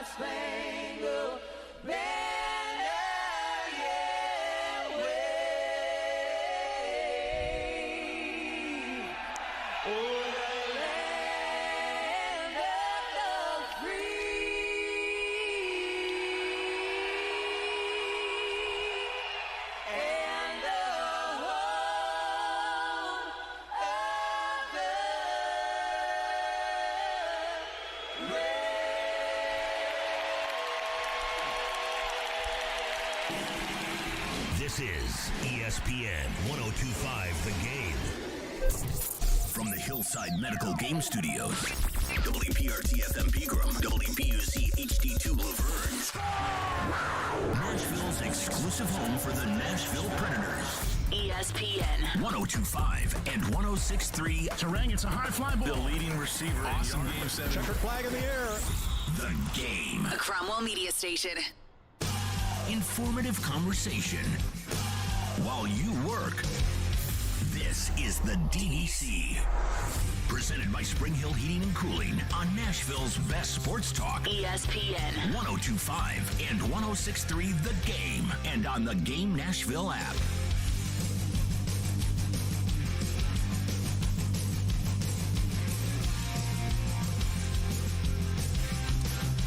Spangled Banner, yeah, wave o'er the land of the free and the home of the This is ESPN 1025 The Game. From the Hillside Medical Game Studios, WPRT-FM Pegram, WPUC HD2 Laverne. Nashville's exclusive home for the Nashville Predators. ESPN 1025 and 1063. Terang, it's a high fly ball. The leading receiver. Awesome game seven. Checker flag in the air. The Game. A Cromwell Media Station. Informative conversation while you work. This is the DDC. Presented by Spring Hill Heating and Cooling on Nashville's best sports talk. ESPN 1025 and 1063 The Game. And on the Game Nashville app.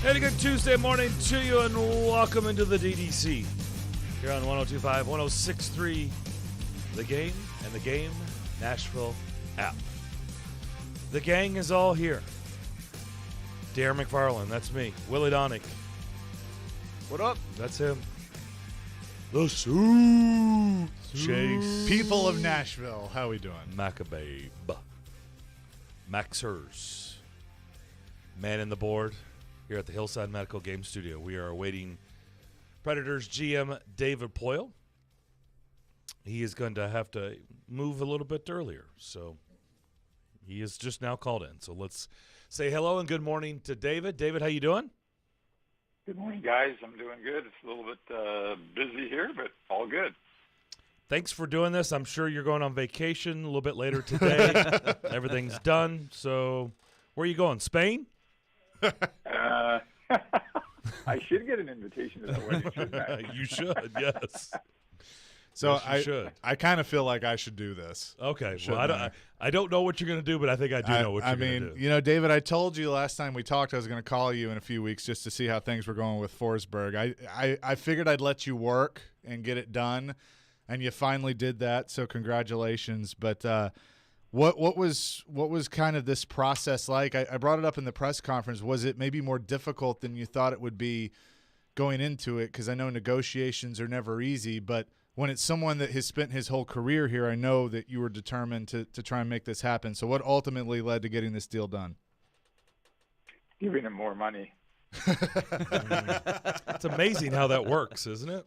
And a good Tuesday morning to you, and welcome into the DDC. Here on 102.5, 106.3, The Game and the Game Nashville app. The gang is all here. Darren McFarland, that's me. Willie Donick. What up? That's him. The Sioux. Chase. People of Nashville, how we doing? Maccababe. Maxers. Man in the board. Here at the Hillside Medical Game Studio, we are awaiting Predators GM David Poile. He is going to have to move a little bit earlier, so he is just now called in. So let's say hello and good morning to David. David, how you doing? Good morning, guys. I'm doing good. It's a little bit busy here, but all good. Thanks for doing this. I'm sure you're going on vacation a little bit later today. Everything's done. So where are you going, Spain? I should get an invitation to that wedding, shouldn't I? You should, yes. So yes, I kind of feel like I should do this. Okay. Well, I don't know what you're going to do, but I think I do know what you're going to do. You know, David, I told you last time we talked I was going to call you in a few weeks just to see how things were going with Forsberg. I figured I'd let you work and get it done, and you finally did that, so congratulations. But what was kind of this process like? I brought it up in the press conference. Was it maybe more difficult than you thought it would be going into it? Because I know negotiations are never easy, but when it's someone that has spent his whole career here, I know that you were determined to try and make this happen. So what ultimately led to getting this deal done? Giving him more money. It's amazing how that works, isn't it?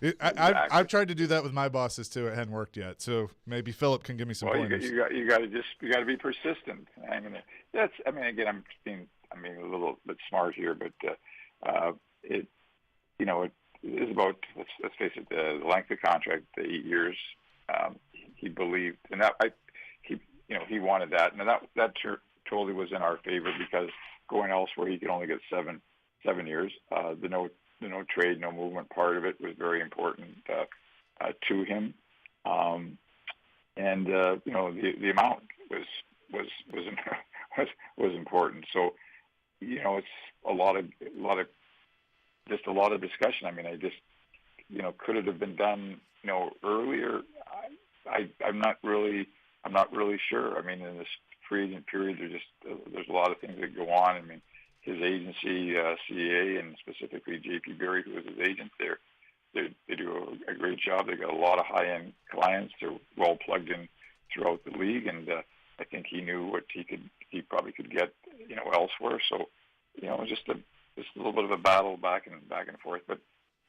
Exactly. I've tried to do that with my bosses too. It hadn't worked yet, so maybe Philip can give me some pointers. You got to be persistent. Hanging there. That's. I mean, again, I'm being a little bit smart here, but it is about. Let's face it. The length of contract, the 8 years. He believed, and he wanted that, and that totally was in our favor because going elsewhere, he could only get seven years. The no trade, no movement part of it was very important to him, and the amount was important. So it's a lot of discussion. I mean, could it have been done earlier? I'm not really sure. I mean, in this free agent period, there's a lot of things that go on. I mean, his agency, CEA, and specifically J.P. Berry, who was his agent there, they do a great job. They got a lot of high-end clients. They're well plugged in throughout the league, and I think he knew what he probably could get elsewhere. So just a little bit of a battle back and forth. But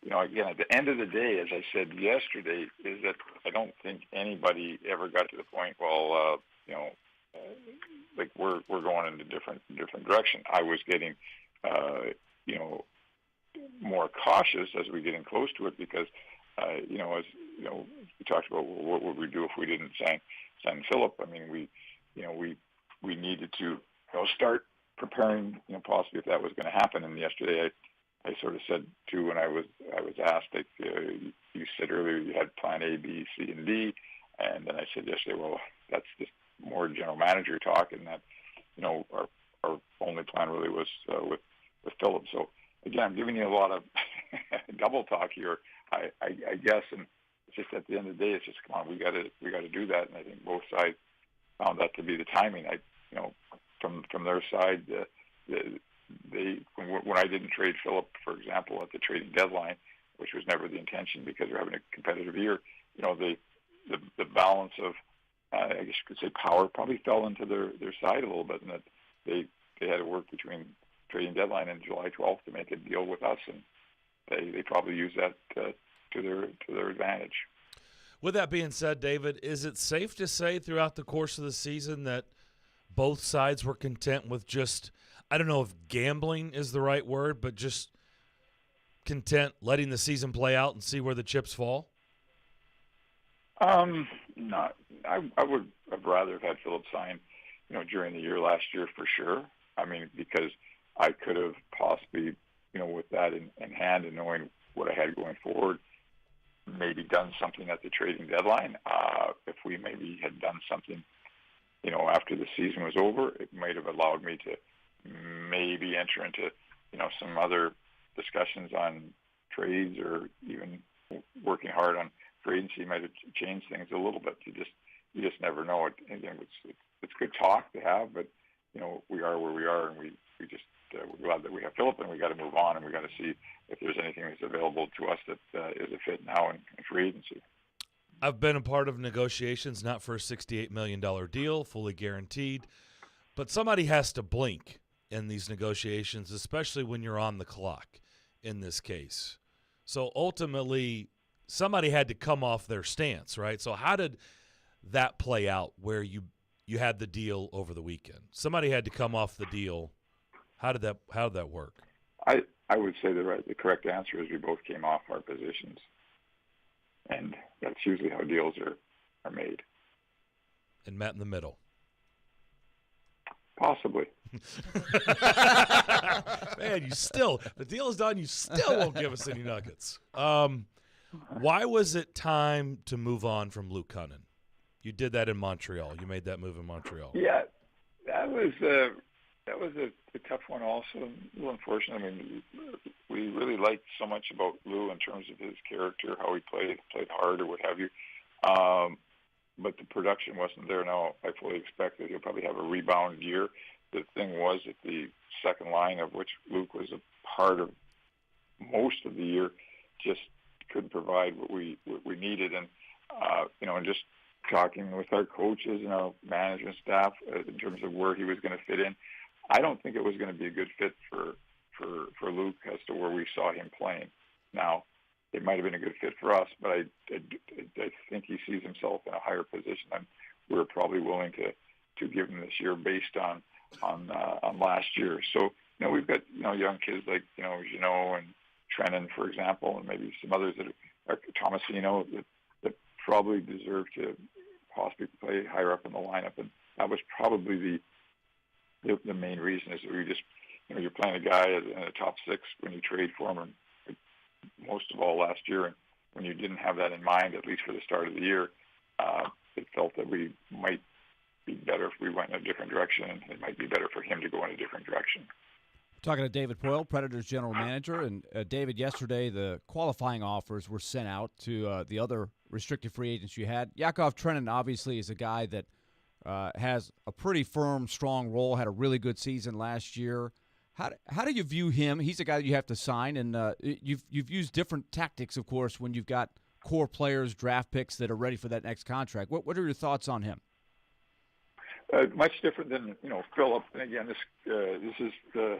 again, at the end of the day, as I said yesterday, is that I don't think anybody ever got to the point. Well, like we're going in a different direction. I was getting, more cautious as we're getting close to it because, we talked about what would we do if we didn't sign Philip. I mean, we needed to start preparing, possibly if that was going to happen. And yesterday, I sort of said too when I was asked, like you said earlier, you had plan A, B, C, and D, and then I said yesterday, well, that's just more general manager talk, and that our only plan really was with Philip. So again, I'm giving you a lot of double talk here, I guess, and it's just at the end of the day, it's just come on, we got to do that, and I think both sides found that to be the timing. From their side, when I didn't trade Philip, for example, at the trading deadline, which was never the intention because we're having a competitive year, the balance of I guess you could say power probably fell into their side a little bit, and that they had to work between trading deadline and July 12th to make a deal with us, and they probably used that to their advantage. With that being said, David, is it safe to say throughout the course of the season that both sides were content with just, I don't know if gambling is the right word, but just content letting the season play out and see where the chips fall? Not. I would have rather have had Philip sign, during the year last year for sure. I mean, because I could have possibly, with that in hand and knowing what I had going forward, maybe done something at the trading deadline. If we maybe had done something, after the season was over, it might have allowed me to maybe enter into, some other discussions on trades or even working hard on free agency might have changed things a little bit. You just never know. Again, it's good talk to have, but we are where we are, and we just we're glad that we have Philip, and we got to move on, and we got to see if there's anything that's available to us that is a fit now in free agency. I've been a part of negotiations, not for a $68 million deal, fully guaranteed, but somebody has to blink in these negotiations, especially when you're on the clock in this case. So ultimately, somebody had to come off their stance, right? So how did that play out where you had the deal over the weekend? Somebody had to come off the deal. How did that work? I would say the correct answer is we both came off our positions. And that's usually how deals are made. And met in the middle. Possibly. Man, the deal is done, you still won't give us any nuggets. Why was it time to move on from Luke Cunnin? You did that in Montreal. You made that move in Montreal. Yeah, that was a tough one also. A little unfortunate. I mean, we really liked so much about Lou in terms of his character, how he played hard or what have you. But the production wasn't there. Now, I fully expect that he'll probably have a rebound year. The thing was that the second line, of which Luke was a part of most of the year, just couldn't provide what we needed. And, and just talking with our coaches and our management staff in terms of where he was going to fit in, I don't think it was going to be a good fit for Luke as to where we saw him playing. Now, it might have been a good fit for us, but I think he sees himself in a higher position than we were probably willing to give him this year based on last year. So, we've got, young kids like, Jeannot and Trennan, for example, and maybe some others that are Tomasino that probably deserve to possibly play higher up in the lineup. And that was probably the main reason is that we just, you're playing a guy in a top six when you trade for him, and most of all last year. And when you didn't have that in mind, at least for the start of the year, it felt that we might be better if we went in a different direction, and it might be better for him to go in a different direction. Talking to David Poile, Predators general manager. And David, yesterday the qualifying offers were sent out to the other restricted free agents you had. Yakov Trenin obviously is a guy that has a pretty firm, strong role, had a really good season last year. How do you view him? He's a guy that you have to sign, and you've used different tactics, of course, when you've got core players, draft picks that are ready for that next contract. What are your thoughts on him? Much different than Philip. And again, this is the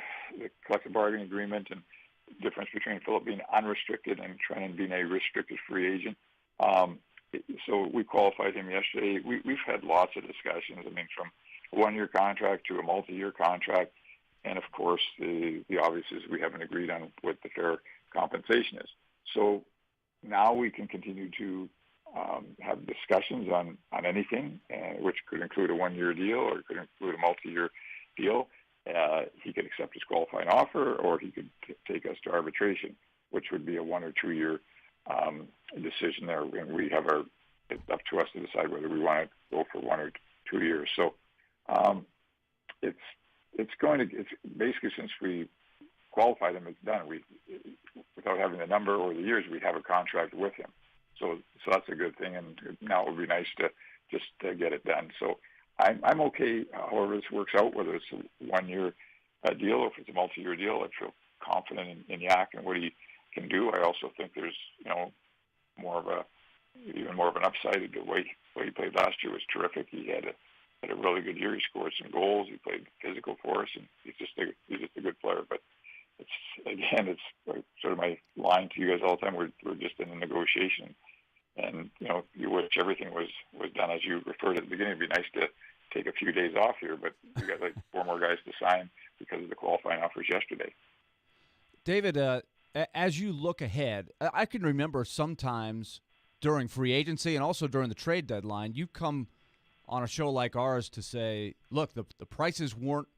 collective bargaining agreement, and the difference between Philip being unrestricted and Trennan being a restricted free agent. So we qualified him yesterday. We've had lots of discussions. I mean, from a one-year contract to a multi-year contract. And, of course, the obvious is we haven't agreed on what the fair compensation is. So now we can continue to have discussions on anything, which could include a one-year deal or it could include a multi-year deal. he could accept his qualifying offer, or he could take us to arbitration, which would be a 1 or 2 year decision there. And we have it's up to us to decide whether we want to go for 1 or 2 years. So it's basically, since we qualified him, it's done. Without having the number or the years, we have a contract with him. So that's a good thing. And now it would be nice to just get it done. So I'm okay however this works out, whether it's a 1 year deal or if it's a multi-year deal. I feel confident in Yak and what he can do. I also think there's even more of an upside. The way he played last year was terrific. He had a really good year. He scored some goals. He played physical for us, and he's just a good player. But it's like sort of my line to you guys all the time. We're just in a negotiation, and you wish everything was done as you referred at the beginning. It'd be nice to take a few days off here, but we got like 4 more guys to sign because of the qualifying offers yesterday. David, as you look ahead, I can remember sometimes during free agency and also during the trade deadline, you come on a show like ours to say, look, the prices weren't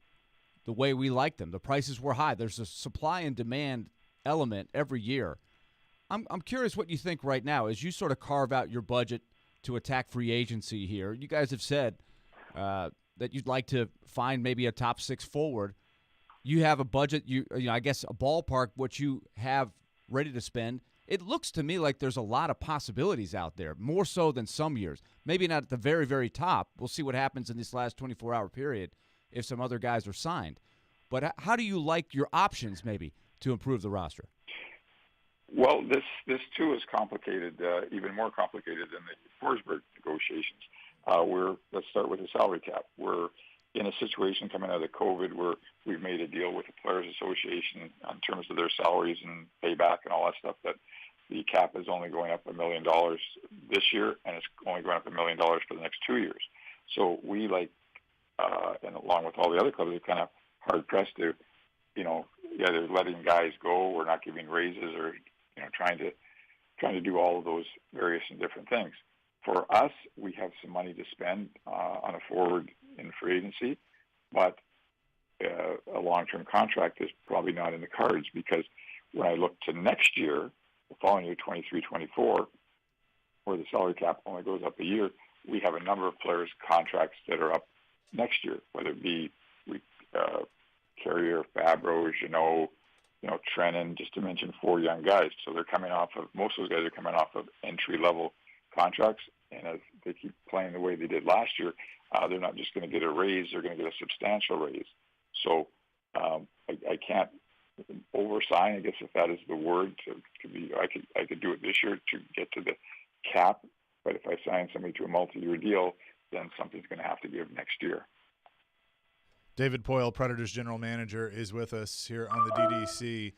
the way we like them. The prices were high. There's a supply and demand element every year. I'm curious what you think right now as you sort of carve out your budget to attack free agency here. You guys have said that you'd like to find maybe a top 6 forward. You have a budget, I guess a ballpark, what you have ready to spend. It looks to me like there's a lot of possibilities out there, more so than some years. Maybe not at the very, very top. We'll see what happens in this last 24-hour period if some other guys are signed. But how do you like your options maybe to improve the roster? Well, this too is complicated, even more complicated than the Forsberg negotiations. Let's start with the salary cap. We're in a situation coming out of COVID where we've made a deal with the Players Association in terms of their salaries and payback and all that stuff, that the cap is only going up $1 million this year, and it's only going up $1 million for the next 2 years. So we and along with all the other clubs, are kind of hard pressed to, either letting guys go or not giving raises or trying to do all of those various and different things. For us, we have some money to spend on a forward in free agency, but a long-term contract is probably not in the cards, because when I look to next year, the following year, 23-24, where the salary cap only goes up a year, we have a number of players' contracts that are up next year, whether it be Carrier, Fabro, Jeannot, Trennan, just to mention 4 young guys. So they're coming off of, most of those guys are coming off of entry-level contracts, and as they keep playing the way they did last year, they're not just going to get a raise, they're going to get a substantial raise. So I can't oversign, I guess, if that is the word. I could do it this year to get to the cap, but if I sign somebody to a multi-year deal, then something's going to have to give next year. David Poile, Predators General Manager, is with us here on the DDC.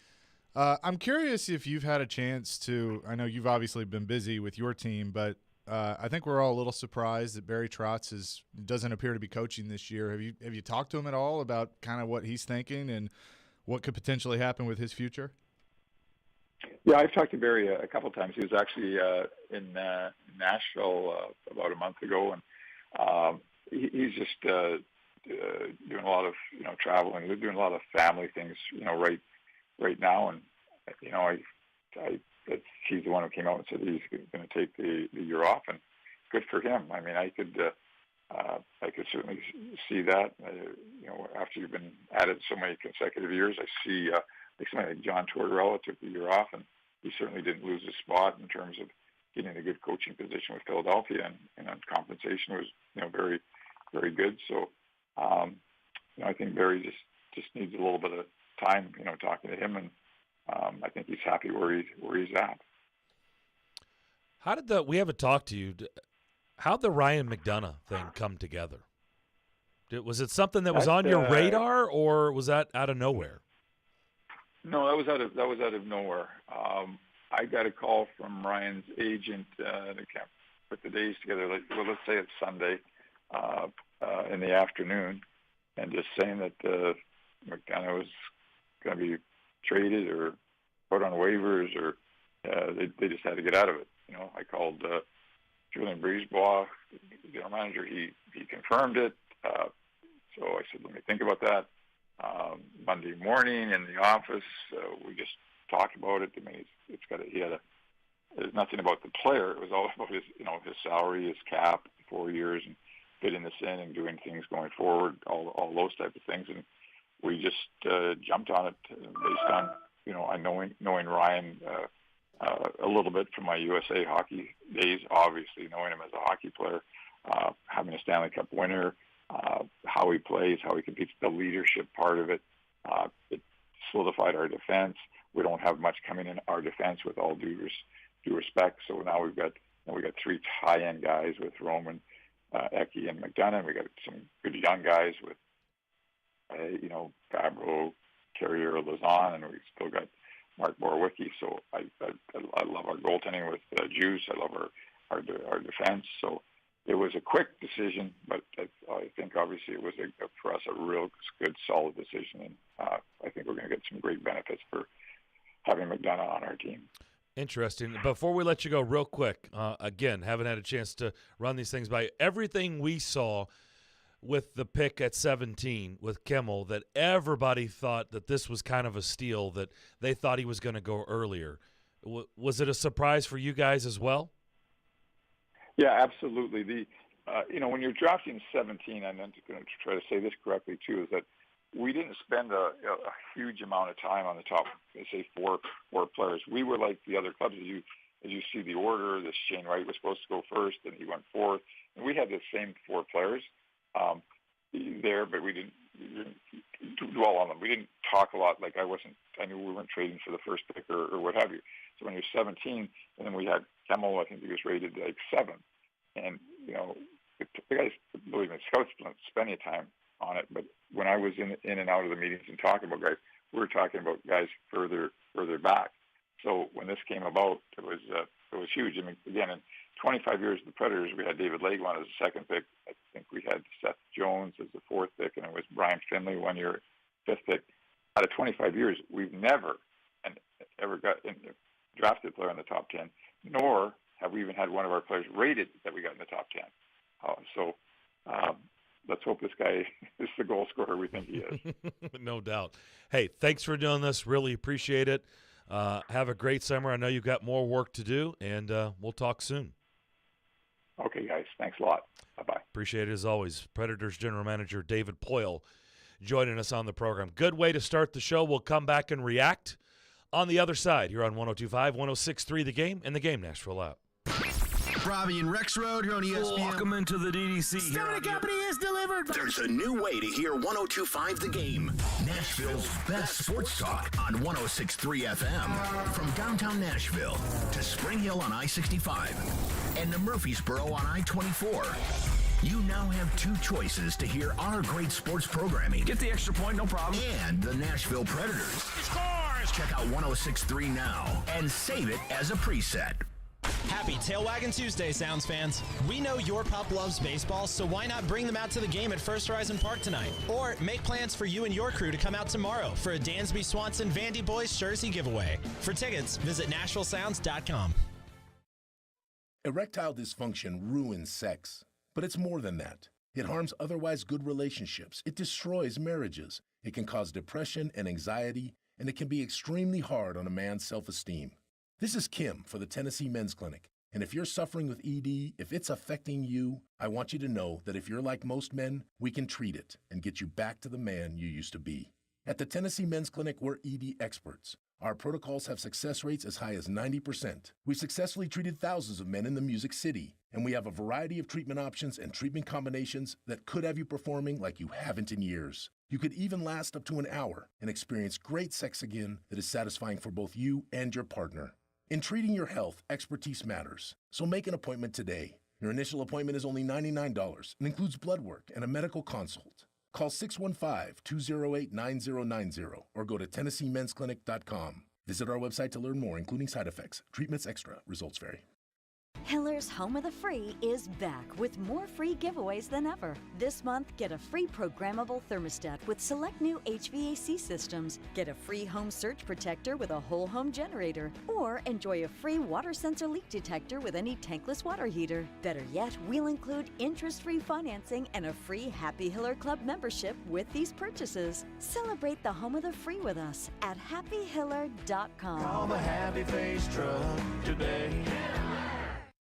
I'm curious if you've had a chance to – I know you've obviously been busy with your team, but I think we're all a little surprised that Barry Trotz doesn't appear to be coaching this year. Have you talked to him at all about kind of what he's thinking and what could potentially happen with his future? Yeah, I've talked to Barry a couple of times. He was actually in Nashville about a month ago, and he's just doing a lot of traveling. They're doing a lot of family things right now, and he's the one who came out and said he's going to take the year off, and good for him. I mean, I could certainly see that. After you've been at it so many consecutive years, I see like somebody like John Tortorella took the year off, and he certainly didn't lose his spot in terms of getting a good coaching position with Philadelphia, and compensation was very, very good. So I think Barry just needs a little bit of time, talking to him, and I think he's happy where he's at. How did we haven't talked to you? How'd the Ryan McDonough thing come together? Was it something that was on your radar, or was that out of nowhere? No, that was out of nowhere. I got a call from Ryan's agent to put the days together. Let's say it's Sunday in the afternoon, and just saying that McDonough was going to be traded or put on waivers, or they just had to get out of it. I called Julien Brisebois, the general manager. He confirmed it. So I said, let me think about that. Monday morning in the office. We just talked about it. I mean, there's nothing about the player. It was all about his salary, his cap, 4 years, and fitting this in and doing things going forward, all those type of things. And we just jumped on it based on, knowing Ryan a little bit from my USA hockey days, obviously knowing him as a hockey player, having a Stanley Cup winner, how he plays, how he competes, the leadership part of it. It solidified our defense. We don't have much coming in our defense, with all due respect. So now we've got three high-end guys with Roman, Eki, and McDonough. We got some good young guys with Fabro, Carrier, Lazan, and we still got Mark Borowicki. So I love our goaltending with Juice. I love our defense. So it was a quick decision, but I think obviously it was for us a real good, solid decision, and I think we're going to get some great benefits for having McDonough on our team. Interesting. Before we let you go, real quick, again, haven't had a chance to run these things by. Everything we saw with the pick at 17 with Kimmel, that everybody thought that this was kind of a steal, that they thought he was going to go earlier. Was it a surprise for you guys as well? Yeah, absolutely. When you're drafting 17, and I'm going to try to say this correctly too, is that we didn't spend a huge amount of time on the top, say four players. We were like the other clubs. As you see the order, this Shane Wright was supposed to go first, and he went fourth. And we had the same four players there, but we didn't dwell on them. We didn't talk a lot. Like I knew we weren't trading for the first pick or what have you. So when you're 17, and then we had Kemmel, I think he was rated like 7. And, the guys, believe me, scouts don't spend any time on it. But when I was in and out of the meetings and talking about guys, we were talking about guys further back. So when this came about, it was huge. I mean, again, in 25 years of the Predators, we had David Laguan as the second pick. I think we had Seth Jones as the fourth pick, and it was Brian Finley 1 year, fifth pick. Out of 25 years, we've never ever got drafted a player in the top 10, nor have we even had one of our players rated that we got in the top 10. Let's hope this guy is the goal scorer we think he is. No doubt. Hey, thanks for doing this. Really appreciate it. Have a great summer. I know you've got more work to do, and we'll talk soon. Okay, guys. Thanks a lot. Bye-bye. Appreciate it as always. Predators General Manager David Poile joining us on the program. Good way to start the show. We'll come back and react on the other side here on 102.5, 106.3 The Game, and the Game Nashville app. Robbie and Rex Road here on ESPN. Welcome into the DDC. Stillman Company is delivered. There's a new way to hear 102.5 The Game. Nashville's best sports talk on 106.3 FM. From downtown Nashville to Spring Hill on I-65 and to Murfreesboro on I-24. You now have two choices to hear our great sports programming. Get the extra point, no problem. And the Nashville Predators. He scores! Check out 106.3 now and save it as a preset. Happy Tail Waggin' Tuesday, Sounds fans. We know your pup loves baseball, so why not bring them out to the game at First Horizon Park tonight? Or make plans for you and your crew to come out tomorrow for a Dansby Swanson Vandy Boys jersey giveaway. For tickets, visit NashvilleSounds.com. Erectile dysfunction ruins sex, but it's more than that. It harms otherwise good relationships. It destroys marriages. It can cause depression and anxiety, and it can be extremely hard on a man's self-esteem. This is Kim for the Tennessee Men's Clinic, and if you're suffering with ED, if it's affecting you, I want you to know that if you're like most men, we can treat it and get you back to the man you used to be. At the Tennessee Men's Clinic, we're ED experts. Our protocols have success rates as high as 90%. We've successfully treated thousands of men in the Music City, and we have a variety of treatment options and treatment combinations that could have you performing like you haven't in years. You could even last up to an hour and experience great sex again that is satisfying for both you and your partner. In treating your health, expertise matters, so make an appointment today. Your initial appointment is only $99 and includes blood work and a medical consult. Call 615-208-9090 or go to TennesseeMen'sClinic.com. Visit our website to learn more, including side effects, treatments extra, results vary. Hiller's Home of the Free is back with more free giveaways than ever. This month, get a free programmable thermostat with select new HVAC systems. Get a free home surge protector with a whole home generator. Or enjoy a free water sensor leak detector with any tankless water heater. Better yet, we'll include interest-free financing and a free Happy Hiller Club membership with these purchases. Celebrate the Home of the Free with us at happyhiller.com. Call the Happy Face Truck today.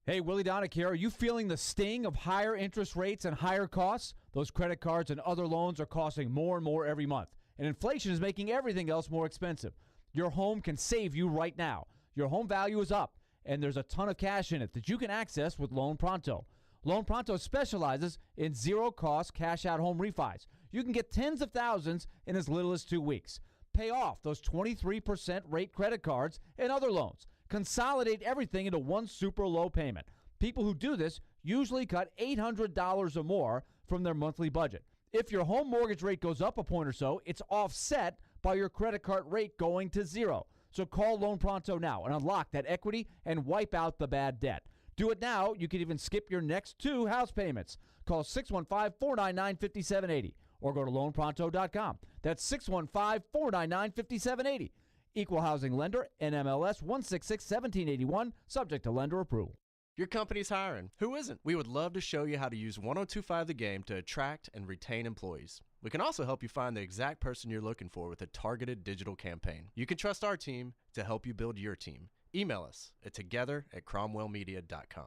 Hey, Willie Donick here. Are you feeling the sting of higher interest rates and higher costs? Those credit cards and other loans are costing more and more every month, and inflation is making everything else more expensive. Your home can save you right now. Your home value is up, and there's a ton of cash in it that you can access with Loan Pronto. Loan Pronto specializes in zero-cost cash-out home refis. You can get tens of thousands in as little as 2 weeks. Pay off those 23% rate credit cards and other loans. Consolidate everything into one super low payment. People who do this usually cut $800 or more from their monthly budget. If your home mortgage rate goes up a point or so, it's offset by your credit card rate going to zero. So call Loan Pronto now and unlock that equity and wipe out the bad debt. Do it now. You can even skip your next 2 house payments. Call 615-499-5780 or go to loanpronto.com. That's 615-499-5780. Equal housing lender, NMLS 1661781, subject to lender approval. Your company's hiring. Who isn't? We would love to show you how to use 1025 The Game to attract and retain employees. We can also help you find the exact person you're looking for with a targeted digital campaign. You can trust our team to help you build your team. Email us at together@cromwellmedia.com.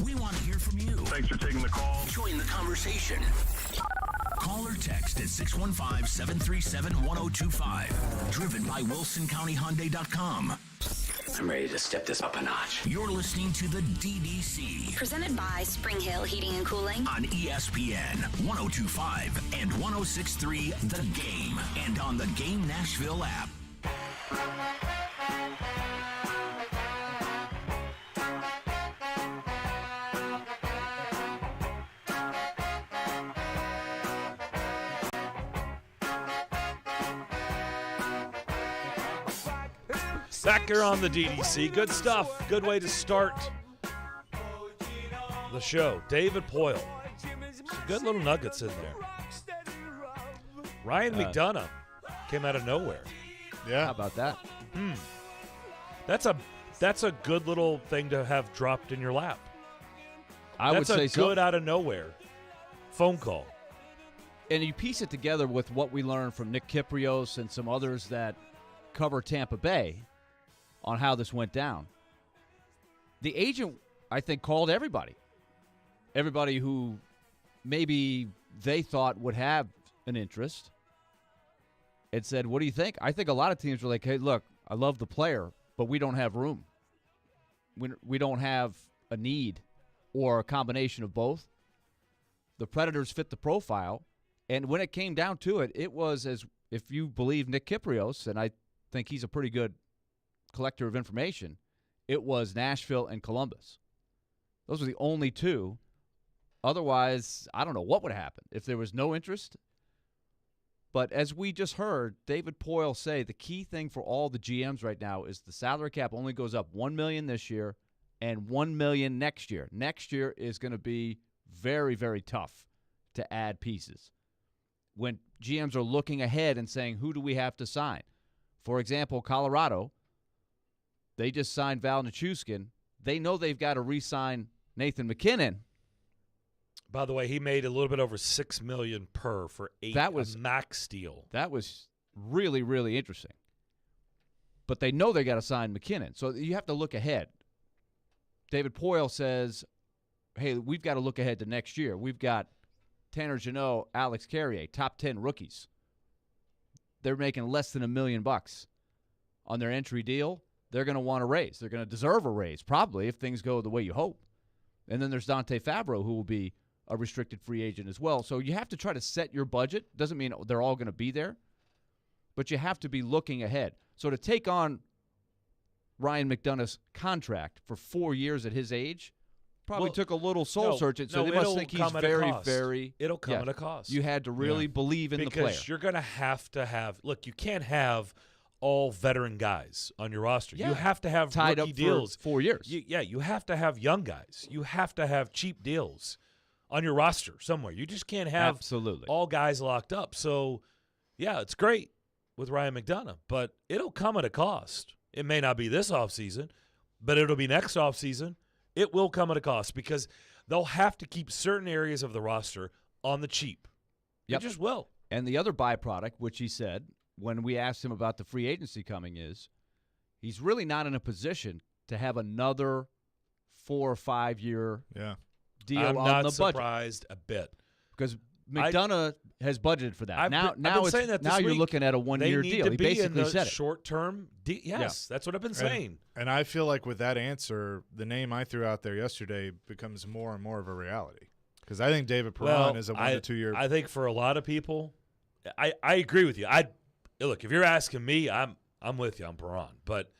We want to hear from you. Thanks for taking the call. Join the conversation. Call or text at 615-737-1025. Driven by WilsonCountyHyundai.com. I'm ready to step this up a notch. You're listening to the DDC. Presented by Spring Hill Heating and Cooling. On ESPN 1025 and 1063 The Game. And on the Game Nashville app. Back here on the DDC. Good stuff. Good way to start the show. David Poyle. Some good little nuggets in there. Ryan McDonough came out of nowhere. Yeah. How about that? That's a good little thing to have dropped in your lap. I would say that's a good out of nowhere phone call. And you piece it together with what we learned from Nick Kiprios and some others that cover Tampa Bay on how this went down. The agent, I think, called everybody. Everybody who maybe they thought would have an interest and said, what do you think? I think a lot of teams were like, hey, look, I love the player, but we don't have room. We don't have a need or a combination of both. The Predators fit the profile. And when it came down to it, it was, as if you believe Nick Kiprios, and I think he's a pretty good collector of information, it was Nashville and Columbus. Those were the only two. Otherwise, I don't know what would happen if there was no interest. But as we just heard David Poyle say, the key thing for all the GMs right now is the salary cap only goes up $1 million this year and $1 million next year. Next year is going to be very, very tough to add pieces. When GMs are looking ahead and saying, who do we have to sign? For example, Colorado, they just signed Val Nichushkin. They know they've got to re-sign Nathan McKinnon. By the way, he made a little bit over $6 million per for 8. That was a max deal. That was really, really interesting. But they know they got to sign McKinnon, so you have to look ahead. David Poyle says, "Hey, we've got to look ahead to next year. We've got Tanner Jeannot, Alex Carrier, top 10 rookies. They're making less than $1 million on their entry deal. They're going to want a raise. They're going to deserve a raise, probably, if things go the way you hope. And then there's Dante Fabro, who will be a restricted free agent as well. So you have to try to set your budget. Doesn't mean they're all going to be there, but you have to be looking ahead. So to take on Ryan McDonough's contract for 4 years at his age probably took a little soul searching. So they must think he's very, very. It'll come at a cost. You had to really believe in the player. Because you're going to have – look, you can't have all veteran guys on your roster. Yeah. You have to have tied rookie up deals. for 4 years. You have to have young guys. You have to have cheap deals on your roster somewhere. You just can't have Absolutely. all guys locked up. So, yeah, it's great with Ryan McDonough, but it'll come at a cost. It may not be this offseason, but it'll be next offseason. It will come at a cost because they'll have to keep certain areas of the roster on the cheap. Yep. It just will. And the other byproduct, which he said when we asked him about the free agency coming, is he's really not in a position to have another 4 or 5 year deal I'm on not the budget. surprised a bit. Because McDonough has budgeted for that. I've been saying that this now you're week. looking at a 1 year They need deal. to He be basically in the said it. short-term yes, that's what I've been saying. And I feel like with that answer, the name I threw out there yesterday becomes more and more of a reality. Because I think David Perron is a 1 to 2 year. I think for a lot of people, I agree with you. Look, if you're asking me, I'm with you on Perron. But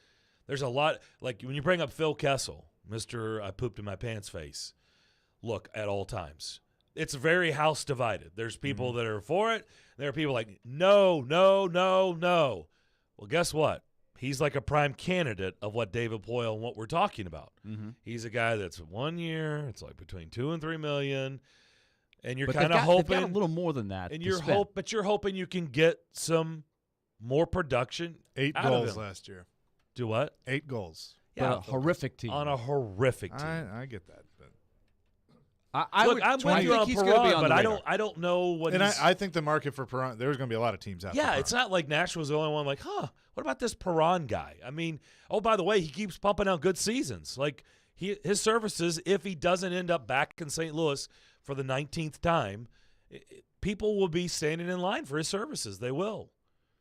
there's a lot, like when you bring up Phil Kessel, Mr. I pooped in my pants face, look, at all times. It's very house divided. There's people that are for it. There are people like, no, no, no, no. Well, guess what? He's like a prime candidate of what David Poyle and what we're talking about. Mm-hmm. He's a guy that's 1 year. It's like between $2 and $3 million. And you're But kind of they've hoping got a little more than that. and to you're spend. but you're hoping you can get some more production. 8 out of goals him. last year. Do what? 8 goals. But a horrific team. On a horrific team. I get that. But I'm with you on Perron, but I don't know what. And I think the market for Perron, there's going to be a lot of teams out there. Yeah, it's not like Nashville's the only one. Like, what about this Perron guy? I mean, oh, by the way, he keeps pumping out good seasons. Like his services, if he doesn't end up back in St. Louis for the 19th time, people will be standing in line for his services. They will.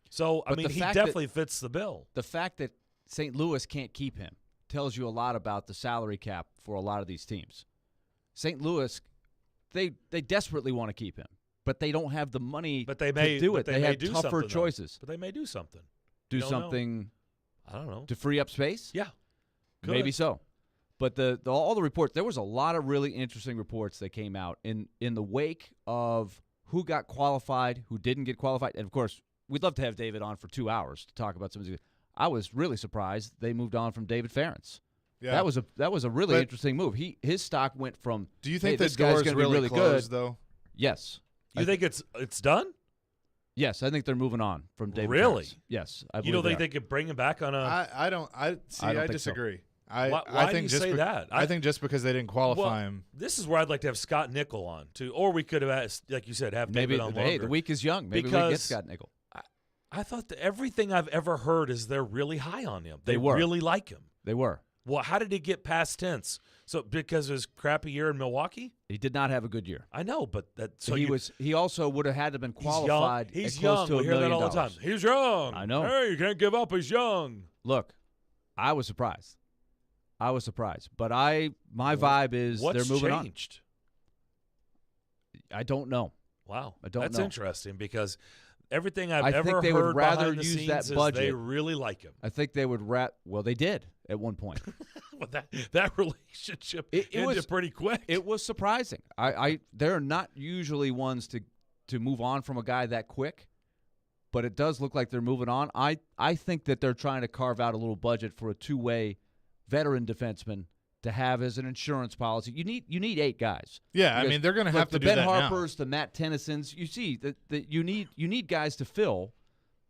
So, I mean, he definitely fits the bill. The fact that St. Louis can't keep him tells you a lot about the salary cap for a lot of these teams. St. Louis, they desperately want to keep him, but they don't have the money to do it. They have tougher choices. But they may do something. Do something, I don't know. To free up space? Yeah. Maybe so. But all the reports, there was a lot of really interesting reports that came out in the wake of who got qualified, who didn't get qualified. And, of course, we'd love to have David on for 2 hours to talk about some of these. I was really surprised they moved on from David Ferentz. Yeah. That was a really interesting move. His stock went from. Do you think this door guy's is going to be really closed, good? Though? Yes. You think it's done? Yes, I think they're moving on from David. Really? Ferentz. Yes, I you don't think they could bring him back on a? I don't. I disagree. So. Why do you say that? I think just because they didn't qualify him. This is where I'd like to have Scott Nickel on too, or we could have asked, like you said, have David on longer. Hey, the week is young. Maybe we get Scott Nickel. I thought that everything I've ever heard is they're really high on him. They really like him. They were. Well, how did he get past tense? So because of his crappy year in Milwaukee? He did not have a good year. I know, but he also would have had to have been qualified. He's close young. To we hear that all the time. He's young. I know. Hey, you can't give up. He's young. Look, I was surprised. But my vibe is they're moving changed? On. I don't know. Wow. I don't know. That's interesting because everything I've ever think they heard would rather behind the use scenes that is budget. they really like him. I think they would well, they did at one point. But that relationship ended pretty quick. It was surprising. They're not usually ones to move on from a guy that quick, but it does look like they're moving on. I think that they're trying to carve out a little budget for a two-way veteran defenseman to have as an insurance policy. You need 8 guys. Yeah, I mean they're going to have to do that now. The Ben Harpers, the Matt Tennysons. You see that you need guys to fill,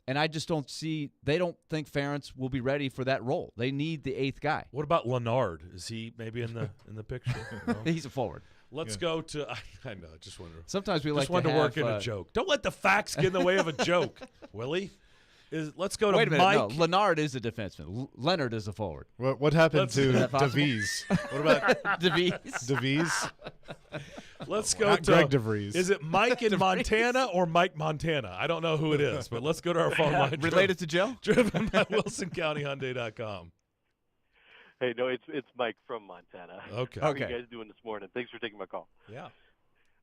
and I just don't see. They don't think Ferentz will be ready for that role. They need the 8th guy. What about Leonard? Is he maybe in the picture? No? He's a forward. Let's go to. I know. Just wonder. Sometimes we just like to have, work in a joke. Don't let the facts get in the way of a joke, Willie. Let's go to Wait a minute, Mike. no, Leonard is a defenseman. Leonard is a forward. What happened to DeVries? What about DeVries? Let's go Not to Greg DeVries. Is it Mike in Montana or Mike Montana? I don't know who it is, but let's go to our phone line. Related to Joe? Driven by WilsonCountyHyundai.com. Hey, no, it's Mike from Montana. Okay. How are you guys doing this morning? Thanks for taking my call. Yeah.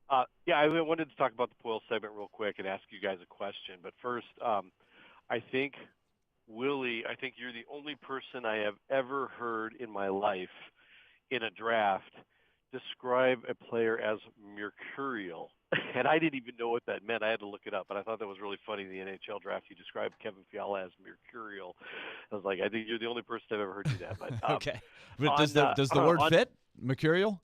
I wanted to talk about the Poyle segment real quick and ask you guys a question. But first, I think, Willie, you're the only person I have ever heard in my life in a draft describe a player as mercurial, and I didn't even know what that meant. I had to look it up, but I thought that was really funny. In the NHL draft, you described Kevin Fiala as mercurial. I was like, I think you're the only person I've ever heard do that. But okay, but does the word fit mercurial?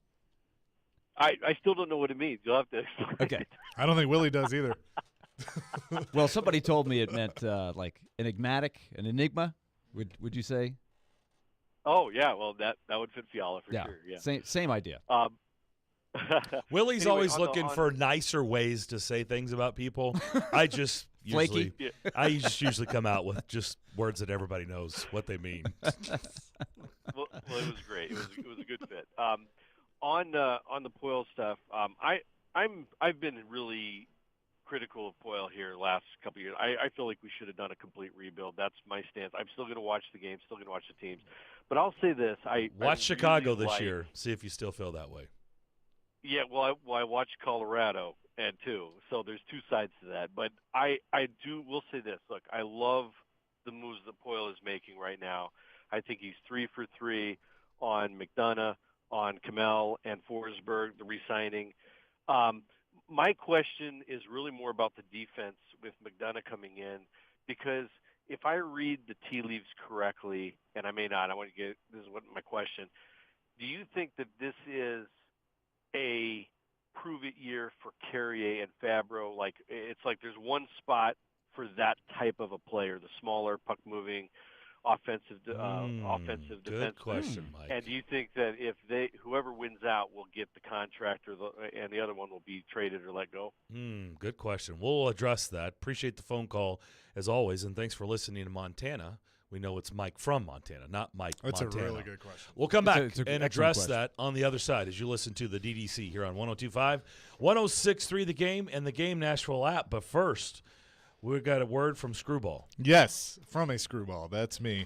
I still don't know what it means. You'll have to explain. Okay, I don't think Willie does either. Well, somebody told me it meant like enigmatic, an enigma. Would you say? Oh yeah, well that would fit Fiala for sure. Yeah, same idea. Willie's anyway, always looking for nicer ways to say things about people. I just usually come out with just words that everybody knows what they mean. well, it was great. It was a good fit. On the Poile stuff, I've been really critical of Poile here the last couple of years. I feel like we should have done a complete rebuild. That's my stance. I'm still going to watch the games, still going to watch the teams. But I'll say this: watch Chicago this year. See if you still feel that way. Yeah, well, I watched Colorado and too, so there's two sides to that. But will say this: look, I love the moves that Poile is making right now. I think he's 3 for 3 on McDonough, on Kamel, and Forsberg, the re-signing. My question is really more about the defense with McDonough coming in, because if I read the tea leaves correctly, and I may not, this is what my question. Do you think that this is a prove-it year for Carrier and Fabro? Like, it's like there's one spot for that type of a player, the smaller, puck-moving, offensive defense. Good question, Mike. And do you think that if whoever wins out will get the contract, and the other one will be traded or let go? Good question. We'll address that. Appreciate the phone call as always, and thanks for listening to Montana. We know it's Mike from Montana, not Mike That's Montana. a really good question. We'll come back It's an and excellent address question. that on the other side as you listen to the DDC here on 102.5, 106.3 The Game, and the Game Nashville app. But first, we've got a word from Screwball. Yes, from a Screwball. That's me.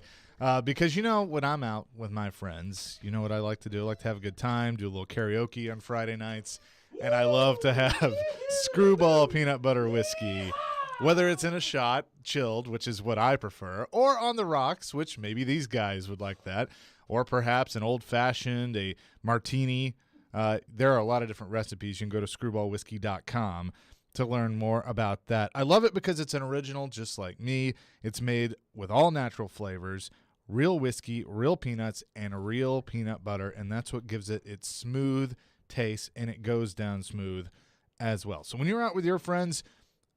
Because, when I'm out with my friends, you know what I like to do? I like to have a good time, do a little karaoke on Friday nights, and I love to have Screwball peanut butter whiskey, whether it's in a shot, chilled, which is what I prefer, or on the rocks, which maybe these guys would like that, or perhaps an old-fashioned, a martini. There are a lot of different recipes. You can go to screwballwhiskey.com to learn more about that. I love it because it's an original, just like me. It's made with all natural flavors, real whiskey, real peanuts, and real peanut butter, and that's what gives it its smooth taste, and it goes down smooth as well. So when you're out with your friends,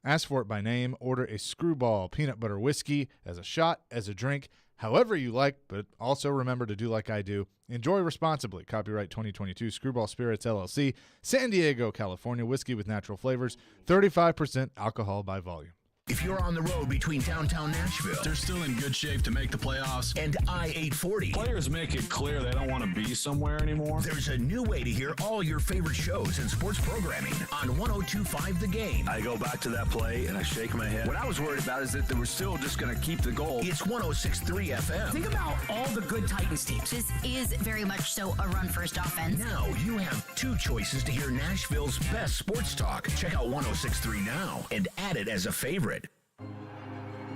ask for it by name. Order a Screwball peanut butter whiskey as a shot, as a drink, however you like, but also remember to do like I do. Enjoy responsibly. Copyright 2022 Screwball Spirits, LLC, San Diego, California. Whiskey with natural flavors, 35% alcohol by volume. If you're on the road between downtown Nashville, They're still in good shape to make the playoffs. and I-840, Players make it clear they don't want to be somewhere anymore. there's a new way to hear all your favorite shows and sports programming on 102.5 The Game. I go back to that play and I shake my head. What I was worried about is that they were still just going to keep the goal. It's 106.3 FM. Think about all the good Titans teams. This is very much so a run-first offense. Now you have two choices to hear Nashville's best sports talk. Check out 106.3 now and add it as a favorite.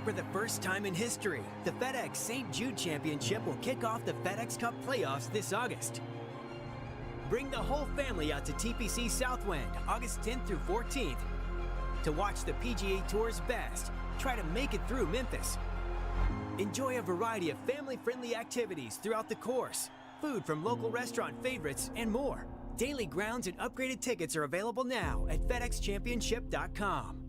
For the first time in history, the FedEx St. Jude Championship will kick off the FedEx Cup playoffs this August. Bring the whole family out to TPC Southwind August 10th through 14th to watch the PGA Tour's best try to make it through Memphis. Enjoy a variety of family-friendly activities throughout the course, food from local restaurant favorites, and more. Daily grounds and upgraded tickets are available now at FedExChampionship.com.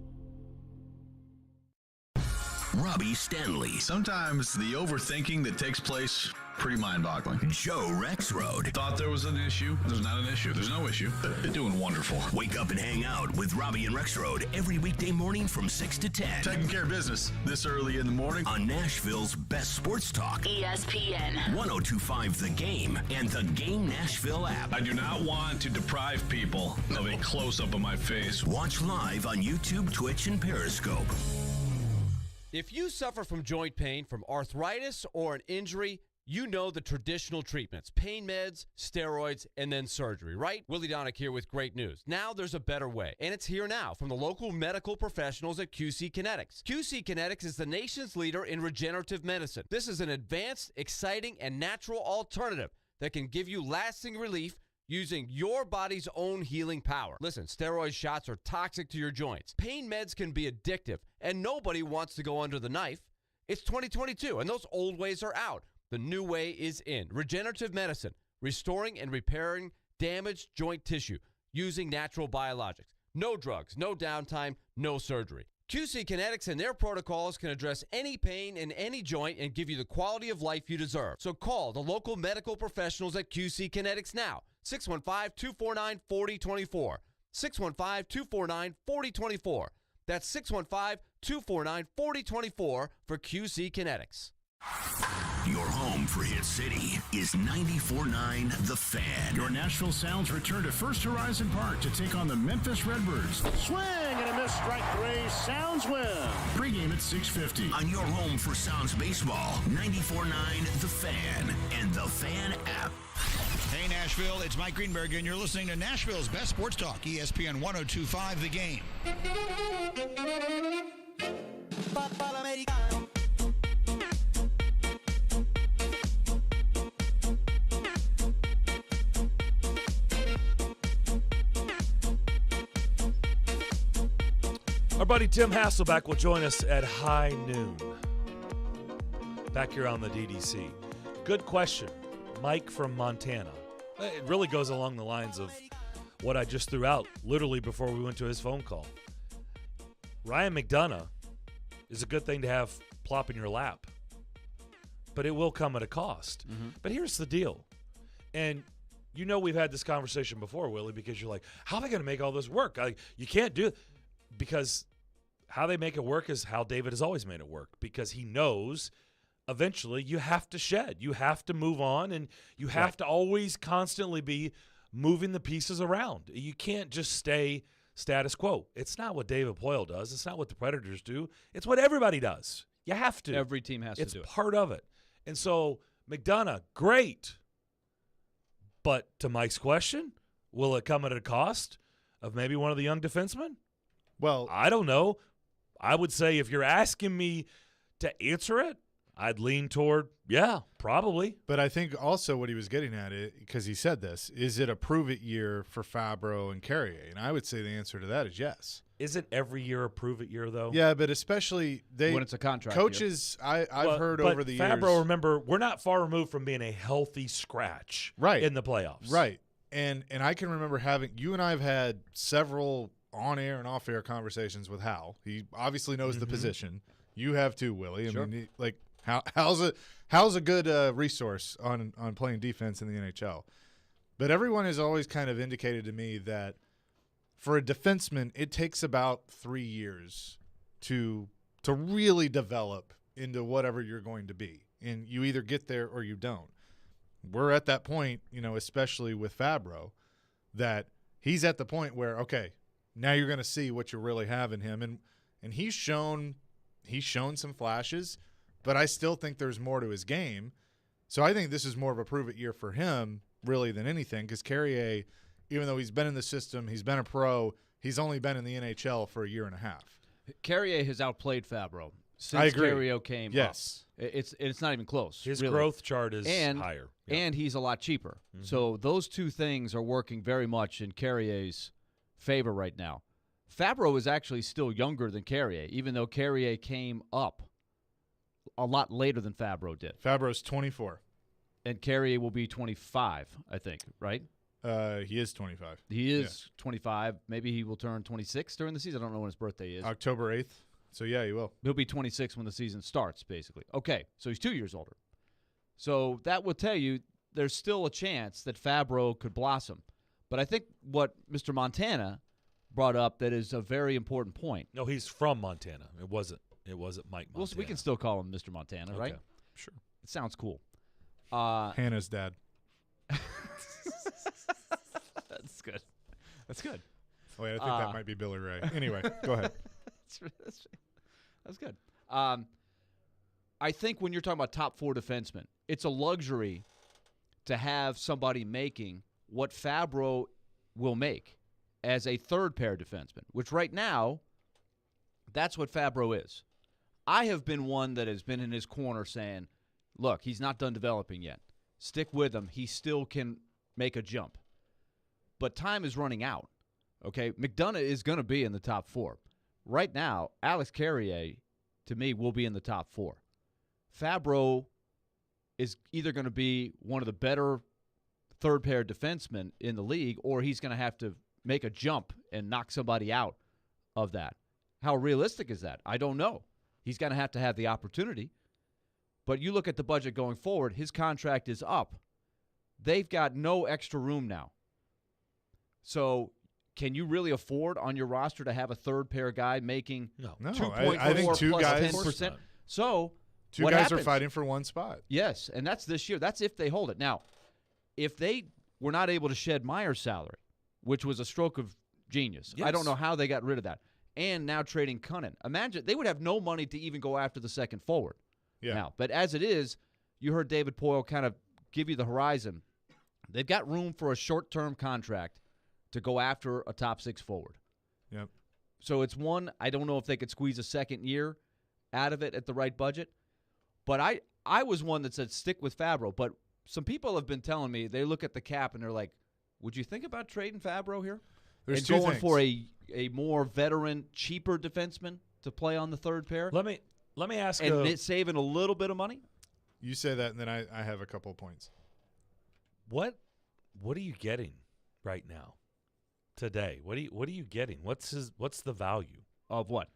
Robbie Stanley. Sometimes the overthinking that takes place, pretty mind-boggling. Joe Rexroad. Thought there was an issue. There's not an issue. There's no issue. They're doing wonderful. Wake up and hang out with Robbie and Rexroad every weekday morning from 6 to 10. Taking care of business this early in the morning. On Nashville's best sports talk. ESPN. 102.5 The Game and the Game Nashville app. I do not want to deprive people of a close-up of my face. Watch live on YouTube, Twitch, and Periscope. If you suffer from joint pain, from arthritis, or an injury, you know the traditional treatments: pain meds, steroids, and then surgery, right? Willie Donick here with great news. Now there's a better way, and it's here now from the local medical professionals at QC Kinetics. QC Kinetics is the nation's leader in regenerative medicine. This is an advanced, exciting, and natural alternative that can give you lasting relief using your body's own healing power. Listen, steroid shots are toxic to your joints. Pain meds can be addictive, and nobody wants to go under the knife. It's 2022, and those old ways are out. The new way is in. Regenerative medicine, restoring and repairing damaged joint tissue using natural biologics. No drugs, no downtime, no surgery. QC Kinetics and their protocols can address any pain in any joint and give you the quality of life you deserve. So call the local medical professionals at QC Kinetics now. 615-249-4024. 615-249-4024. That's 615-249-4024 for QC Kinetics. Your home for Hit City is 94.9 The Fan. Your Nashville Sounds return to First Horizon Park to take on the Memphis Redbirds. Swing and a miss, strike three. Sounds win. Pregame at 6:50. On your home for Sounds baseball, 94.9 The Fan and The Fan app. Hey, Nashville, it's Mike Greenberg, and you're listening to Nashville's best sports talk, ESPN 102.5 The Game. Our buddy Tim Hasselbeck will join us at high noon. Back here on the DDC. Good question. Mike from Montana. It really goes along the lines of what I just threw out literally before we went to his phone call. Ryan McDonough is a good thing to have plop in your lap, but it will come at a cost. Mm-hmm. But here's the deal. And you know we've had this conversation before, Willie, because you're like, how are they going to make all this work? You can't do it. Because how they make it work is how David has always made it work, because he knows eventually you have to shed. You have to move on, and you have to always constantly be moving the pieces around. You can't just stay status quo. It's not what David Poile does. It's not what the Predators do. It's what everybody does. You have to. Every team has to do it. It's part of it. And so McDonough, great. But to Mike's question, will it come at a cost of maybe one of the young defensemen? Well, I don't know. I would say if you're asking me to answer it, I'd lean toward, yeah, probably. But I think also what he was getting at, it because he said this, is it a prove-it year for Fabro and Carrier? And I would say the answer to that is yes. Isn't every year a prove-it year, though? Yeah, but especially when it's a contract coaches, I've heard over the years. Fabro, remember, we're not far removed from being a healthy scratch in the playoffs. Right. And I can remember you and I have had several on-air and off-air conversations with Hal. He obviously knows the position. You have too, Willie. Sure. I mean, Hal's a good resource on playing defense in the NHL. But everyone has always kind of indicated to me that for a defenseman, it takes about 3 years to really develop into whatever you're going to be. And you either get there or you don't. We're at that point, especially with Fabro, that he's at the point where, okay, now you're going to see what you really have in him. And he's shown some flashes, but I still think there's more to his game. So I think this is more of a prove-it year for him really than anything, because Carrier, even though he's been in the system, he's been a pro, he's only been in the NHL for a year and a half. Carrier has outplayed Fabro since I agree. Carrier came up. It's not even close. His really. growth chart is higher. Yeah. And he's a lot cheaper. So those two things are working very much in Carrier's favor right now. Fabro is actually still younger than Carrier, even though Carrier came up a lot later than Fabro did. Fabro's 24. And Carrier will be 25, I think, right? He is 25. He is 25. Maybe he will turn 26 during the season. I don't know when his birthday is. October 8th. So, yeah, he will. He'll be 26 when the season starts, basically. Okay, so he's 2 years older. So that will tell you there's still a chance that Fabro could blossom. But I think what Mr. Montana brought up that is a very important point. No, he's from Montana. It wasn't Mike Montana. Well, we can still call him Mr. Montana, okay. right? Sure. It sounds cool. Hannah's dad. That's good. That's good. Oh, wait, I think that might be Billy Ray. Anyway, go ahead. That's good. I think when you're talking about top four defensemen, it's a luxury to have somebody making what Fabro will make as a third-pair defenseman, which right now, that's what Fabro is. I have been one that has been in his corner saying, look, he's not done developing yet. Stick with him. He still can make a jump. but time is running out. Okay, McDonough is going to be in the top 4. Right now, Alex Carrier, to me, will be in the top 4. Fabro is either going to be one of the better third-pair defensemen in the league, or he's going to have to make a jump and knock somebody out of that. How realistic is that? I don't know. He's going to have the opportunity. But you look at the budget going forward, his contract is up. They've got no extra room now. So can you really afford on your roster to have a third-pair guy making 2.4 I think two plus guys, 10%? So two what guys happens? are fighting for one spot. Yes, and that's this year. That's if they hold it. Now, if they were not able to shed Meyer's salary, which was a stroke of genius, I don't know how they got rid of that, and now trading Cunnin. Imagine they would have no money to even go after the second forward. Now, but as it is, you heard David Poile kind of give you the horizon. They've got room for a short-term contract to go after a top 6 forward. Yep. So it's one, I don't know if they could squeeze a second year out of it at the right budget. But I was one that said stick with Fabro. But some people have been telling me, they look at the cap and they're like, would you think about trading Fabro here? There's and two going things. for a more veteran, cheaper defenseman to play on the third pair? Let me ask and saving a little bit of money? You say that, and then I have a couple of points. What are you getting right now? Today, what are you getting? What's the value of what?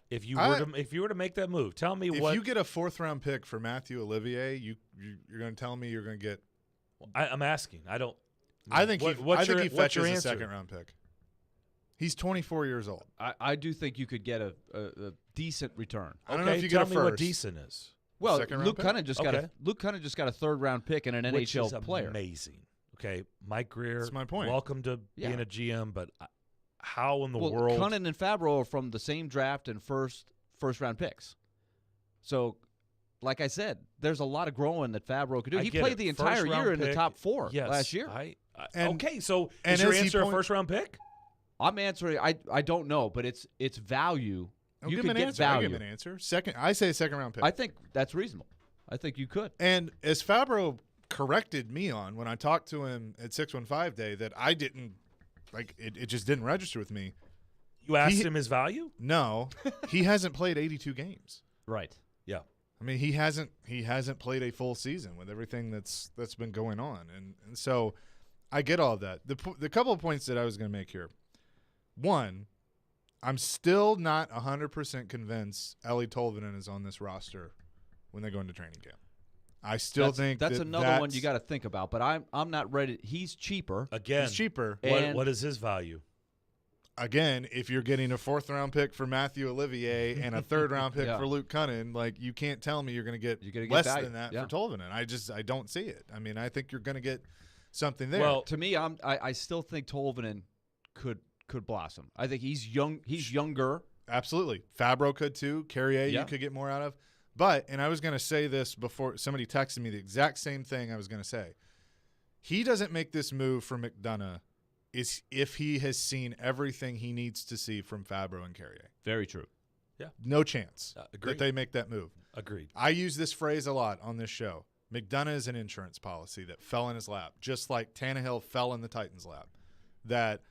If you were to make that move, tell me what. If you get a 4th-round pick for Matthew Olivier, you're going to tell me you're going to get. I'm asking. I don't. I think he fetches your a answer? 2nd-round pick. He's 24 years old. I do think you could get a decent return. I don't know if you tell get a me what first. decent is. Well, Second-round Luke pick? Cunnin just got a 3rd-round pick and an Which NHL is player. Amazing. Okay, Mike Greer. That's my point. Welcome to being a GM, but how in the world? Cunnin and Fabro are from the same draft and first-round picks. So, like I said, there's a lot of growing that Fabro could do. He played the entire year in the top 4 last year. Okay, so and is your answer a first-round pick? I'm answering. I don't know, but it's value. You give him could an get answer. value. I give him an answer. I say 2nd-round pick. I think that's reasonable. I think you could. And as Fabro corrected me on when I talked to him at 615 Day, that I didn't it just didn't register with me. You asked him his value? No, he hasn't played 82 games. Right. Yeah. I mean, he hasn't played a full season with everything that's been going on, and so I get all of that. The couple of points that I was going to make here. One, I'm still not 100% convinced Ellie Tolvanen is on this roster when they go into training camp. I still think that's another one you got to think about. But I'm not ready. He's cheaper. Again, he's cheaper. What is his value? Again, if you're getting a 4th-round pick for Matthew Olivier and a 3rd-round pick for Luke Cunnin, you can't tell me you're going to get less than that for Tolvanen. I don't see it. I mean, I think you're going to get something there. Well, to me, I still think Tolvanen could blossom. I think he's young. He's younger. Absolutely. Fabro could too. Carrier, you could get more out of. But, and I was going to say this before somebody texted me the exact same thing I was going to say. He doesn't make this move for McDonough if he has seen everything he needs to see from Fabro and Carrier. Very true. Yeah. No chance that they make that move. Agreed. I use this phrase a lot on this show. McDonough is an insurance policy that fell in his lap, just like Tannehill fell in the Titans' lap. That,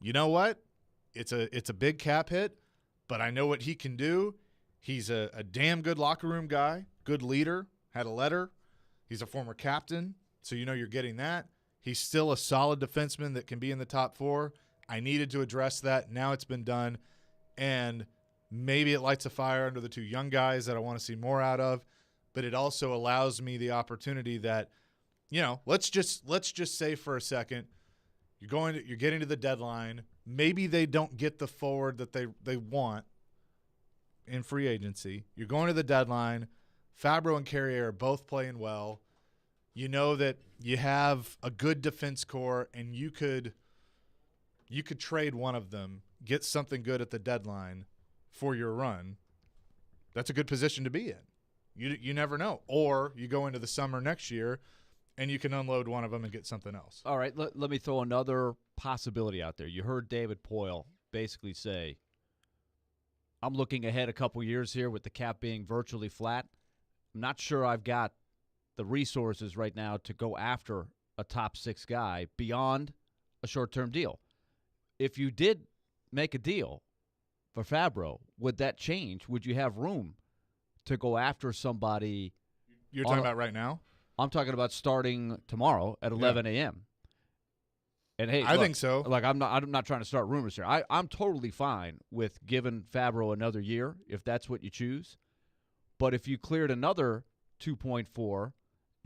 you know what? It's a big cap hit, but I know what he can do. He's a damn good locker room guy, good leader, had a letter. He's a former captain, so you know you're getting that. He's still a solid defenseman that can be in the top 4. I needed to address that. Now it's been done, and maybe it lights a fire under the 2 young guys that I want to see more out of, but it also allows me the opportunity that, let's just say for a second, you're getting to the deadline. Maybe they don't get the forward that they want in free agency. You're going to the deadline. Fabro and Carrier are both playing well. You know that you have a good defense core, and you could trade one of them, get something good at the deadline for your run. That's a good position to be in. You never know. Or you go into the summer next year, and you can unload one of them and get something else. All right, let me throw another possibility out there. You heard David Poile basically say, I'm looking ahead a couple years here with the cap being virtually flat. I'm not sure I've got the resources right now to go after a top 6 guy beyond a short-term deal. If you did make a deal for Fabro, would that change? Would you have room to go after somebody? You're talking about right now? I'm talking about starting tomorrow at 11 a.m. And hey, I think so. Like I'm not trying to start rumors here. I'm totally fine with giving Fabro another year if that's what you choose. But if you cleared another 2.4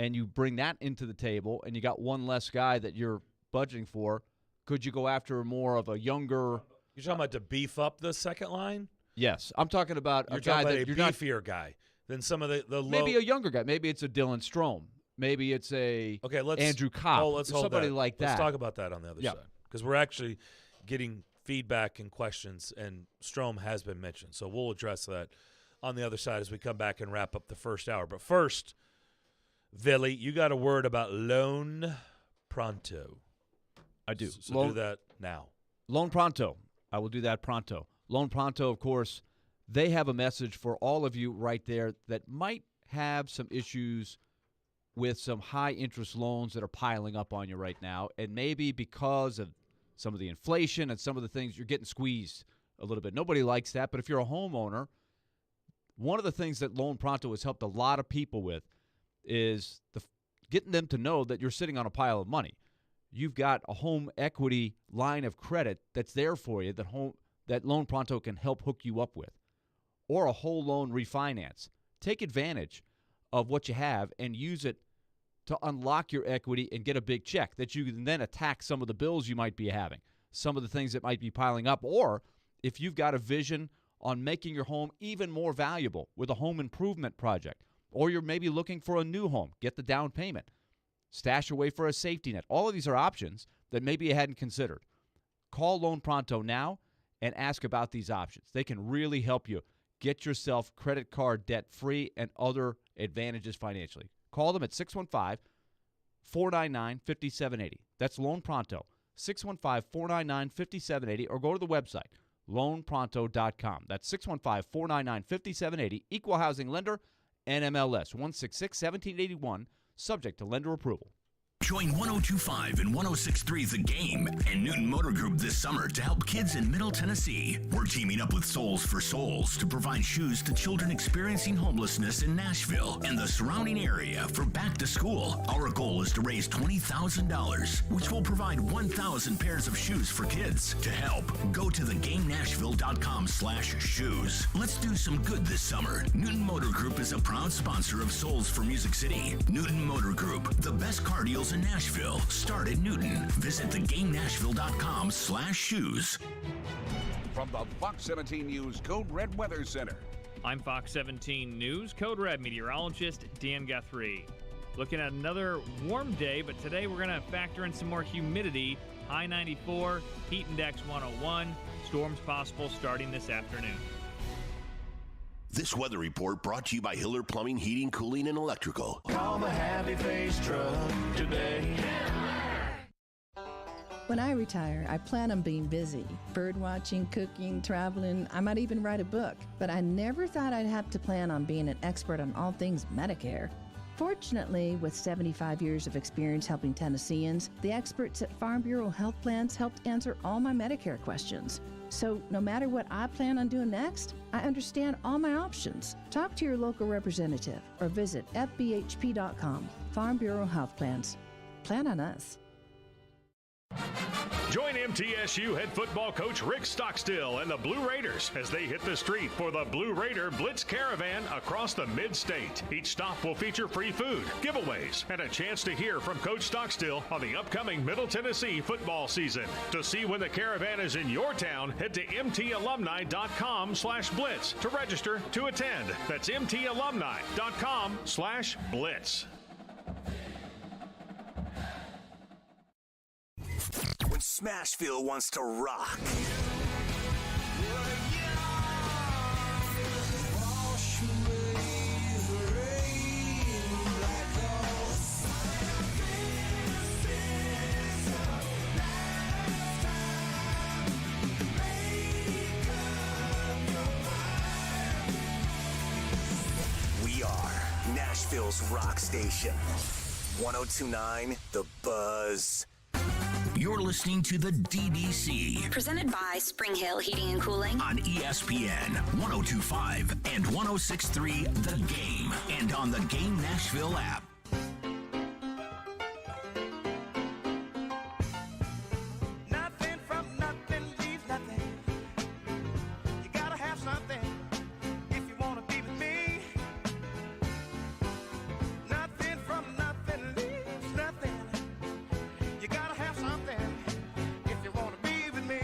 and you bring that into the table and you got one less guy that you're budgeting for, could you go after more of a younger? You're talking about to beef up the second line? Yes, I'm talking about You're a guy talking that about you're a not beefier guy than some of the low. maybe a younger guy. Maybe it's a Dylan Strome. Maybe it's a Andrew Kopp. Let's hold somebody that. like that. Let's talk about that on the other side because we're actually getting feedback and questions, and Strome has been mentioned. So we'll address that on the other side as we come back and wrap up the first hour. But first, Villy, you got a word about Loan Pronto. I do. So do that now. Loan Pronto. I will do that pronto. Loan Pronto, of course, they have a message for all of you right there that might have some issues with some high-interest loans that are piling up on you right now, and maybe because of some of the inflation and some of the things, you're getting squeezed a little bit. Nobody likes that, but if you're a homeowner, one of the things that Loan Pronto has helped a lot of people with is getting them to know that you're sitting on a pile of money. You've got a home equity line of credit that's there for you that Loan Pronto can help hook you up with, or a whole loan refinance. Take advantage of what you have and use it to unlock your equity and get a big check that you can then attack some of the bills you might be having, some of the things that might be piling up, or if you've got a vision on making your home even more valuable with a home improvement project, or you're maybe looking for a new home, get the down payment, stash away for a safety net. All of these are options that maybe you hadn't considered. Call Loan Pronto now and ask about these options. They can really help you get yourself credit card debt free and other advantages financially. Call them at 615-499-5780. That's Loan Pronto, 615-499-5780, or go to the website, loanpronto.com. That's 615-499-5780, equal housing lender, NMLS 166-1781, subject to lender approval. Join 102.5 and 106.3 The Game and Newton Motor Group this summer to help kids in Middle Tennessee. We're teaming up with Souls for Souls to provide shoes to children experiencing homelessness in Nashville and the surrounding area for back to school. Our goal is to raise $20,000, which will provide 1,000 pairs of shoes for kids. To help, go to thegamenashville.com/shoes. Let's do some good this summer. Newton Motor Group is a proud sponsor of Souls for Music City. Newton Motor Group, the best car deals in Nashville. Start at Newton. Visit thegamenashville.com/shoes. From the Fox 17 News Code Red Weather Center. I'm Fox 17 News Code Red meteorologist Dan Guthrie. Looking at another warm day, but today we're going to factor in some more humidity. High 94, heat index 101. Storms possible starting this afternoon. This weather report brought to you by Hiller Plumbing, Heating, Cooling, and Electrical. Call the Happy Face Truck today. When I retire, I plan on being busy. Bird watching, cooking, traveling. I might even write a book. But I never thought I'd have to plan on being an expert on all things Medicare. Fortunately, with 75 years of experience helping Tennesseans, the experts at Farm Bureau Health Plans helped answer all my Medicare questions. So no matter what I plan on doing next, I understand all my options. Talk to your local representative or visit fbhp.com. Farm Bureau Health Plans. Plan on us. Join MTSU head football coach Rick Stockstill and the Blue Raiders as they hit the street for the Blue Raider Blitz Caravan across the mid-state. Each stop will feature free food, giveaways, and a chance to hear from Coach Stockstill on the upcoming Middle Tennessee football season. To see when the caravan is in your town, head to mtalumni.com/blitz to register to attend. That's mtalumni.com/blitz. When Smashville wants to rock. We are Nashville's rock station. 102.9 The Buzz. You're listening to the DDC Presented by Spring Hill Heating and Cooling. on ESPN 102.5 and 106.3 The Game and on the Game Nashville app. Nothing from nothing leaves nothing. You gotta have something if you wanna be with me. Nothing from nothing leaves nothing. You gotta have something if you wanna be with me.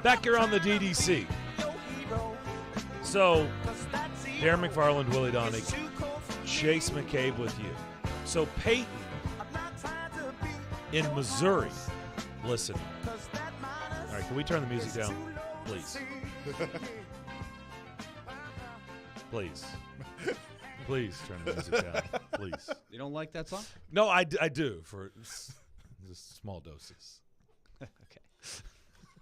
Back here on the DDC. So, Darren McFarland, Willie Donick, Chase McCabe with you. So, Peyton in Missouri. Listen. All right, can we turn the music down? Please. Please. Please turn the music down. Please. You don't like that song? No, I do for just small doses. Okay.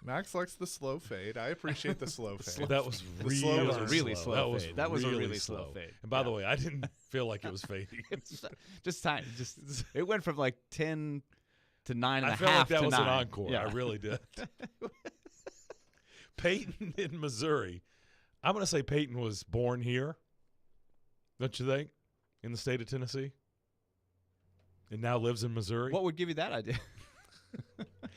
Max likes the slow fade. I appreciate the slow fade. That was The really, slow slow. burn. really slow That was fade. That was a really really slow fade. And by the way, I didn't feel like it was fading. Just time. Just it went from like 10 to 9 and I a felt like half that to was 9. an encore. Yeah. I really did. Peyton in Missouri. I'm going to say Peyton was born here. Don't you think? In the state of Tennessee. And now lives in Missouri. What would give you that idea?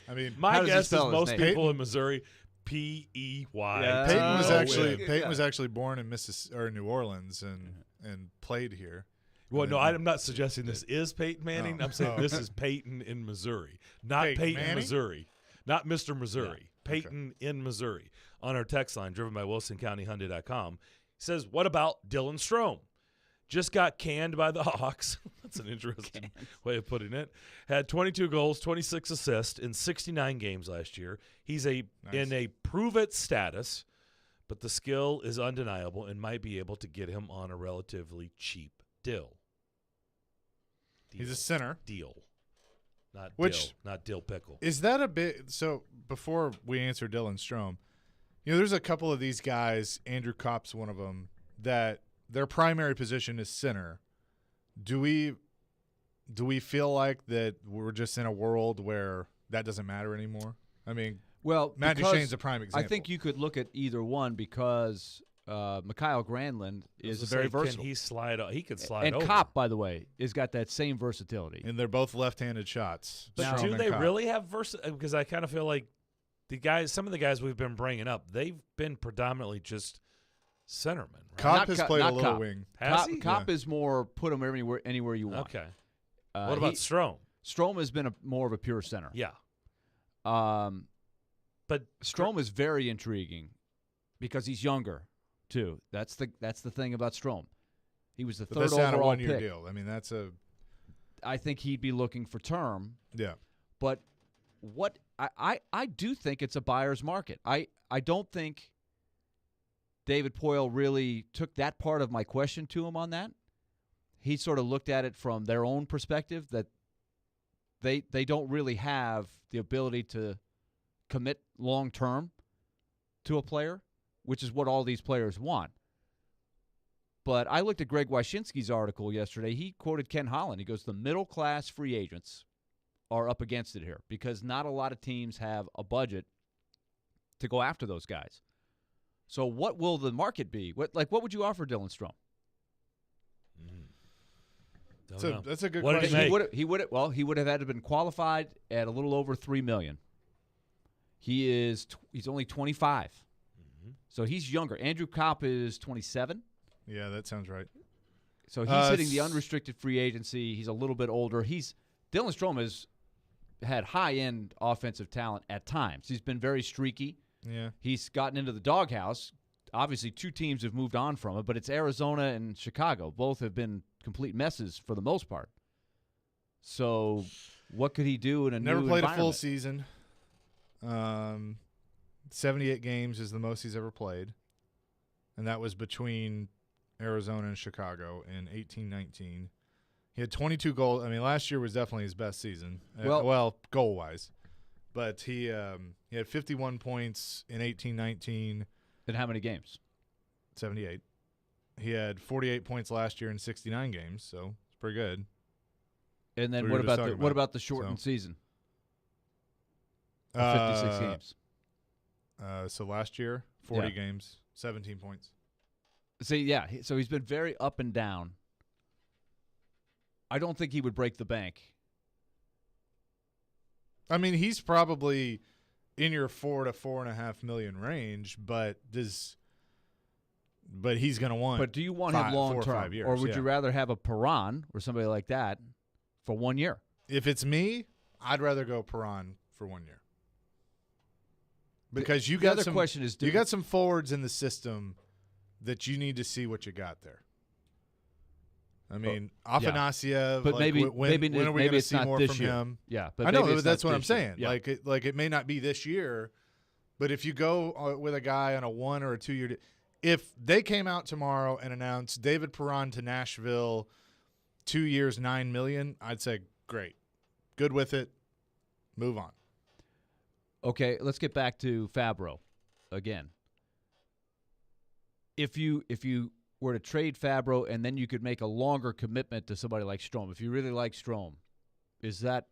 I mean, My guess is spell his most name? people in Missouri, P-E-Y. Yeah. Peyton was Oh, actually yeah. Peyton was actually born in New Orleans and played here. Well, And no, then- I'm not suggesting this is Peyton Manning. Oh. I'm saying Oh. this is Peyton in Missouri. Not Peyton Peyton, Manning? Missouri. Not Mr. Missouri. Yeah. Peyton in Missouri. On our text line, driven by WilsonCountyHyundai.com, he says, what about Dylan Strome? Just got canned by the Hawks. That's an interesting way of putting it. Had 22 goals, 26 assists in 69 games last year. He's in a prove-it status, but the skill is undeniable and might be able to get him on a relatively cheap deal. He's a center. Deal. Not Which- dill, not dill pickle. Is that a bit? So before we answer Dylan Strome, there's a couple of these guys. Andrew Kopp's one of them that their primary position is center. Do we feel like that we're just in a world where that doesn't matter anymore? I mean, Well, Matt because Duchene's a prime example. I think you could look at either one because Mikhail Granlund is very versatile. Can he slide? He can slide and over. Kopp, by the way, has got that same versatility. And they're both left-handed shots. But Strome do and they Kopp. really have versatility? Because I kind of feel like some of the guys we've been bringing up, they've been predominantly just centermen. Right? Kopp has played a not little Kopp. wing. Has he? Kopp is more put him anywhere you want. Okay. What about Strome? Strome has been more of a pure center. Yeah. But Strome is very intriguing because he's younger, too. That's the thing about Strome. He was the But third that's not a overall one-year pick. deal. I mean, that's a. I think he'd be looking for term. Yeah. But what I do think it's a buyer's market. I don't think David Poyle really took that part of my question to him on that. He sort of looked at it from their own perspective that they don't really have the ability to commit long term to a player, which is what all these players want. But I looked at Greg Wyshynski's article yesterday. He quoted Ken Holland. He goes, the middle-class free agents are up against it here because not a lot of teams have a budget to go after those guys. So what will the market be? What would you offer Dylan Strome? That's a good What question. did he make? He would have had to been qualified at a little over $3 million. He's only 25. So he's younger. Andrew Kopp is 27. Yeah, that sounds right. So he's hitting the unrestricted free agency. He's a little bit older. Dylan Strome has had high-end offensive talent at times. He's been very streaky. Yeah. He's gotten into the doghouse. Obviously, two teams have moved on from it, but it's Arizona and Chicago. Both have been complete messes for the most part. So what could he do in a Never new played a environment? full season. 78 games is the most he's ever played. And that was between Arizona and Chicago in 18-19. He had 22 goals. I mean, last year was definitely his best season. Well, goal-wise. But he had 51 points in 18-19. In how many games? 78. He had 48 points last year in 69 games, so it's pretty good. And then what about the shortened season? 56 games. So last year, 40 games, 17 points. See, yeah, so he's been very up and down. I don't think he would break the bank. I mean, he's probably in your $4 to $4.5 million range, but he's going to want. But do you want him long 4 or term, 5 years, or would you rather have a Perron or somebody like that for 1 year? If it's me, I'd rather go Perron for 1 year. Because you got some forwards in the system that you need to see what you got there. I mean, Afanasiev. But like, when are we going to see more from him? Yeah, but I know that's what I'm saying. Yeah. Like it may not be this year, but if you go with a guy on a 1 or a 2 year, if they came out tomorrow and announced David Perron to Nashville, 2 years, $9 million, I'd say great, good with it, move on. Okay, let's get back to Fabro again. If you were to trade Fabro and then you could make a longer commitment to somebody like Strome, if you really like Strome, is that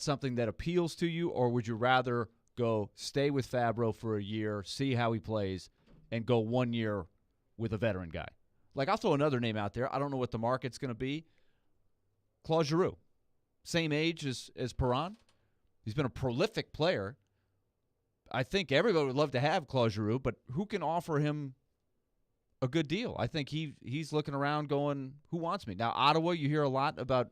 something that appeals to you, or would you rather go stay with Fabro for a year, see how he plays, and go 1 year with a veteran guy? Like, I'll throw another name out there. I don't know what the market's going to be. Claude Giroux, same age as Perron. He's been a prolific player. I think everybody would love to have Claude Giroux, but who can offer him a good deal? I think he's looking around going, who wants me? Now, Ottawa, you hear a lot about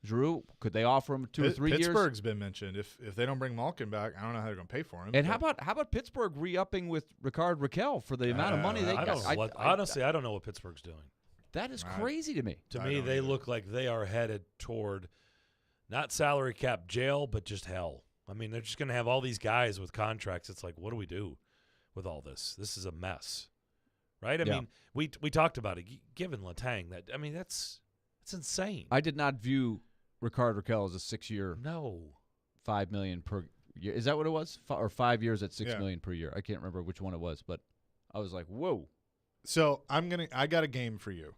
Giroux. Could they offer him 2 or 3 years? Pittsburgh's been mentioned. If they don't bring Malkin back, I don't know how they're going to pay for him. And how about Pittsburgh re-upping with Ricard Raquel for the amount of money they got? Honestly, I don't know what Pittsburgh's doing. That is crazy to me. To me, they look like they are headed toward not salary cap jail, but just hell. I mean, they're just going to have all these guys with contracts. It's like, what do we do with all this? This is a mess, right? I mean, we talked about it. Given Letang, that's insane. I did not view Ricard Raquel as a 6-year. No. $5 million per year. Is that what it was? Or 5 years at $6 million per year? I can't remember which one it was, but I was like, whoa. So I got a game for you.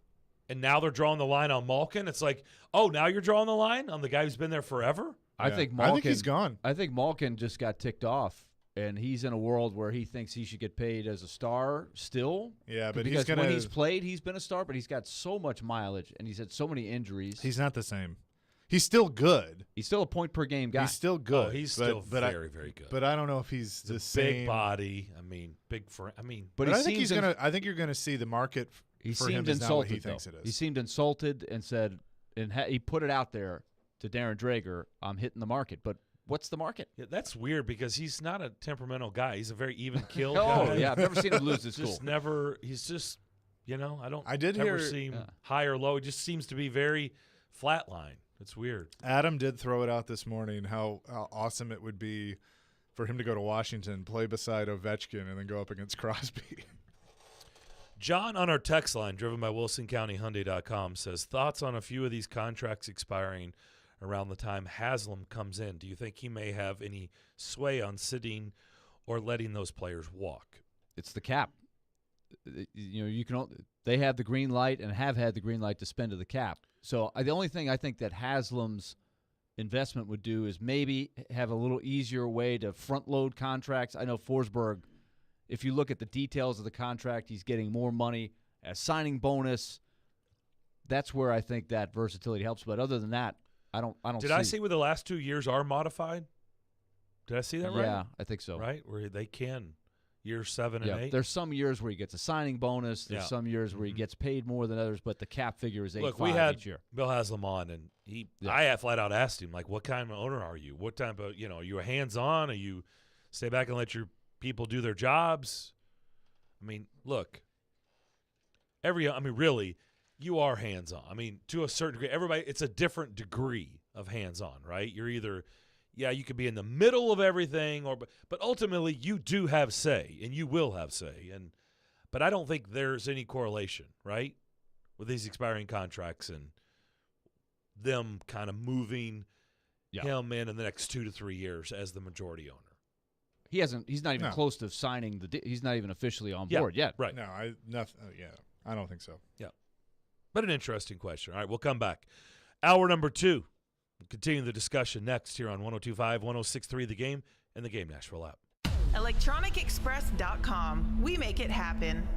And now they're drawing the line on Malkin. It's like, oh, now you're drawing the line on the guy who's been there forever? I think he's gone. I think Malkin just got ticked off, and he's in a world where he thinks he should get paid as a star still. Yeah, but because when he's played, he's been a star, but he's got so much mileage, and he's had so many injuries. He's not the same. He's still good. He's still a point-per-game guy. He's still good. Oh, he's still very, very good. But I don't know if he's the same. Big body. I mean, big frame. But I think I think you're going to see the market for him is not what he thinks it is. He seemed insulted and said, and he put it out there to Darren Drager, I'm hitting the market. But what's the market? Yeah, that's weird because he's not a temperamental guy. He's a very even-keeled guy. Oh, yeah. I've never seen him lose at school. He's just, I did ever see him high or low. He just seems to be very flatline. It's weird. Adam did throw it out this morning how awesome it would be for him to go to Washington, play beside Ovechkin, and then go up against Crosby. John on our text line, driven by WilsonCountyHyundai.com, says, thoughts on a few of these contracts expiring around the time Haslam comes in. Do you think he may have any sway on sitting or letting those players walk? It's the cap. They have the green light and have had the green light to spend to the cap. So the only thing I think that Haslam's investment would do is maybe have a little easier way to front-load contracts. I know Forsberg, if you look at the details of the contract, he's getting more money as signing bonus. That's where I think that versatility helps. But other than that, I don't. Did I see where the last 2 years are modified? Did I see that right? Yeah, I think so. Right, where they can. Years 7 and 8. There's some years where he gets a signing bonus. There's some years where he gets paid more than others, but the cap figure is 8.5 each year. Look, we had Bill Haslam on, and I flat out asked him, like, what kind of owner are you? What type of, are you a hands-on? Are you stay back and let your people do their jobs? I mean, look, really, you are hands-on. I mean, to a certain degree, it's a different degree of hands-on, right? You're either – you could be in the middle of everything, but ultimately you do have say, and you will have say. But I don't think there's any correlation, right, with these expiring contracts and them kind of moving him in the next 2 to 3 years as the majority owner. He's not even No. close to signing he's not even officially on board yet. Right. No, I don't think so. Yeah. But an interesting question. All right, we'll come back. Hour number 2. We'll continue the discussion next here on 102.5, 106.3 The Game, and the Game Nashville app. ElectronicExpress.com. We make it happen.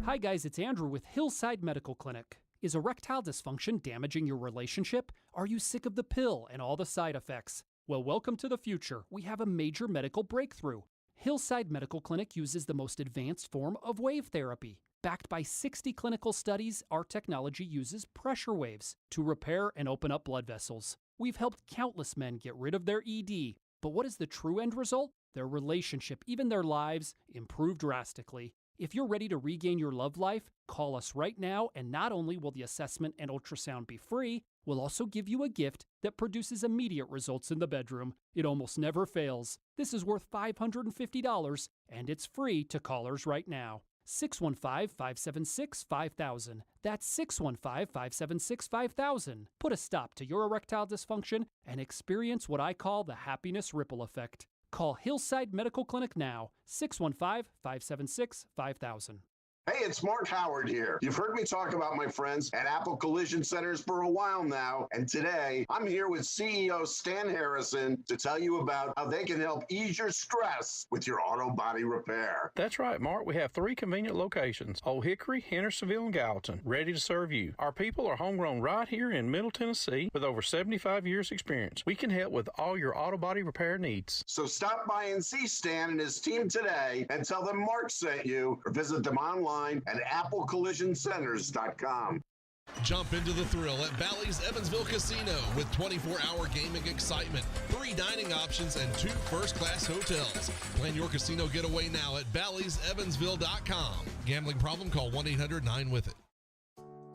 Hi, guys. It's Andrew with Hillside Medical Clinic. Is erectile dysfunction damaging your relationship? Are you sick of the pill and all the side effects? Well, welcome to the future. We have a major medical breakthrough. Hillside Medical Clinic uses the most advanced form of wave therapy. Backed by 60 clinical studies, our technology uses pressure waves to repair and open up blood vessels. We've helped countless men get rid of their ED. But what is the true end result? Their relationship, even their lives, improve drastically. If you're ready to regain your love life, call us right now, and not only will the assessment and ultrasound be free, we'll also give you a gift that produces immediate results in the bedroom. It almost never fails. This is worth $550, and it's free to callers right now. 615-576-5000. That's 615-576-5000. Put a stop to your erectile dysfunction and experience what I call the happiness ripple effect. Call Hillside Medical Clinic now, 615-576-5000. Hey, it's Mark Howard here. You've heard me talk about my friends at Apple Collision Centers for a while now, and today I'm here with CEO Stan Harrison to tell you about how they can help ease your stress with your auto body repair. That's right, Mark. We have 3 convenient locations, Old Hickory, Hendersonville, and Gallatin, ready to serve you. Our people are homegrown right here in Middle Tennessee with over 75 years experience. We can help with all your auto body repair needs. So stop by and see Stan and his team today and tell them Mark sent you, or visit them online at applecollisioncenters.com. Jump into the thrill at Bally's Evansville Casino with 24-hour gaming excitement, 3 dining options, and 2 first-class hotels. Plan your casino getaway now at Bally'sEvansville.com. Gambling problem? Call 1-800-9-WITH-IT.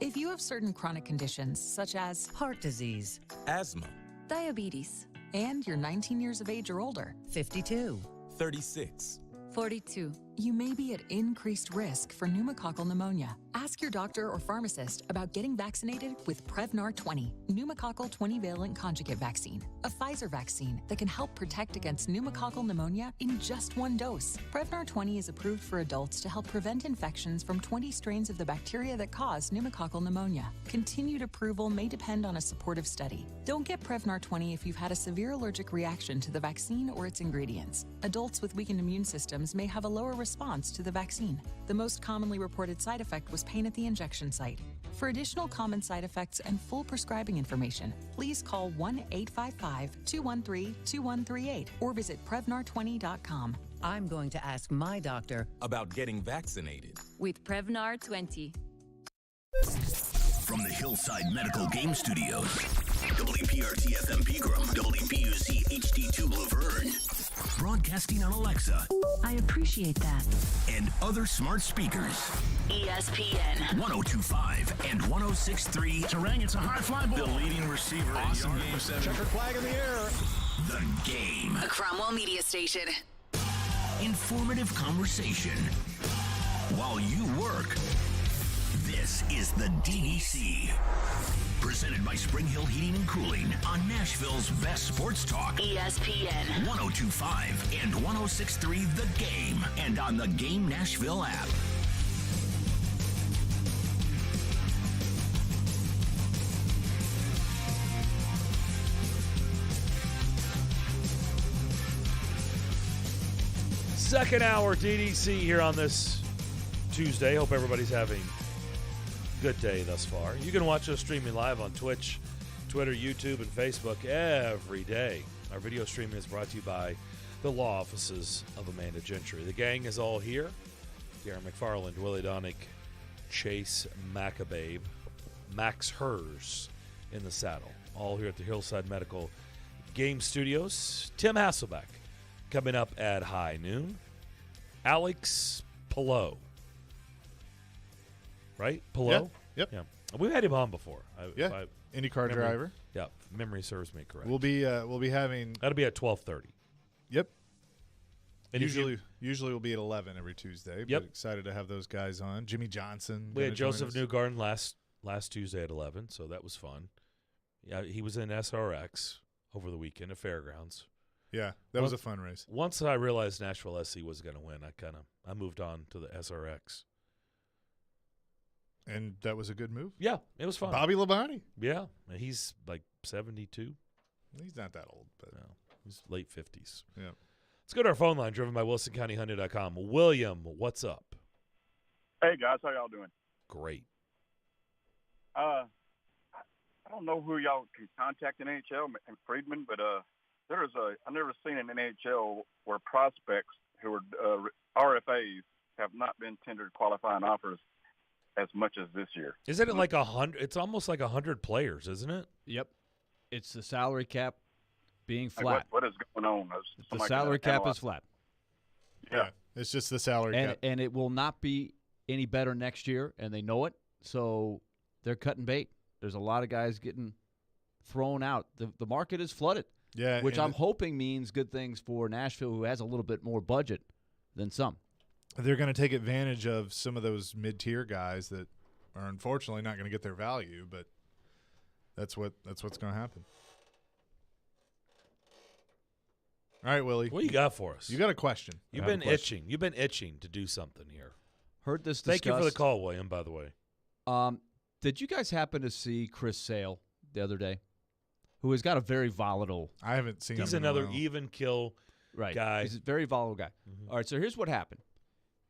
If you have certain chronic conditions such as heart disease, asthma, diabetes, and you're 19 years of age or older, 52, 36, 42, you may be at increased risk for pneumococcal pneumonia. Ask your doctor or pharmacist about getting vaccinated with Prevnar 20, pneumococcal 20-valent conjugate vaccine, a Pfizer vaccine that can help protect against pneumococcal pneumonia in just 1 dose. Prevnar 20 is approved for adults to help prevent infections from 20 strains of the bacteria that cause pneumococcal pneumonia. Continued approval may depend on a supportive study. Don't get Prevnar 20 if you've had a severe allergic reaction to the vaccine or its ingredients. Adults with weakened immune systems may have a lower response to the vaccine. The most commonly reported side effect was pain at the injection site. For additional common side effects and full prescribing information, please call 1-855-213-2138 or visit Prevnar20.com. I'm going to ask my doctor about getting vaccinated with Prevnar 20. From the Hillside Medical Game Studios, WPRT-FM Pegram, WPUC HD2 Laverne, broadcasting on Alexa. I appreciate that. And other smart speakers. ESPN 102.5 and 106.3. Terang, it's a high fly ball. The leading receiver. Awesome game 7. Checker flag in the air. The Game. A Cromwell media station. Informative conversation while you work. This is the DDC. Presented by Spring Hill Heating and Cooling on Nashville's best sports talk. ESPN 102.5 and 106.3 The Game. And on the Game Nashville app. Second hour DDC here on this Tuesday. Hope everybody's having a good day thus far. You can watch us streaming live on Twitch, Twitter, YouTube, and Facebook every day. Our video streaming is brought to you by the law offices of Amanda Gentry. The gang is all here. Darren McFarland, Willie Donick, Chase Maccababe, Max Hers in the saddle. All here at the Hillside Medical Game Studios. Tim Hasselbeck coming up at high noon. Alex Pillow. Right? Pillow? Yep. Yeah. We've had him on before. IndyCar driver. Yeah, if memory serves me correct. We'll be having. That'll be at 12:30. Yep. And usually we'll be at 11 every Tuesday. Yep. But excited to have those guys on. Jimmy Johnson. We had Joseph Newgarden last Tuesday at 11, so that was fun. Yeah, he was in SRX over the weekend at Fairgrounds. Yeah, that was a fun race. Once I realized Nashville SC was going to win, I moved on to the SRX. And that was a good move? Yeah, it was fun. Bobby Labonte? Yeah, he's like 72. He's not that old, but no, he's late 50s. Yeah. Let's go to our phone line, driven by WilsonCountyHyundai.com. William, what's up? Hey, guys. How y'all doing? Great. I don't know who y'all can contact in NHL and Friedman, but I've never seen an NHL where prospects who are RFAs have not been tendered qualifying offers as much as this year. Isn't it like 100? It's almost like 100 players, isn't it? Yep. It's the salary cap being Like, flat. what is going on? The salary cap is flat. Yeah. It's just the salary cap. And it will not be any better next year, and they know it, so they're cutting bait. There's a lot of guys getting thrown out. The market is flooded, which I'm hoping means good things for Nashville, who has a little bit more budget than some. They're going to take advantage of some of those mid-tier guys that are unfortunately not going to get their value, but that's what's going to happen. All right, Willie. What do you got for us? You got a question. You've been itching. You've been itching to do something here. Heard this Thank you for the discussed. call, William, by the way. Did you guys happen to see Chris Sale the other day, who has got a very volatile – I haven't seen him. He's another even kill guy. He's a very volatile guy. Mm-hmm. All right, so here's what happened.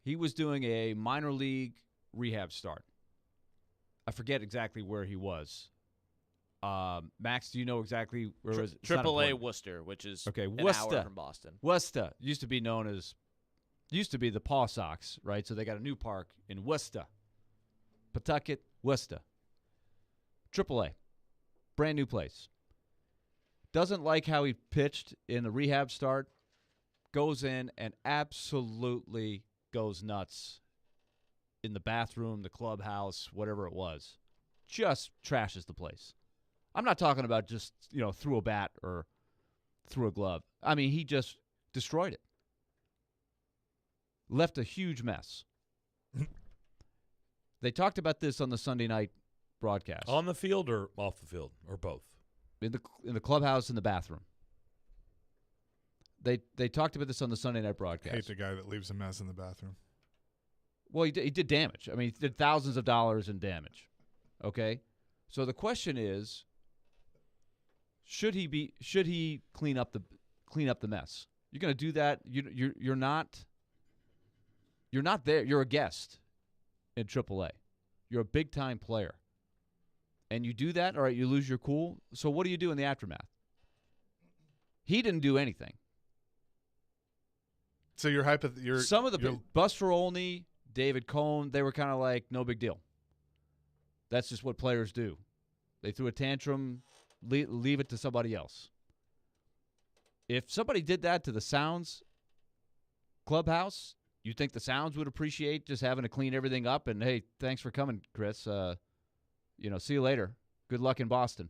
He was doing a minor league rehab start. I forget exactly where he was. Max, do you know exactly where it was? It's not AAA important. Worcester, which is Okay, an Worcester. hour from Boston. Worcester used to be the Paw Sox, right? So they got a new park in Worcester. Pawtucket, Worcester. AAA. Brand new place. Doesn't like how he pitched in the rehab start. Goes in and absolutely goes nuts in the bathroom, the clubhouse, whatever it was. Just trashes the place. I'm not talking about just, threw a bat or threw a glove. I mean, he just destroyed it. Left a huge mess. They talked about this on the Sunday night broadcast. On the field or off the field or both? In the clubhouse and the bathroom. They talked about this on the Sunday night broadcast. Hate the guy that leaves a mess in the bathroom. Well, he did damage. I mean, he did thousands of dollars in damage. Okay? So the question is, should he clean up the mess? You're going to do that. You're not there. You're a guest in AAA. You're a big time player. And you do that, all right, you lose your cool. So what do you do in the aftermath? He didn't do anything. So some of the Buster Olney, David Cohn, they were kind of like no big deal. That's just what players do. They threw a tantrum, leave it to somebody else. If somebody did that to the Sounds clubhouse, you think the Sounds would appreciate just having to clean everything up and, hey, thanks for coming, Chris. See you later. Good luck in Boston.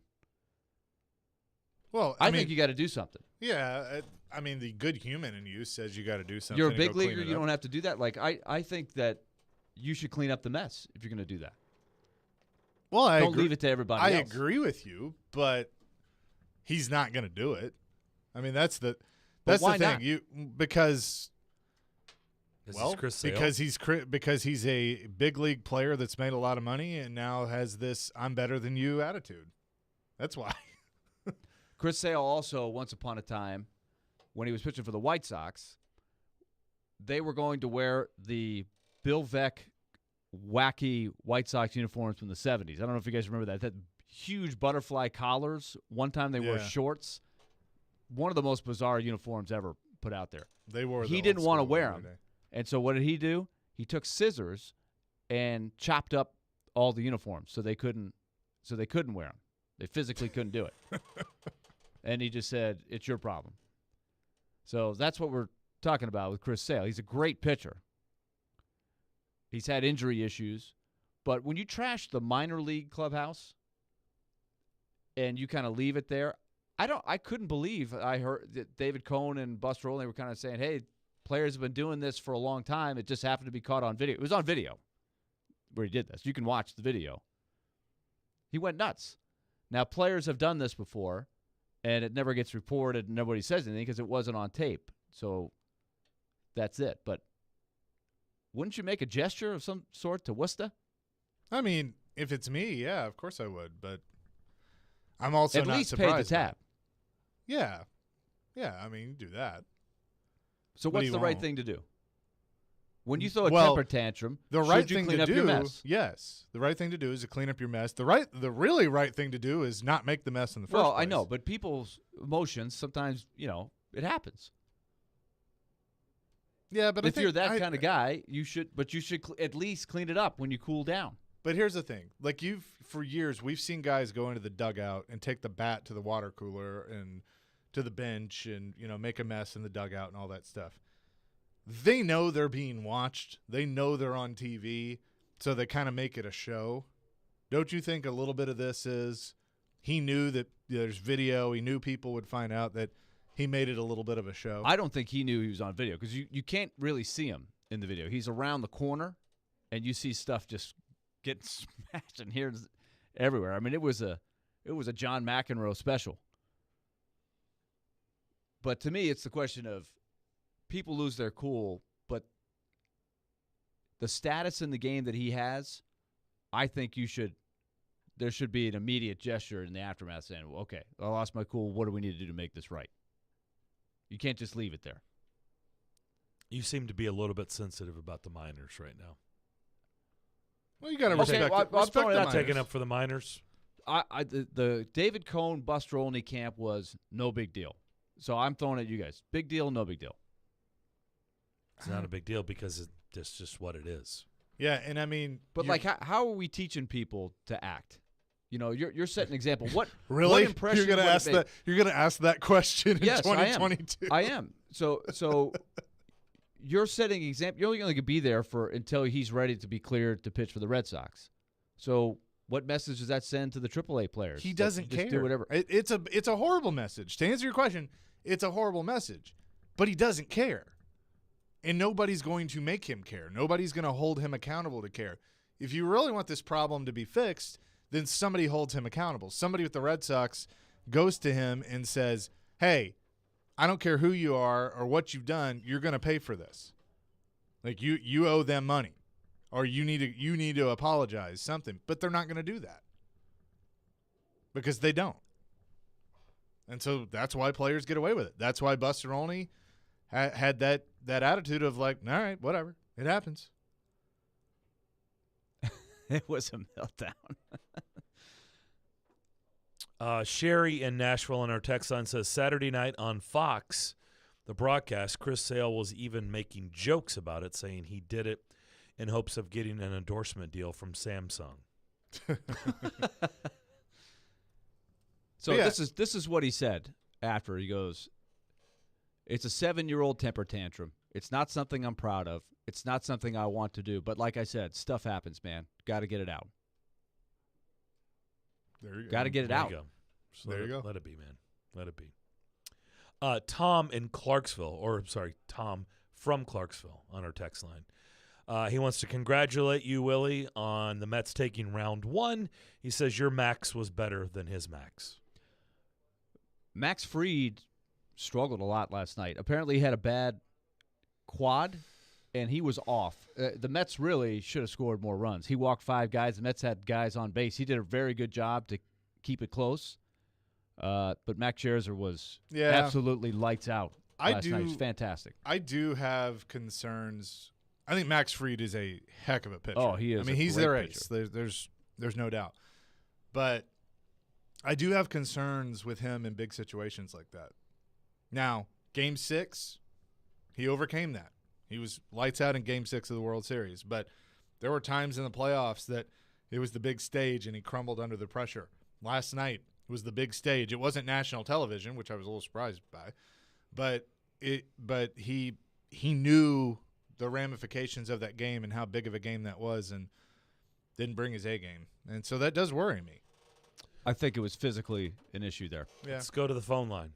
Well, I think you got to do something. Yeah, I mean, the good human in you says you got to do something. You're a big leaguer. You don't have to do that. Like I think that you should clean up the mess if you're going to do that. Well, don't leave it to everybody else. I agree with you, but he's not going to do it. I mean, that's the thing. Not? Because he's a big league player that's made a lot of money and now has this "I'm better than you" attitude. That's why. Chris Sale also, once upon a time, when he was pitching for the White Sox, they were going to wear the Bill Veeck wacky White Sox uniforms from the 70s. I don't know if you guys remember that. That huge butterfly collars. One time they wore shorts. One of the most bizarre uniforms ever put out there. He didn't want to wear them. And so what did he do? He took scissors and chopped up all the uniforms so they couldn't wear them. They physically couldn't do it. And he just said, it's your problem. So that's what we're talking about with Chris Sale. He's a great pitcher. He's had injury issues. But when you trash the minor league clubhouse and you kind of leave it there, I couldn't believe I heard that David Cohn and Buster Olney were kind of saying, hey, players have been doing this for a long time. It just happened to be caught on video. It was on video where he did this. You can watch the video. He went nuts. Now, players have done this before, and it never gets reported, and nobody says anything because it wasn't on tape. So that's it. But wouldn't you make a gesture of some sort to Worcester? I mean, if it's me, yeah, of course I would. But I'm also at not least surprised. pay the tab. Yeah. Yeah, I mean, you do that. So But what's he the right won't. thing to do? When you throw a Well, temper tantrum, the right should you thing clean to up do, your mess? yes, the right thing to do is to clean up your mess. The really right thing to do is not make the mess in the first Well, place. I know, but people's emotions sometimes, it happens. Yeah, but if you're that kind of guy, you should at least clean it up when you cool down. But here's the thing: like for years, we've seen guys go into the dugout and take the bat to the water cooler and to the bench and make a mess in the dugout and all that stuff. They know they're being watched. They know they're on TV, so they kind of make it a show. Don't you think a little bit of this is he knew that there's video, he knew people would find out that he made it a little bit of a show? I don't think he knew he was on video because you can't really see him in the video. He's around the corner, and you see stuff just getting smashed and here everywhere. I mean, it was a John McEnroe special. But to me, it's the question of people lose their cool, but the status in the game that he has, I think there should be an immediate gesture in the aftermath saying, well, okay, I lost my cool. What do we need to do to make this right? You can't just leave it there. You seem to be a little bit sensitive about the minors right now. Well, you got to respect the minors. Taking up for the minors. The David Cohn Bustrolny camp was no big deal. So I'm throwing it at you guys. Big deal, no big deal. It's not a big deal because it's just what it is. Yeah, and I mean, but how are we teaching people to act? You're setting an example. What really? What impression You're going to ask that? You're going to ask that question in 2022? I am. So you're setting an example. You're only going to be there until he's ready to be cleared to pitch for the Red Sox. So what message does that send to the AAA players? He doesn't care. Do whatever. It's a horrible message. To answer your question, it's a horrible message, but he doesn't care. And nobody's going to make him care. Nobody's going to hold him accountable to care. If you really want this problem to be fixed, then somebody holds him accountable. Somebody with the Red Sox goes to him and says, hey, I don't care who you are or what you've done, you're going to pay for this. Like you owe them money or you need to apologize, something. But they're not going to do that because they don't. And so that's why players get away with it. That's why Buster Olney had that attitude of like, all right, whatever, it happens. It was a meltdown. Sherry in Nashville on our text line says Saturday night on Fox, the broadcast, Chris Sale was even making jokes about it, saying he did it in hopes of getting an endorsement deal from Samsung. So this is what he said after. He goes, it's a 7-year-old temper tantrum. It's not something I'm proud of. It's not something I want to do. But like I said, stuff happens, man. Got to get it out. There you go. Got to get it out. There you go. So there you go. Let it be, man. Let it be. Tom in Clarksville, Tom from Clarksville on our text line. He wants to congratulate you, Willie, on the Mets taking round 1. He says your max was better than his max. Max Fried struggled a lot last night. Apparently he had a bad quad, and he was off. The Mets really should have scored more runs. He walked 5 guys. The Mets had guys on base. He did a very good job to keep it close. But Max Scherzer was absolutely lights out last night. He was fantastic. I do have concerns. I think Max Fried is a heck of a pitcher. Oh, he is. I mean, he's their ace. There's no doubt. But I do have concerns with him in big situations like that. Now, Game 6, he overcame that. He was lights out in Game 6 of the World Series. But there were times in the playoffs that it was the big stage and he crumbled under the pressure. Last night was the big stage. It wasn't national television, which I was a little surprised by. But he knew the ramifications of that game and how big of a game that was and didn't bring his A game. And so that does worry me. I think it was physically an issue there. Yeah. Let's go to the phone line.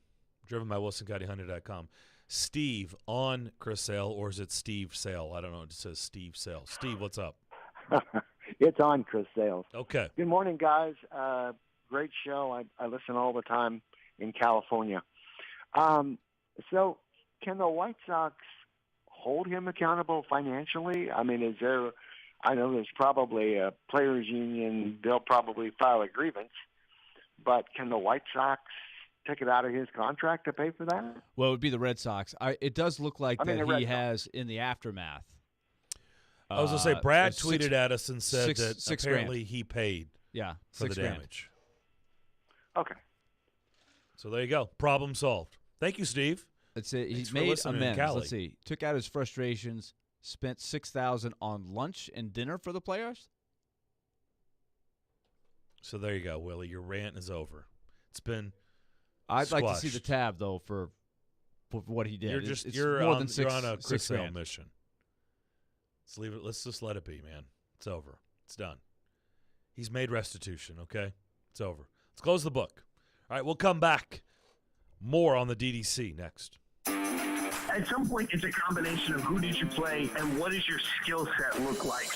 Driven by WilsonCountyHunter.com. Steve on Chris Sale, or is it Steve Sale? I don't know. It says Steve Sale. Steve, what's up? It's on Chris Sales. Okay. Good morning, guys. Great show. I listen all the time. in California. So can the White Sox hold him accountable financially? I mean, I know there's probably a players' union. They'll probably file a grievance. But can the White Sox take it out of his contract to pay for that? Well, it would be the Red Sox. It does look like that he has in the aftermath. I was going to say, Brad tweeted at us and said that $6 apparently he paid for the damage. Okay. So there you go. Problem solved. Thank you, Steve. That's it. He Thanks for made listening, amends. Cali. Let's see. Took out his frustrations, spent $6,000 on lunch and dinner for the players. So there you go, Willie. Your rant is over. It's been I'd squashed. like to see the tab, though, for what he did. You're more on, than you're on a Chris Sale $6,000 mission. Let's leave it. Let's just let it be, man. It's over. It's done. He's made restitution, okay? It's over. Let's close the book. All right, we'll come back. More on the DDC next. At some point, it's a combination of who did you play and what does your skill set look like.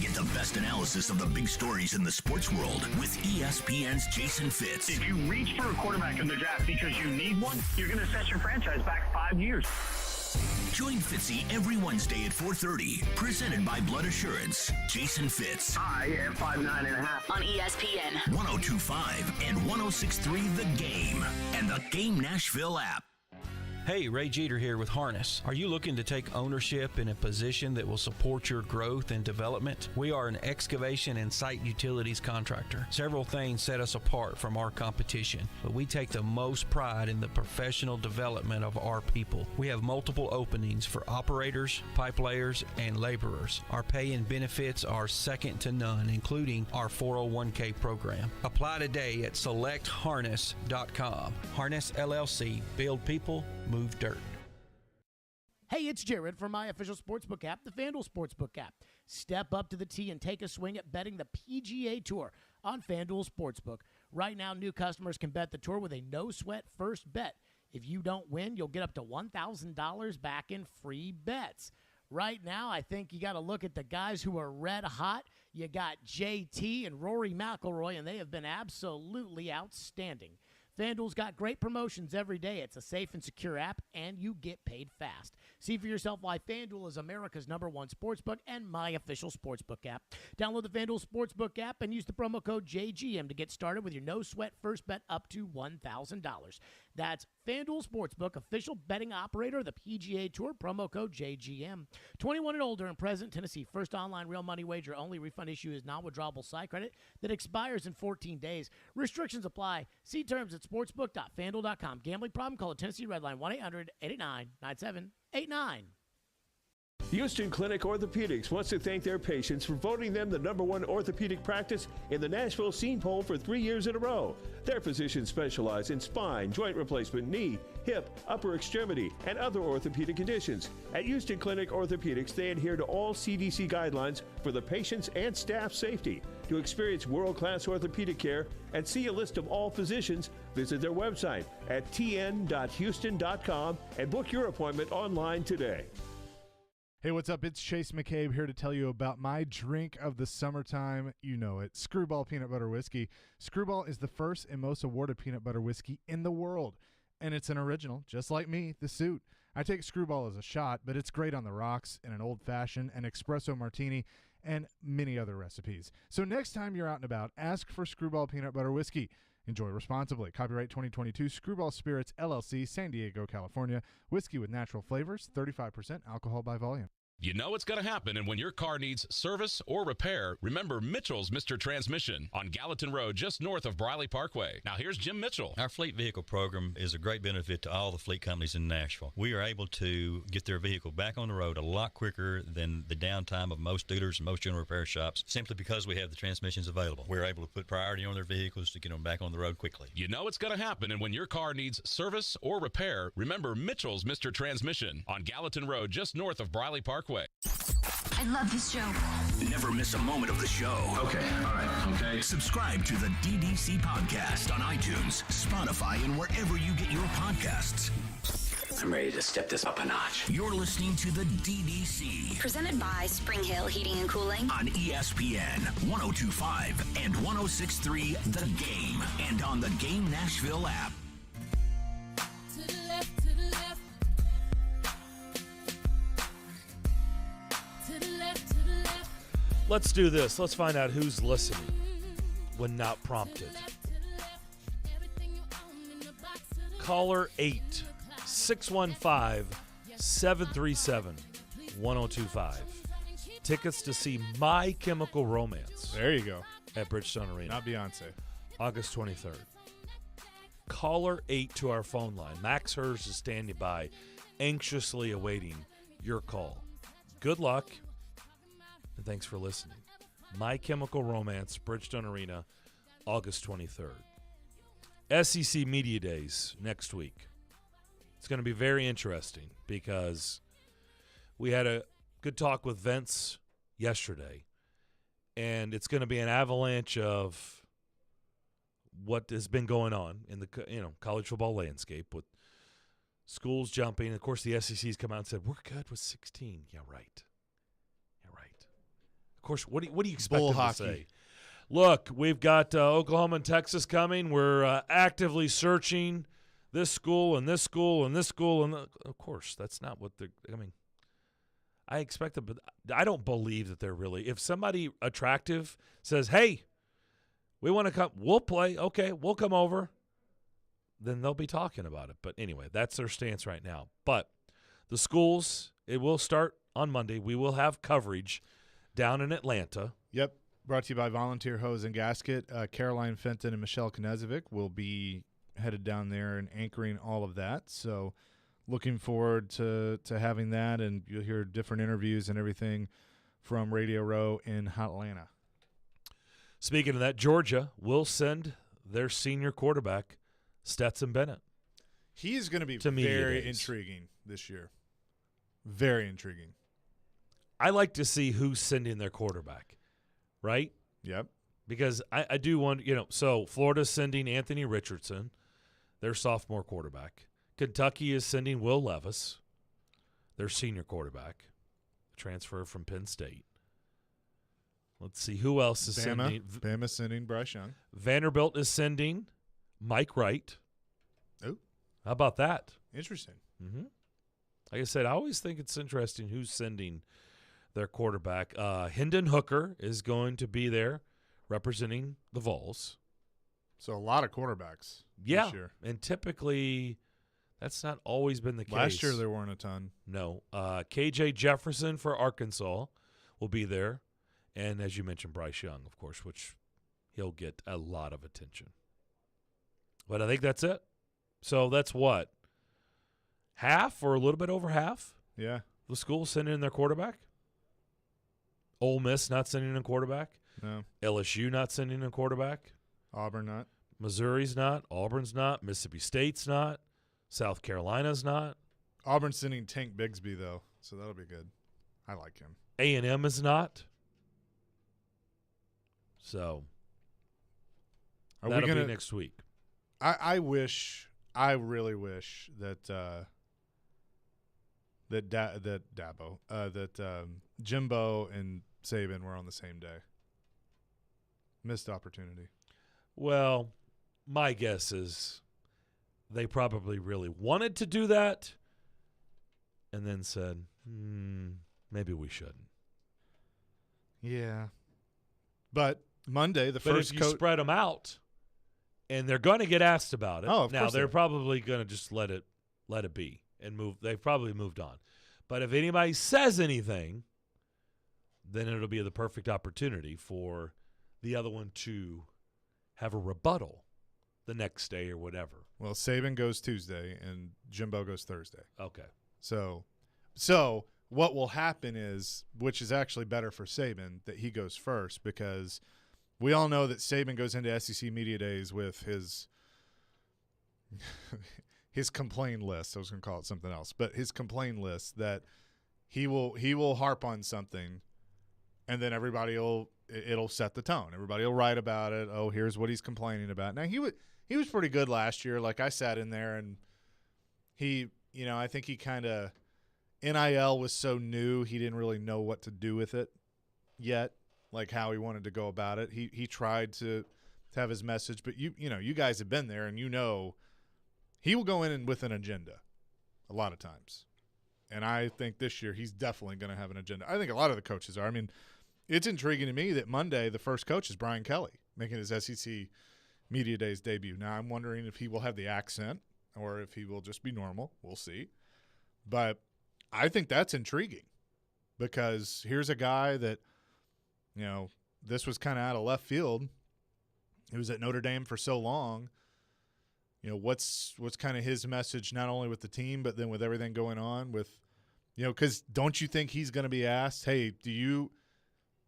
Get the best analysis of the big stories in the sports world with ESPN's Jason Fitz. If you reach for a quarterback in the draft because you need one, you're going to set your franchise back 5 years. Join Fitzy every Wednesday at 4:30. Presented by Blood Assurance. Jason Fitz. I am 5'9.5" on ESPN 102.5 and 106.3 The Game and the Game Nashville app. Hey, Ray Jeter here with Harness. Are you looking to take ownership in a position that will support your growth and development? We are an excavation and site utilities contractor. Several things set us apart from our competition, but we take the most pride in the professional development of our people. We have multiple openings for operators, pipe layers, and laborers. Our pay and benefits are second to none, including our 401k program. Apply today at selectharness.com. Harness LLC. Build people, move dirt. Hey, it's Jared from my official sportsbook app, the FanDuel Sportsbook app. Step up to the tee and take a swing at betting the PGA Tour on FanDuel Sportsbook. Right now, new customers can bet the tour with a no-sweat first bet. If you don't win, you'll get up to $1,000 back in free bets. Right now, I think you got to look at the guys who are red hot. You got JT and Rory McIlroy, and they have been absolutely outstanding. FanDuel's got great promotions every day. It's a safe and secure app, and you get paid fast. See for yourself why FanDuel is America's #1 sportsbook and my official sportsbook app. Download the FanDuel Sportsbook app and use the promo code JGM to get started with your no-sweat first bet up to $1,000. That's FanDuel Sportsbook, official betting operator of the PGA Tour, promo code JGM. 21 and older and present, Tennessee. First online real money wager only. Refund issue is non-withdrawable site credit that expires in 14 days. Restrictions apply. See terms at sportsbook.fanduel.com. Gambling problem? Call the Tennessee Red Line 1-800-889-9789. Houston Clinic Orthopedics wants to thank their patients for voting them the #1 orthopedic practice in the Nashville Scene Poll for 3 years in a row. Their physicians specialize in spine, joint replacement, knee, hip, upper extremity, and other orthopedic conditions. At Houston Clinic Orthopedics, they adhere to all CDC guidelines for the patient's and staff safety. To experience world-class orthopedic care and see a list of all physicians, visit their website at tn.houston.com and book your appointment online today. Hey, what's up? It's Chase McCabe here to tell you about my drink of the summertime. You know it, Screwball Peanut Butter Whiskey. Screwball is the first and most awarded peanut butter whiskey in the world, and it's an original, just like me, the suit. I take Screwball as a shot, but it's great on the rocks, in an old-fashioned, an espresso martini, and many other recipes. So next time you're out and about, ask for Screwball Peanut Butter Whiskey. Enjoy responsibly. Copyright 2022, Screwball Spirits, LLC, San Diego, California. Whiskey with natural flavors, 35% alcohol by volume. You know it's going to happen, and when your car needs service or repair, remember Mitchell's Mr. Transmission on Gallatin Road, just north of Briley Parkway. Now here's Jim Mitchell. Our fleet vehicle program is a great benefit to all the fleet companies in Nashville. We are able to get their vehicle back on the road a lot quicker than the downtime of most dealers and most general repair shops, simply because we have the transmissions available. We're able to put priority on their vehicles to get them back on the road quickly. You know it's going to happen, and when your car needs service or repair, remember Mitchell's Mr. Transmission on Gallatin Road, just north of Briley Parkway. I love this show. Never miss a moment of the show. Okay, all right, okay. Subscribe to the DDC podcast on iTunes, Spotify, and wherever you get your podcasts. I'm ready to step this up a notch. You're listening to the DDC. Presented by Spring Hill Heating and Cooling On ESPN 102.5 and 106.3 The Game and on the Game Nashville app. Let's do this. Let's find out who's listening when not prompted. Caller 8, 615-737-1025. Tickets to see My Chemical Romance. There you go. At Bridgestone Arena. Not Beyonce. August 23rd. Caller 8 to our phone line. Max Hers is standing by, anxiously awaiting your call. Good luck, and thanks for listening. My Chemical Romance, Bridgestone Arena, August 23rd. SEC Media Days next week. It's going to be very interesting because we had a good talk with Vince yesterday, and it's going to be an avalanche of what has been going on in the college football landscape with schools jumping. Of course, the SEC's come out and said, we're good with 16. Yeah, right. Of course, what do you expect them to say? Look, we've got Oklahoma and Texas coming. We're actively searching this school and this school and this school. And of course, that's not what they're – I mean, I expect them – but I don't believe that they're really – if somebody attractive says, hey, we want to come – we'll play. Okay, we'll come over. Then they'll be talking about it. But anyway, that's their stance right now. But the schools, it will start on Monday. We will have coverage down in Atlanta. Yep. Brought to you by Volunteer Hose and Gasket. Caroline Fenton and Michelle Knezovic will be headed down there and anchoring all of that. So looking forward to having that, and you'll hear different interviews and everything from Radio Row in Atlanta. Speaking of that, Georgia will send their senior quarterback, Stetson Bennett. He is going to be very intriguing this year. Very intriguing. I like to see who's sending their quarterback. Right? Yep. Because I do want, so Florida's sending Anthony Richardson, their sophomore quarterback. Kentucky is sending Will Levis, their senior quarterback, transfer from Penn State. Let's see who else is sending. Bama's sending Bryce Young. Vanderbilt is sending Mike Wright. Oh. How about that? Interesting. Mm-hmm. Like I said, I always think it's interesting who's sending their quarterback. Hendon Hooker is going to be there representing the Vols. So a lot of quarterbacks this year. And typically that's not always been the case. Last year there weren't a ton. No. KJ Jefferson for Arkansas will be there. And as you mentioned, Bryce Young, of course, which he'll get a lot of attention. But I think that's it. So that's what? Half or a little bit over half? Yeah. The school sending in their quarterback? Ole Miss not sending in a quarterback. No. LSU not sending in a quarterback. Auburn not. Missouri's not. Auburn's not. Mississippi State's not. South Carolina's not. Auburn's sending Tank Bigsby, though, so that'll be good. I like him. A&M is not. So that'll be next week. I really wish that Jimbo and Saban were on the same day. Missed opportunity. Well, my guess is they probably really wanted to do that and then said, maybe we shouldn't. Yeah. But Monday, but if you spread them out, and they're going to get asked about it. Oh, of now course they're probably going to just let it be and move. They've probably moved on. But if anybody says anything, then it'll be the perfect opportunity for the other one to have a rebuttal the next day or whatever. Well, Saban goes Tuesday and Jimbo goes Thursday. Okay. So what will happen is, which is actually better for Saban, that he goes first, because we all know that Saban goes into SEC Media Days with his complaint list. I was going to call it something else, but his complaint list that he will harp on something, and then it'll set the tone. Everybody will write about it. Oh, here's what he's complaining about. Now he was pretty good last year. Like, I sat in there and I think he kind of, NIL was so new, he didn't really know what to do with it yet, like how he wanted to go about it. He tried to have his message, but you guys have been there, and he will go in with an agenda a lot of times. And I think this year he's definitely going to have an agenda. I think a lot of the coaches are. I mean, It's intriguing to me that Monday the first coach is Brian Kelly, making his SEC Media Days debut. Now I'm wondering if he will have the accent or if he will just be normal. We'll see. But I think that's intriguing because here's a guy that, this was kind of out of left field. He was at Notre Dame for so long. What's kind of his message not only with the team but then with everything going on with, because don't you think he's going to be asked, hey,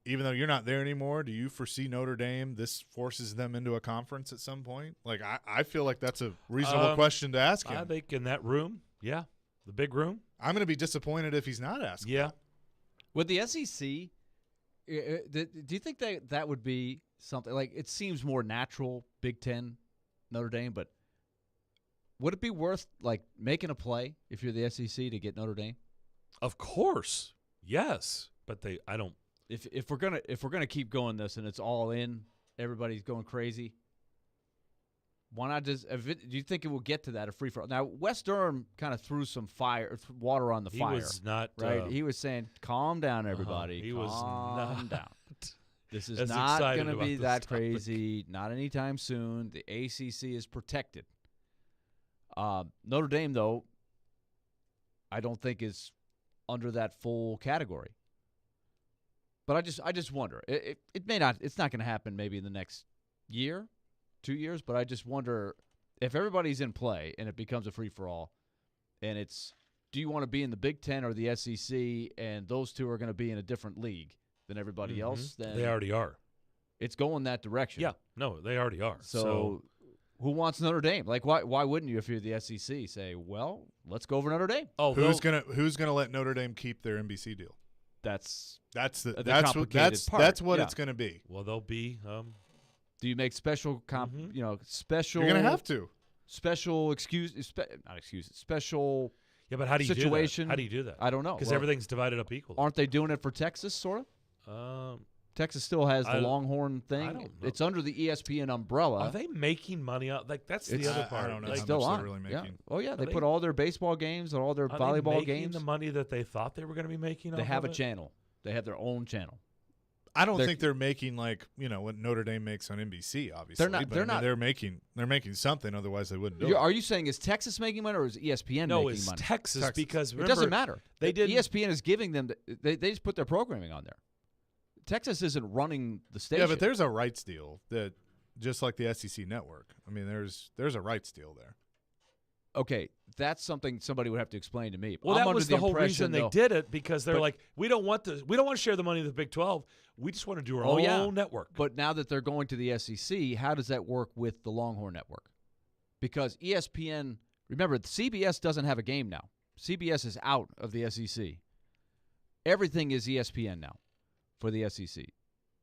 even though you're not there anymore, do you foresee Notre Dame, this forces them into a conference at some point? Like, I feel like that's a reasonable question to ask him. I think in that room, the big room. I'm going to be disappointed if he's not asking. Yeah. With the SEC, do you think that would be something like it seems more natural, Big Ten, Notre Dame, but would it be worth like making a play if you're the SEC to get Notre Dame? Of course, yes, but I don't. If we're gonna keep going this and it's all in, everybody's going crazy. Why not just? Do you think it will get to that a free for all? Now West Durham kind of threw some water on the fire. He was not right. He was saying, "Calm down, everybody. He was calm down. This is as not excited going to about be this that topic. crazy. Not anytime soon. The ACC is protected. Notre Dame, though, I don't think is under that full category. But I just wonder. It may not. It's not going to happen. Maybe in the next year, 2 years. But I just wonder if everybody's in play and it becomes a free for all, and it's do you want to be in the Big Ten or the SEC, and those two are going to be in a different league than everybody else. Then they already are. It's going that direction. Yeah, no, they already are. So who wants Notre Dame? Like, why wouldn't you if you're the SEC say, well, let's go over Notre Dame? Oh, who's gonna let Notre Dame keep their NBC deal? That's complicated part. That's what it's going to be. Well, they'll be. Do you make special special? You're going to have to special special. Yeah, but how do you situation? do that? How do you do that? I don't know because everything's divided up equally. Aren't they doing it for Texas, sort of? Texas still has the Longhorn thing. I don't know. It's under the ESPN umbrella. Are they making money out? Like that's the other part. I don't know. It's how still much on. they're really making. Yeah. Oh yeah, they put all their baseball games and all their volleyball making games. The money that they thought they were going to be making. They have a channel. They have their own channel. I don't think they're making like what Notre Dame makes on NBC. Obviously, they're not. They're not. They're making something. Otherwise, they wouldn't do it. Are you saying is Texas making money or is ESPN no, making it's money? Texas because remember, it doesn't matter. They did. ESPN is giving them. They just put their programming on there. Texas isn't running the station. Yeah, but there's a rights deal that just like the SEC network. I mean, there's a rights deal there. Okay, that's something somebody would have to explain to me. Well, that was the whole reason they did it because they're like, we don't want to share the money of the Big 12. We just want to do our own network. But now that they're going to the SEC, how does that work with the Longhorn Network? Because ESPN, remember, CBS doesn't have a game now. CBS is out of the SEC. Everything is ESPN now for the SEC.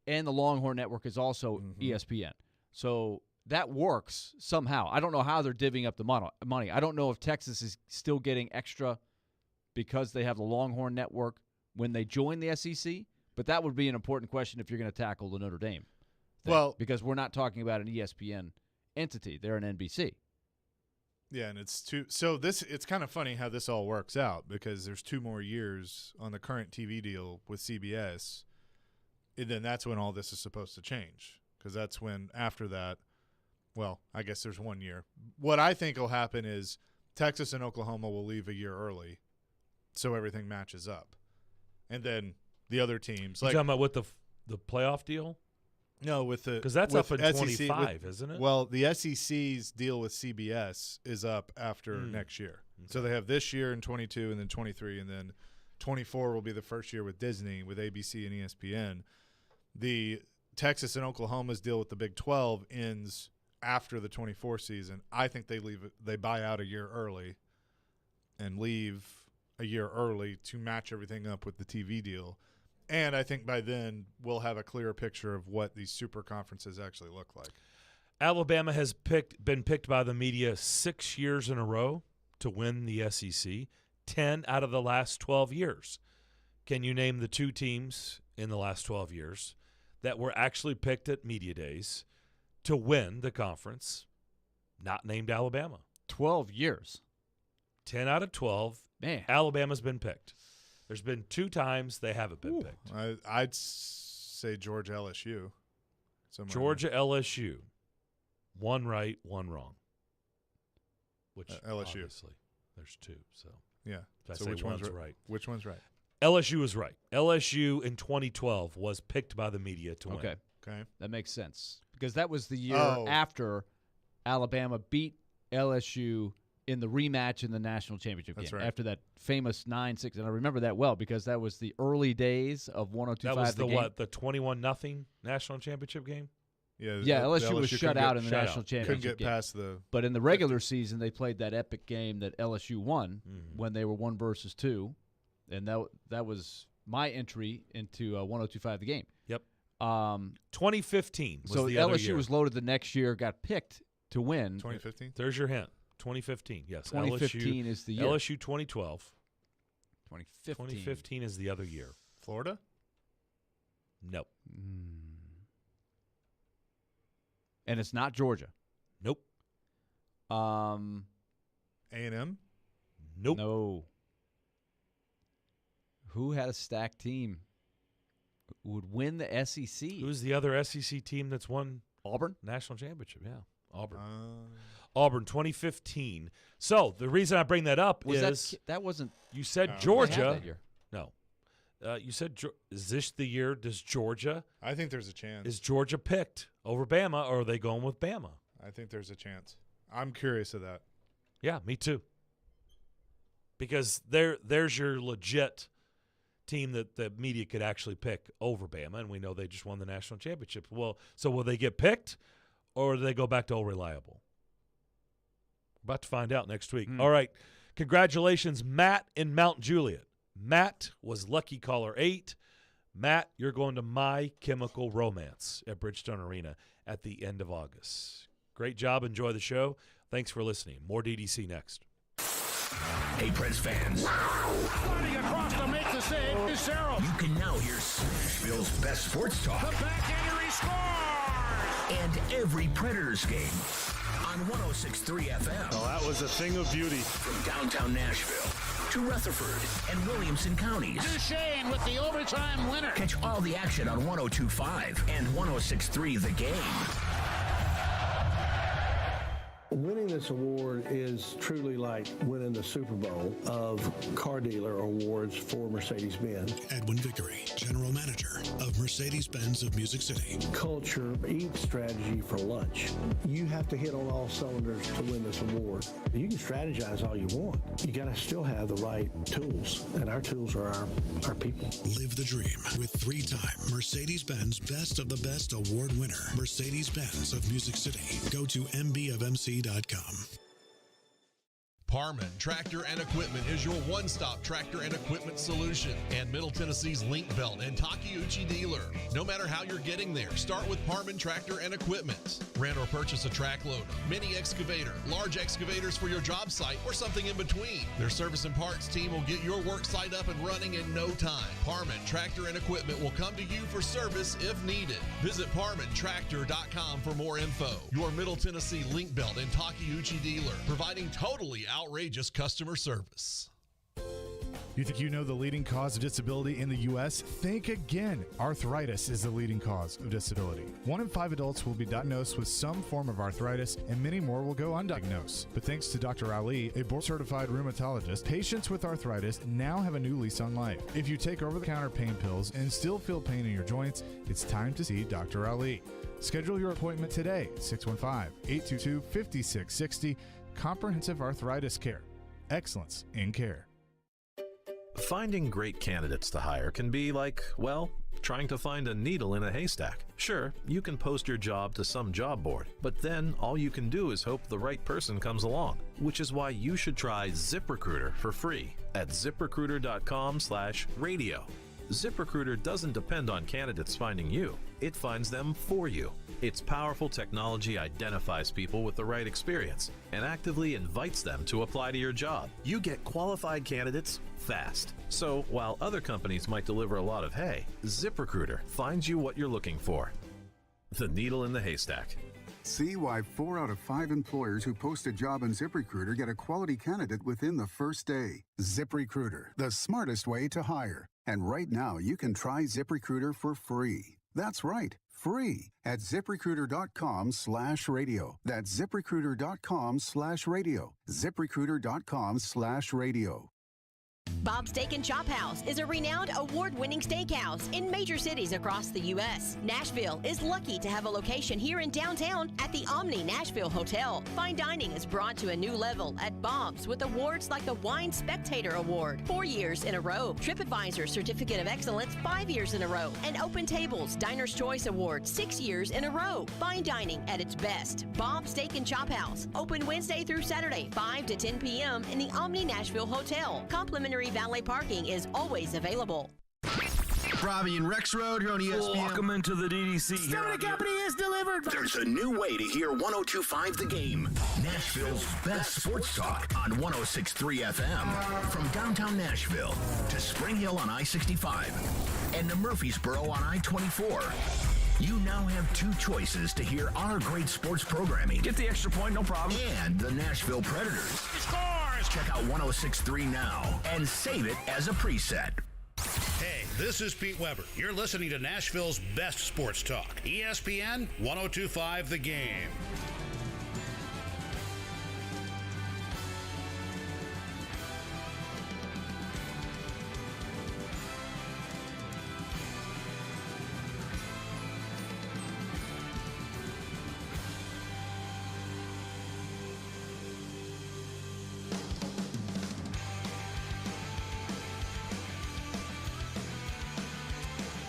And the Longhorn Network is also ESPN. So that works somehow. I don't know how they're divvying up the money. I don't know if Texas is still getting extra because they have the Longhorn Network when they join the SEC, but that would be an important question if you're going to tackle the Notre Dame thing. Well, because we're not talking about an ESPN entity. They're an NBC. Yeah, and it's kind of funny how this all works out because there's 2 more years on the current TV deal with CBS, and then that's when all this is supposed to change because that's when after that, well, I guess there's 1 year. What I think will happen is Texas and Oklahoma will leave a year early so everything matches up. And then the other teams. You're talking about with the playoff deal? No, with the – because that's up in 25, isn't it? Well, the SEC's deal with CBS is up after next year. Okay. So they have this year in 22 and then 23, and then 24 will be the first year with Disney, with ABC and ESPN. The Texas and Oklahoma's deal with the Big 12 ends – after the 24 season. I think they buy out a year early and leave a year early to match everything up with the TV deal. And I think by then we'll have a clearer picture of what these super conferences actually look like. Alabama has been picked by the media 6 years in a row to win the SEC, 10 out of the last 12 years. Can you name the 2 teams in the last 12 years that were actually picked at media days to win the conference, not named Alabama? 12 years. 10 out of 12. Man. Alabama's been picked. There's been 2 times they haven't been picked. I'd say Georgia LSU. Georgia LSU. One right, one wrong. Which LSU. Obviously, there's two. So yeah. So which one's right? Which one's right? LSU is right. LSU in 2012 was picked by the media to win. Okay. That makes sense because that was the year Oh. after Alabama beat LSU in the rematch in the national championship That's game. right. After that famous 9-6, and I remember that well because that was the early days of 102.5. That was the game. what? The 21-0 national championship game? Yeah, LSU was shut out in the national championship Couldn't get game. past the. But in the regular season, they played that epic game that LSU won when they were 1-2, and that was my entry into 102.5 the game. Yep. 2015 was so the other LSU year. was loaded the next year, got picked to win. 2015? There's your hint. 2015, yes. 2015 LSU, is the year. LSU 2012. 2015. 2015 is the other year. Florida? Nope. And it's not Georgia. Nope. A&M? Nope. No. Who had a stacked team? Would win the SEC? Who's the other SEC team that's won Auburn? National championship? Yeah, Auburn. Auburn 2015. So the reason I bring that up is that wasn't. You said they had Georgia. that year. No. You said is this the year? Does Georgia? I think there's a chance. Is Georgia picked over Bama, or are they going with Bama? I think there's a chance. I'm curious of that. Yeah, me too. Because there's your legit team that the media could actually pick over Bama, and we know they just won the national championship. Well, so will they get picked, or do they go back to old reliable? About to find out next week. All right. Congratulations, Matt in Mount Juliet. Matt was lucky caller 8. Matt, you're going to My Chemical Romance at Bridgestone Arena at the end of August. Great job. Enjoy the show. Thanks for listening. More DDC next. Hey, Preds fans. Sliding across to make the save is Sarah. You can now hear Nashville's best sports talk. The backhander, he scores! And every Predators game on 106.3 FM. Oh, that was a thing of beauty. From downtown Nashville to Rutherford and Williamson counties. Duchesne with the overtime winner. Catch all the action on 102.5 and 106.3 The Game. Winning this award is truly like winning the Super Bowl of car dealer awards for Mercedes-Benz. Edwin Vickery, General Manager of Mercedes-Benz of Music City. Culture, eat strategy for lunch. You have to hit on all cylinders to win this award. You can strategize all you want. You got to still have the right tools, and our tools are our people. Live the dream with 3-time Mercedes-Benz Best of the Best Award winner, Mercedes-Benz of Music City. Go to mbofmc.com. Parman Tractor and Equipment is your one-stop tractor and equipment solution and Middle Tennessee's Link Belt and Takeuchi dealer. No matter how you're getting there, start with Parman Tractor and Equipment. Rent or purchase a track loader, mini excavator, large excavators for your job site, or something in between. Their service and parts team will get your work site up and running in no time. Parman Tractor and Equipment will come to you for service if needed. Visit ParmanTractor.com for more info. Your Middle Tennessee Link Belt and Takeuchi dealer, providing totally outrageous customer service. You think you know the leading cause of disability in the U.S.? Think again. Arthritis is the leading cause of disability. 1 in 5 adults will be diagnosed with some form of arthritis, and many more will go undiagnosed. But thanks to Dr. Ali, a board-certified rheumatologist, patients with arthritis now have a new lease on life. If you take over-the-counter pain pills and still feel pain in your joints, it's time to see Dr. Ali. Schedule your appointment today, 615-822-5660. Comprehensive Arthritis Care. Excellence in care. Finding great candidates to hire can be like, well, trying to find a needle in a haystack. Sure, you can post your job to some job board, but then all you can do is hope the right person comes along, which is why you should try ZipRecruiter for free at ziprecruiter.com/radio. ZipRecruiter doesn't depend on candidates finding you. It finds them for you. Its powerful technology identifies people with the right experience and actively invites them to apply to your job. You get qualified candidates fast. So while other companies might deliver a lot of hay, ZipRecruiter finds you what you're looking for. The needle in the haystack. See why 4 out of 5 employers who post a job on ZipRecruiter get a quality candidate within the first day. ZipRecruiter, the smartest way to hire. And right now, you can try ZipRecruiter for free. That's right, free at ZipRecruiter.com/radio. That's ZipRecruiter.com/radio. ZipRecruiter.com/radio. Bob's Steak and Chop House is a renowned award-winning steakhouse in major cities across the U.S. Nashville is lucky to have a location here in downtown at the Omni Nashville Hotel. Fine dining is brought to a new level at Bob's with awards like the Wine Spectator Award 4 years in a row, TripAdvisor Certificate of Excellence 5 years in a row, and Open Tables Diner's Choice Award 6 years in a row. Fine dining at its best. Bob's Steak and Chop House, open Wednesday through Saturday, 5 to 10 p.m. in the Omni Nashville Hotel. Complimentary valet parking is always available. Robbie and Rex Road here on ESPN. Welcome into the DDC. Starting Company is delivered. There's a new way to hear 102.5 The Game. Nashville's best sports talk on 106.3 FM. From downtown Nashville to Spring Hill on I-65 and to Murfreesboro on I-24. You now have two choices to hear our great sports programming. Get the extra point, no problem. And the Nashville Predators. Scores! Check out 106.3 now and save it as a preset. Hey, this is Pete Weber. You're listening to Nashville's best sports talk. ESPN 102.5 The Game.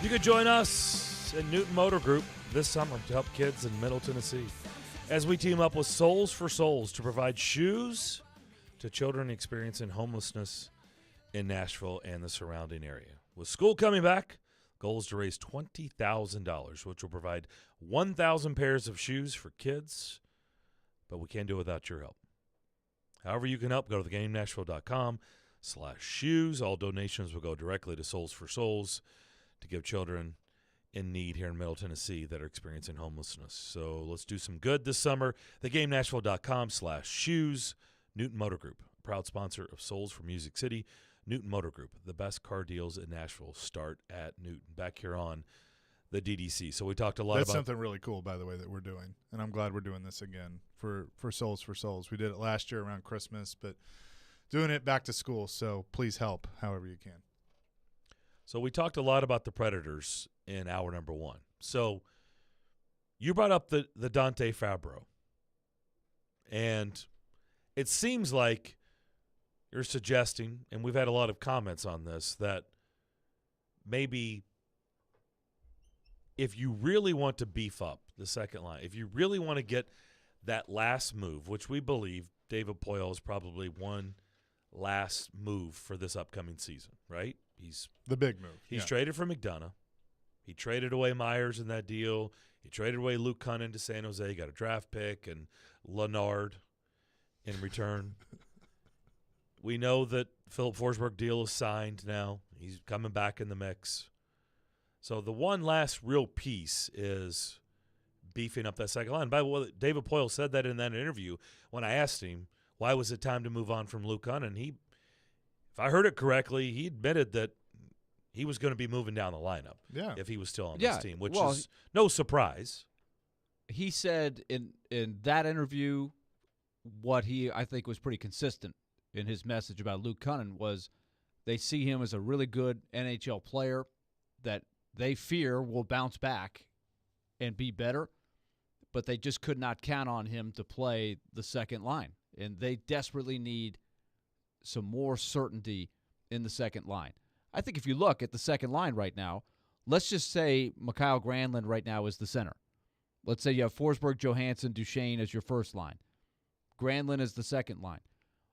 You could join us at Newton Motor Group this summer to help kids in Middle Tennessee as we team up with Souls for Souls to provide shoes to children experiencing homelessness in Nashville and the surrounding area. With school coming back, goal is to raise $20,000, which will provide 1,000 pairs of shoes for kids, but we can't do it without your help. However you can help, go to theGameNashville.com/shoes. All donations will go directly to Souls for Souls to give children in need here in Middle Tennessee that are experiencing homelessness. So let's do some good this summer. TheGameNashville.com/shoes. Newton Motor Group, proud sponsor of Souls for Music City. Newton Motor Group, the best car deals in Nashville start at Newton. Back here on the DDC. So we talked a lot That's about something really cool, by the way, that we're doing, and I'm glad we're doing this again for Souls for Souls. We did it last year around Christmas, but doing it back to school. So please help however you can. So we talked a lot about the Predators in hour number one. So you brought up the Dante Fabro. And it seems like you're suggesting, and we've had a lot of comments on this, that maybe if you really want to beef up the second line, if you really want to get that last move, which we believe David Poile is probably one last move for this upcoming season, right? He's the big move. He's traded for McDonough. He traded away Myers in that deal. He traded away Luke Cunnin to San Jose, got a draft pick, and Leonard in return. We know that Philip Forsberg deal is signed now. He's coming back in the mix. So the one last real piece is beefing up that second line. By the way, David Poile said that in that interview when I asked him, why was it time to move on from Luke Cunnin? If I heard it correctly, he admitted that he was going to be moving down the lineup if he was still on this team, which is no surprise. He said in that interview what I think was pretty consistent in his message about Luke Cunnin was they see him as a really good NHL player that they fear will bounce back and be better, but they just could not count on him to play the second line. And they desperately need some more certainty in the second line. I think if you look at the second line right now, let's just say Mikael Granlund right now is the center. Let's say you have Forsberg, Johansson, Duchesne as your first line. Granlund is the second line.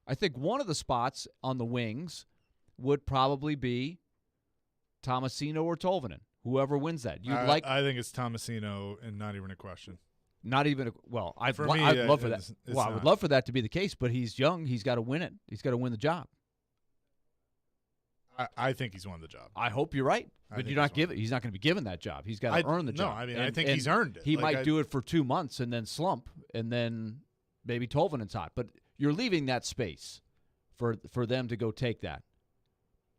I think one of the spots on the wings would probably be Tomasino or Tolvanen, whoever wins that. I think it's Tomasino and not even a question. Not even I'd love for that. I would love for that to be the case, but he's young. He's got to win it. He's got to win the job. I think he's won the job. I hope you're right, but you're not giving. He's not going to be given that job. He's got to earn the job. No, I mean I think he's earned it. He might do it for 2 months and then slump, and then maybe Tolvanen's hot. But you're leaving that space for them to go take that,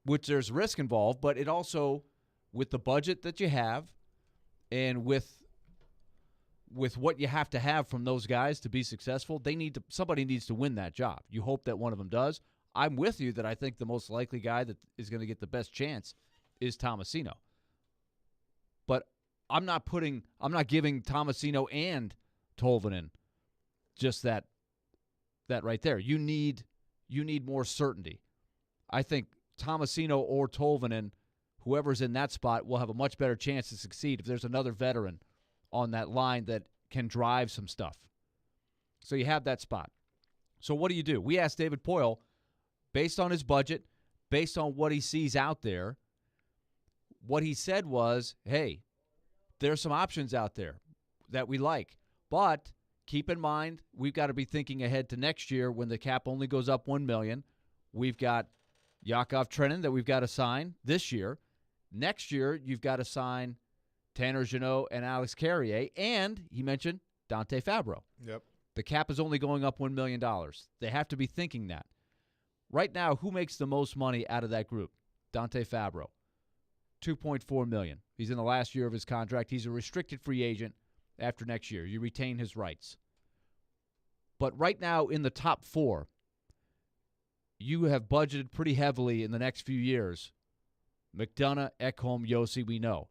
which there's risk involved. But it also, with the budget that you have, And with what you have to have from those guys to be successful, somebody needs to win that job. You hope that one of them does. I'm with you that I think the most likely guy that is going to get the best chance is Tomasino. But I'm not giving Tomasino and Tolvanen just that right there. You need more certainty. I think Tomasino or Tolvanen, whoever's in that spot, will have a much better chance to succeed if there's another veteran on that line that can drive some stuff. So you have that spot. So what do? We asked David Poyle, based on his budget, based on what he sees out there, what he said was, hey, there's some options out there that we like. But keep in mind, we've got to be thinking ahead to next year when the cap only goes up $1 million. We've got Yakov Trenin that we've got to sign this year. Next year, you've got to sign Tanner Jeannot and Alex Carrier, and he mentioned Dante Fabro. Yep. The cap is only going up $1 million. They have to be thinking that. Right now, who makes the most money out of that group? Dante Fabro, $2.4 million. He's in the last year of his contract. He's a restricted free agent after next year. You retain his rights. But right now, in the top four, you have budgeted pretty heavily in the next few years. McDonough, Ekholm, Yossi, we know.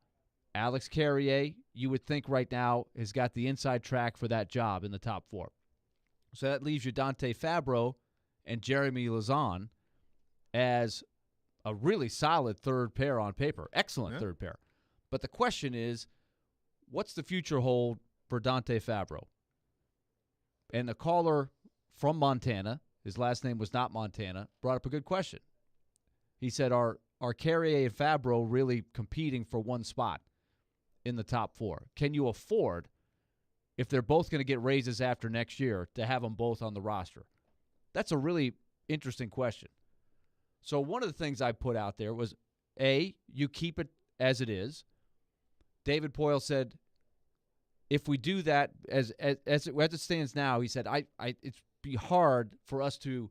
Alex Carrier, you would think right now, has got the inside track for that job in the top four. So that leaves you Dante Fabro and Jeremy Lazan as a really solid third pair on paper. Excellent third pair. But the question is, what's the future hold for Dante Fabro? And the caller from Montana, his last name was not Montana, brought up a good question. He said, are Carrier and Fabro really competing for one spot in the top four? Can you afford, if they're both going to get raises after next year, to have them both on the roster? That's a really interesting question. So one of the things I put out there was, A, you keep it as it is. David Poyle said, if we do that, as it stands now, he said, it'd be hard for us to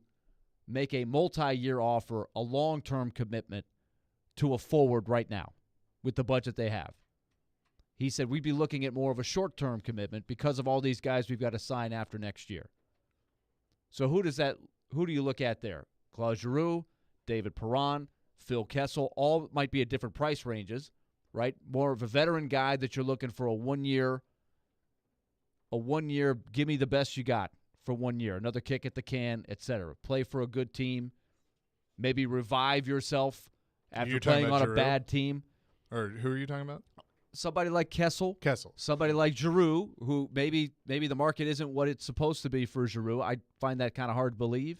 make a multi-year offer, a long-term commitment to a forward right now with the budget they have. He said we'd be looking at more of a short-term commitment because of all these guys we've got to sign after next year. So who do you look at there? Claude Giroux, David Perron, Phil Kessel, all might be at different price ranges, right? More of a veteran guy that you're looking for a one-year, give me the best you got for 1 year, another kick at the can, etc. Play for a good team, maybe revive yourself after playing on Giroux? A bad team. Or who are you talking about? Somebody like Kessel. Somebody like Giroux, who maybe the market isn't what it's supposed to be for Giroux. I find that kind of hard to believe.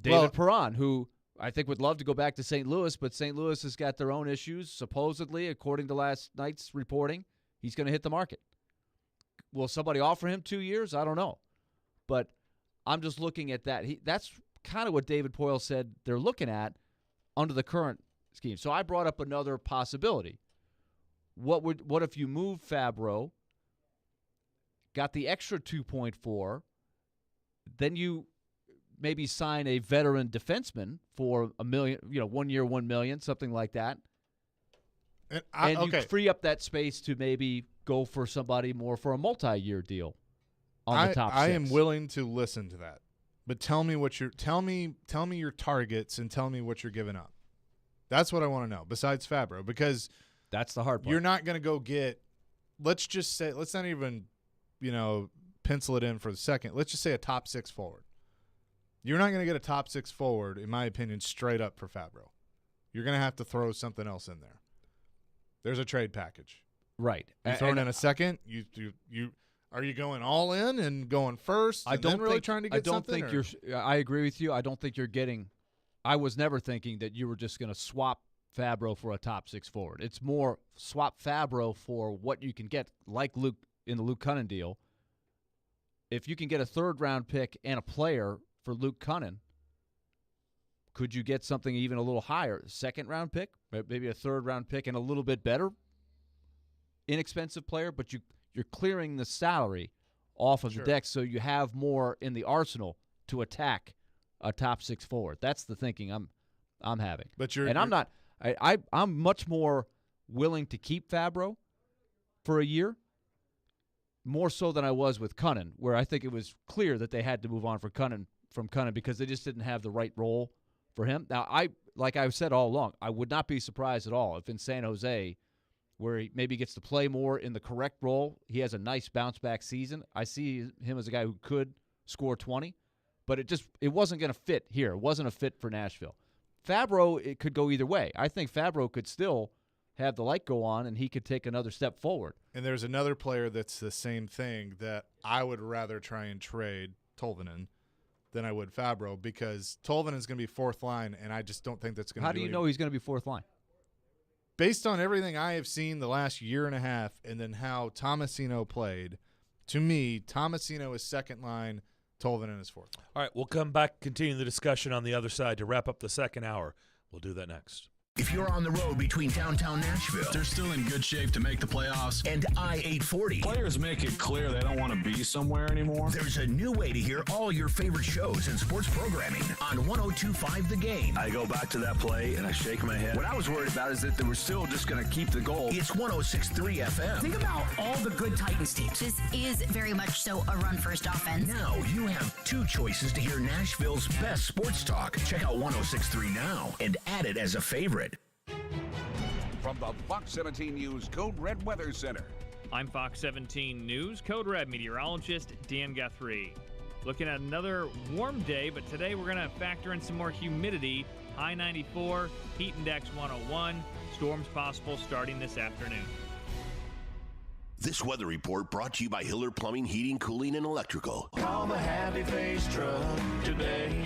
David Perron, who I think would love to go back to St. Louis, but St. Louis has got their own issues. Supposedly, according to last night's reporting, he's going to hit the market. Will somebody offer him 2 years? I don't know. But I'm just looking at that. That's kind of what David Poyle said they're looking at under the current scheme. So I brought up another possibility. What if you move Fabro, got the extra 2.4, then you maybe sign a veteran defenseman for $1 million, 1 year, $1 million, something like that. And you free up that space to maybe go for somebody more for a multi-year deal on the top six. I am willing to listen to that. But tell me your targets and tell me what you're giving up. That's what I want to know, besides Fabro, because that's the hard part. You're not going to go get, let's just say, let's not even, pencil it in for a second. Let's just say a top six forward. You're not going to get a top six forward, in my opinion, straight up for Fabro. You're going to have to throw something else in there. There's a trade package. Right. You throwing in a second? Are you going all in and going first? I don't really trying to get something. I agree with you. I don't think you're getting. I was never thinking that you were just going to swap Fabro for a top six forward. It's more swap Fabro for what you can get, like Luke in the Luke Cunnin deal. If you can get a third-round pick and a player for Luke Cunnin, could you get something even a little higher? Second-round pick, maybe a third-round pick and a little bit better, inexpensive player, but you're clearing the salary off of the deck so you have more in the arsenal to attack a top six forward. That's the thinking I'm having. But I'm much more willing to keep Fabro for a year, more so than I was with Cunnin, where I think it was clear that they had to move on from Cunnin because they just didn't have the right role for him. Now, like I've said all along, I would not be surprised at all if in San Jose, where he maybe gets to play more in the correct role, he has a nice bounce-back season. I see him as a guy who could score 20, but it wasn't going to fit here. It wasn't a fit for Nashville. Fabro, it could go either way. I think Fabro could still have the light go on, and he could take another step forward. And there's another player that's the same thing that I would rather try and trade Tolvanen than I would Fabro, because Tolvanen's going to be fourth line, and I just don't think that's going to How do you know he's going to be fourth line? Based on everything I have seen the last year and a half and then how Tomasino played, to me, Tomasino is second line, Tolvanen is fourth line. All right, we'll come back, continue the discussion on the other side to wrap up the second hour. We'll do that next. If you're on the road between downtown Nashville, They're still in good shape to make the playoffs. and I-840, Players make it clear they don't want to be somewhere anymore. there's a new way to hear all your favorite shows and sports programming on 102.5 The Game. I go back to that play and I shake my head. What I was worried about is that they were still just going to keep the goal. It's 106.3 FM. Think about all the good Titans teams. This is very much so a run-first offense. Now you have two choices to hear Nashville's best sports talk. Check out 106.3 now and add it as a favorite. From the Fox 17 News Code Red Weather Center. I'm Fox 17 News Code Red meteorologist Dan Guthrie. Looking at another warm day, but today we're going to factor in some more humidity. High 94, heat index 101. Storms possible starting this afternoon. This weather report brought to you by Hiller Plumbing, Heating, Cooling, and Electrical. Call the Happy Face Truck today.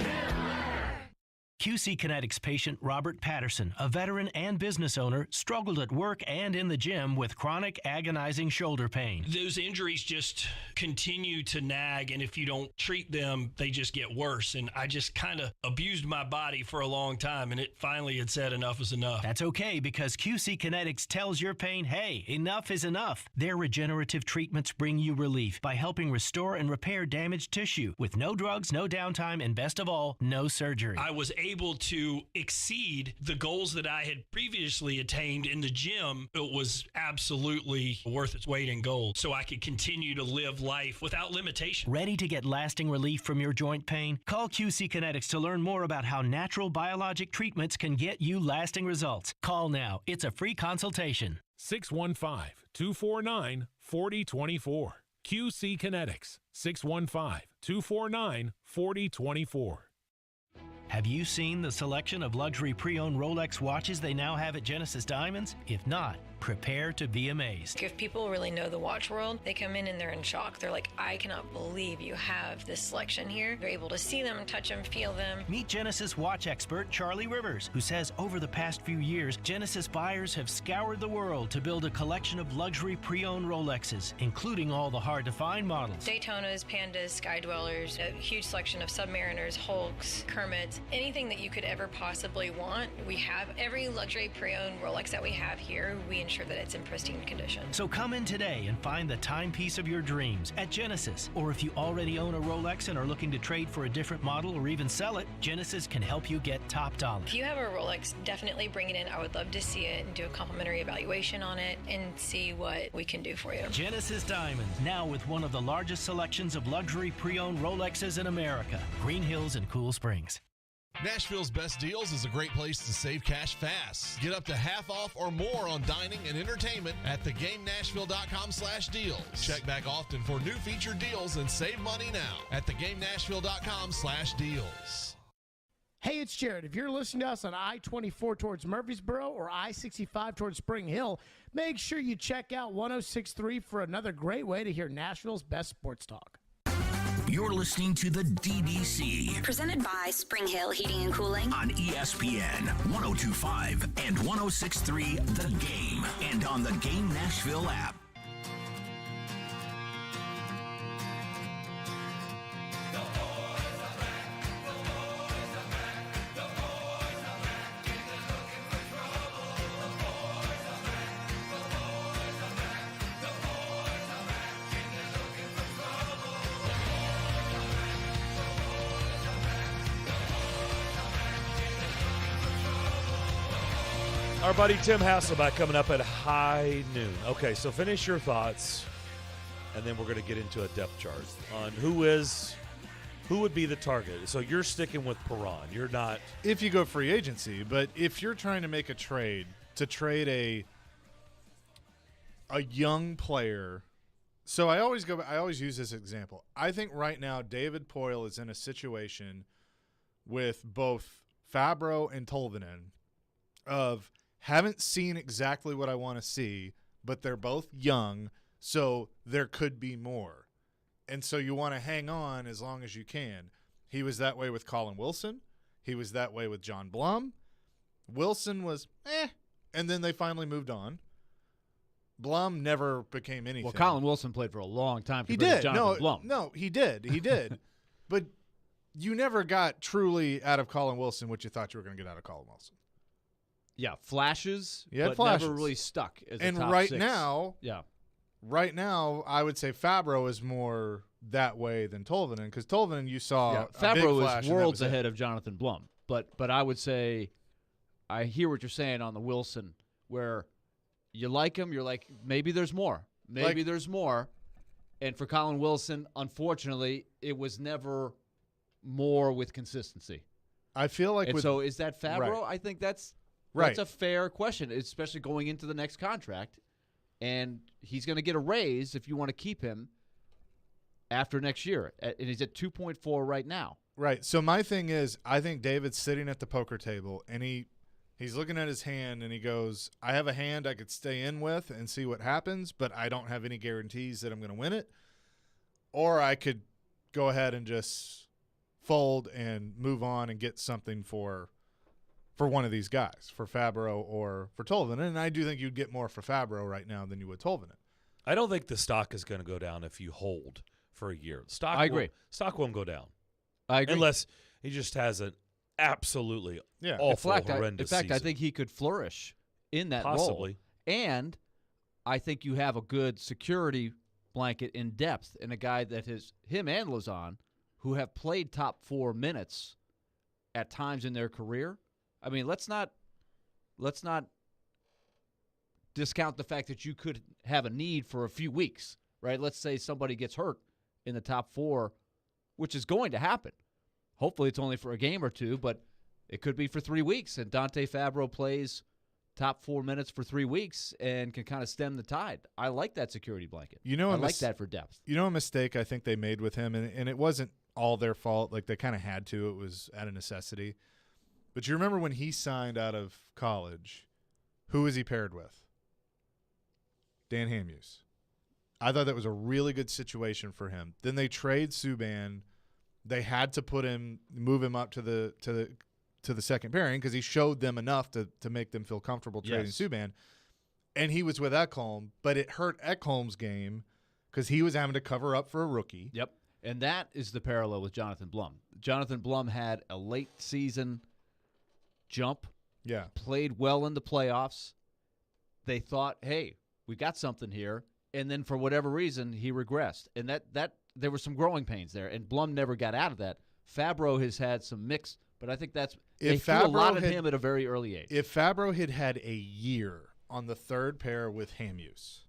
QC Kinetics patient Robert Patterson, a veteran and business owner, struggled at work and in the gym with chronic agonizing shoulder pain. Those injuries just continue to nag, and if you don't treat them, they just get worse. And I just kind of abused my body for a long time, and it finally had said enough is enough. That's okay, because QC Kinetics tells your pain, hey, enough is enough. Their regenerative treatments bring you relief by helping restore and repair damaged tissue with no drugs, no downtime, and best of all, no surgery. I was able to exceed the goals that I had previously attained in the gym. It was absolutely worth its weight in gold, so I could continue to live life without limitation. Ready to get lasting relief from your joint pain? Call QC Kinetics to learn more about how natural biologic treatments can get you lasting results. Call now. It's a free consultation. 615-249-4024. QC Kinetics. 615-249-4024. Have you seen the selection of luxury pre-owned Rolex watches they now have at Genesis Diamonds? If not, prepare to be amazed. If people really know the watch world, they come in and they're in shock. They're like, I cannot believe you have this selection here. They're able to see them, touch them, feel them. Meet Genesis watch expert Charlie Rivers, who says over the past few years, Genesis buyers have scoured the world to build a collection of luxury pre-owned Rolexes, including all the hard-to-find models. Daytonas, Pandas, Sky Dwellers, a huge selection of Submariners, Hulks, Kermits, anything that you could ever possibly want. We have every luxury pre-owned Rolex that we have here. We ensure that it's in pristine condition. So come in today and find the timepiece of your dreams at Genesis. Or if you already own a Rolex and are looking to trade for a different model or even sell it, Genesis can help you get top dollar. If you have a Rolex, definitely bring it in. I would love to see it and do a complimentary evaluation on it and see what we can do for you. Genesis Diamonds, now with one of the largest selections of luxury pre-owned Rolexes in America. Green Hills and Cool Springs. Nashville's Best Deals is a great place to save cash fast. Get up to half off or more on dining and entertainment at thegamenashville.com/deals. Check back often for new featured deals and save money now at thegamenashville.com/deals. Hey, it's Jared. If you're listening to us on I-24 towards Murfreesboro or I-65 towards Spring Hill, make sure you check out 106.3 for another great way to hear Nashville's best sports talk. You're listening to the DDC. Presented by Spring Hill Heating and Cooling. On ESPN 102.5 and 106.3 The Game. And on the Game Nashville app. All Our buddy Tim Hasselback coming up at high noon. Okay, so finish your thoughts, and then we're going to get into a depth chart on who would be the target. So you're sticking with Perron. You're not. If you go free agency, but if you're trying to make a trade to trade a young player. So I always use this example. I think right now David Poyle is in a situation with both Fabro and Tolvanen of haven't seen exactly what I want to see, but they're both young, so there could be more. And so you want to hang on as long as you can. He was that way with Colin Wilson. He was that way with John Blum. Wilson was and then they finally moved on. Blum never became anything. Well, Colin Wilson played for a long time. He did. Jonathan Blum. No, he did. He did. But you never got truly out of Colin Wilson what you thought you were going to get out of Colin Wilson. Yeah, flashes, but never really stuck as a top right six. Right now, I would say Fabro is more that way than Tolvanen, because Tolvanen you saw Fabro is worlds ahead of Jonathan Blum. But I would say I hear what you're saying on the Wilson, where you like him, you're like, maybe there's more. Maybe there's more. And for Colin Wilson, unfortunately, it was never more with consistency. I feel like so is that Fabro? Right. I think that's right. a fair question, especially going into the next contract. And he's going to get a raise if you want to keep him after next year. And he's at 2.4 right now. Right. So my thing is, I think David's sitting at the poker table, and he's looking at his hand, and he goes, I have a hand I could stay in with and see what happens, but I don't have any guarantees that I'm going to win it. Or I could go ahead and just fold and move on and get something for one of these guys, for Fabro or for Tolvanen. And I do think you'd get more for Fabro right now than you would Tolvanen. I don't think the stock is going to go down if you hold for a year. I agree. Stock won't go down. I agree. Unless he just has an absolutely awful, horrendous In fact, season. I think he could flourish in that Possibly. role. And I think you have a good security blanket in depth and a guy that is him and Lazan, who have played top 4 minutes at times in their career. I mean, let's not discount the fact that you could have a need for a few weeks, right? Let's say somebody gets hurt in the top 4, which is going to happen. Hopefully it's only for a game or two, but it could be for 3 weeks, and Dante Fabro plays top 4 minutes for 3 weeks and can kind of stem the tide. I like that security blanket. I like that for depth. You know a mistake I think they made with him, and it wasn't all their fault. Like, they kind of had to. It was out of necessity. But you remember when he signed out of college, who was he paired with? Dan Hamhuis. I thought that was a really good situation for him. Then they trade Subban. They had to move him up to the second pairing because he showed them enough to make them feel comfortable trading Subban. And he was with Ekholm, but it hurt Ekholm's game because he was having to cover up for a rookie. Yep. And that is the parallel with Jonathan Blum. Jonathan Blum had a late season jump. Yeah. Played well in the playoffs. They thought, hey, we got something here. And then for whatever reason, he regressed. And that there were some growing pains there. And Blum never got out of that. Fabro has had some mix, but I think they threw a lot of him at a very early age. If Fabro had a year on the third pair with Hamhuis,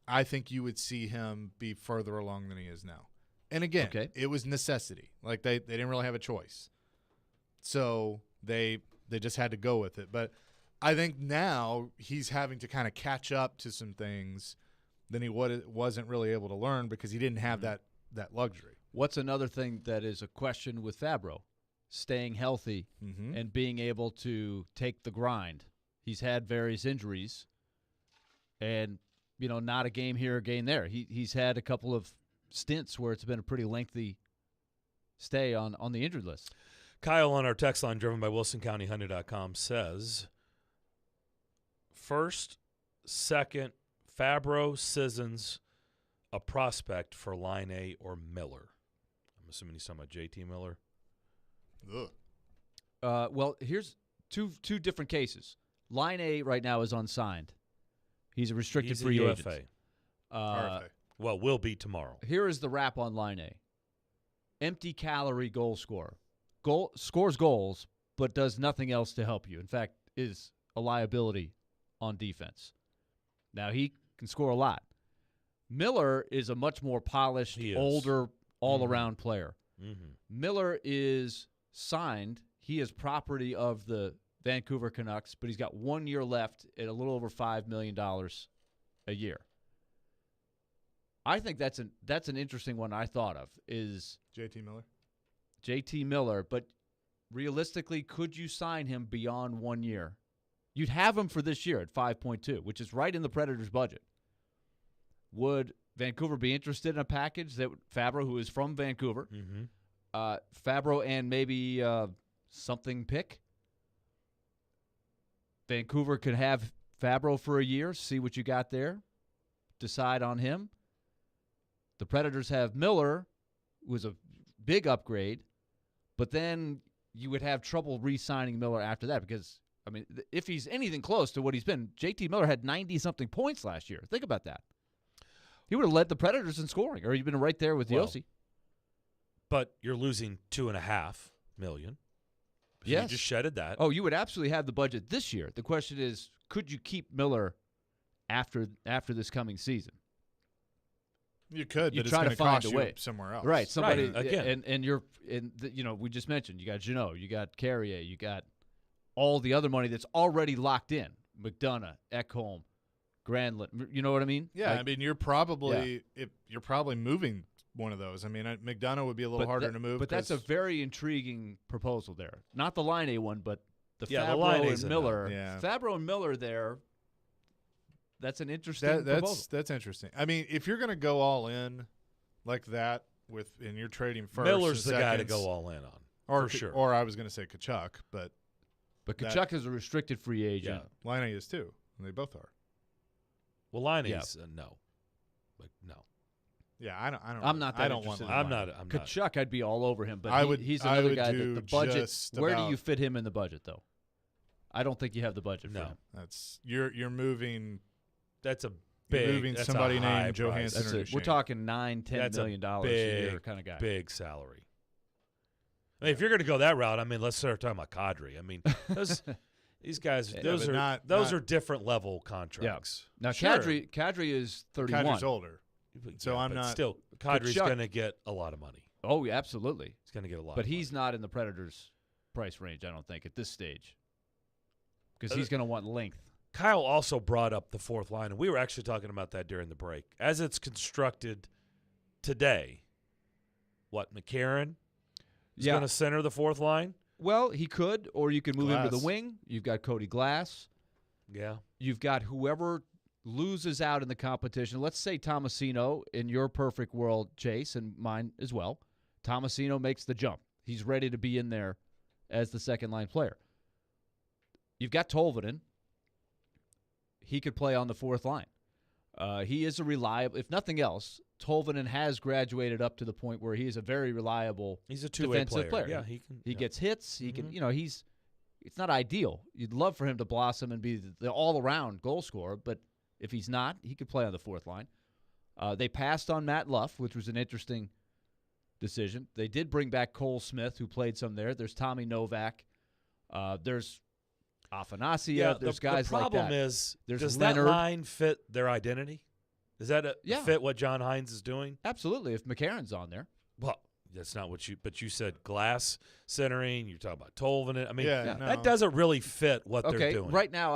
I think you would see him be further along than he is now. And again, it was necessity. Like they didn't really have a choice. So they just had to go with it. But I think now he's having to kind of catch up to some things that he wasn't really able to learn because he didn't have that luxury. What's another thing that is a question with Fabro? Staying healthy and being able to take the grind. He's had various injuries and, not a game here, a game there. He's had a couple of stints where it's been a pretty lengthy stay on the injured list. Kyle on our text line, driven by WilsonCountyHyundai.com, says, first, second, Fabro, Sissons, a prospect for Line A or Miller. I'm assuming he's talking about JT Miller. Well, here's two different cases. Line A right now is unsigned. He's a restricted free agent. RFA. Well, will be tomorrow. Here is the wrap on Line A. Empty calorie goal scorer. Scores goals, but does nothing else to help you. In fact, is a liability on defense. Now, he can score a lot. Miller is a much more polished, older, all-around player. Miller is signed. He is property of the Vancouver Canucks, but he's got 1 year left at a little over $5 million a year. I think that's an interesting one I thought of is JT Miller, but realistically, could you sign him beyond 1 year? You'd have him for this year at 5.2, which is right in the Predators' budget. Would Vancouver be interested in a package that Fabro, who is from Vancouver, Fabro and maybe something pick? Vancouver could have Fabro for a year, see what you got there, decide on him. The Predators have Miller, who was a big upgrade, but then you would have trouble re-signing Miller after that because, I mean, if he's anything close to what he's been, JT Miller had 90-something points last year. Think about that. He would have led the Predators in scoring, or he'd been right there with Yossi. But you're losing $2.5 million. Yes. You just shedded that. Oh, you would absolutely have the budget this year. The question is, could you keep Miller after this coming season? You could, you but try it's to going find to a cost way you somewhere else. right? Somebody again, and you're we just mentioned you got Jeannot, you got Carrier, you got all the other money that's already locked in. McDonough, Ekholm, Granlund. You know what I mean? Yeah, I mean you're probably you're probably moving one of those. I mean, McDonough would be a little harder to move. But that's a very intriguing proposal there. Not the Line A one, but the the Fabro Line and A's Miller. Yeah. Fabro and Miller there. That's an interesting proposal. That's interesting. I mean, if you're going to go all in like that and you're trading first, Miller's the guy to go all in on, for sure. Or I was going to say Kachuk, but Kachuk is a restricted free agent. Yeah, Line A is too. And they both are. Well, Line A's no, but no. Yeah, I don't. I'm not. That I don't interested want. I'm not. Kachuk, I'd be all over him, but he's I another would guy do that the budget. just Where do about- you fit him in the budget, though? I don't think you have the budget for him. That's you're moving. That's a You're big. moving That's somebody a high named price. Johansson. We're talking $9-10 million a year kind of guy. Big salary. I mean, if you're going to go that route, I mean, let's start talking about Kadri. I mean, these guys, those are different level contracts. Yeah. Now, Kadri is 31. Kadri's older, so I'm not. Still, Kadri's going to get a lot of money. Oh, yeah, absolutely. He's going to get a lot. But of he's not in the Predators' price range, I don't think, at this stage, because he's going to want length. Kyle also brought up the fourth line, and we were actually talking about that during the break. As it's constructed today, McCarron is going to center the fourth line? Well, he could, or you could move him to the wing. You've got Cody Glass. Yeah. You've got whoever loses out in the competition. Let's say Tomasino, in your perfect world, Chase, and mine as well. Tomasino makes the jump. He's ready to be in there as the second-line player. You've got Tolvanen. He could play on the fourth line. He is a reliable, if nothing else, Tolvanen has graduated up to the point where he is a very reliable He's a two-way defensive player. Yeah, he gets hits. He can, it's not ideal. You'd love for him to blossom and be the all-around goal scorer, but if he's not, he could play on the fourth line. They passed on Matt Luff, which was an interesting decision. They did bring back Cole Smith, who played some there. There's Tommy Novak. There's Afanasiev. There's guys like that. The problem is, there's does Leonard. that line fit their identity? Does that fit what John Hines is doing? Absolutely, if McCarron's on there. Well, that's not what you said Glass centering. You're talking about Tolvanen. I mean, no. that doesn't really fit what they're doing. Right now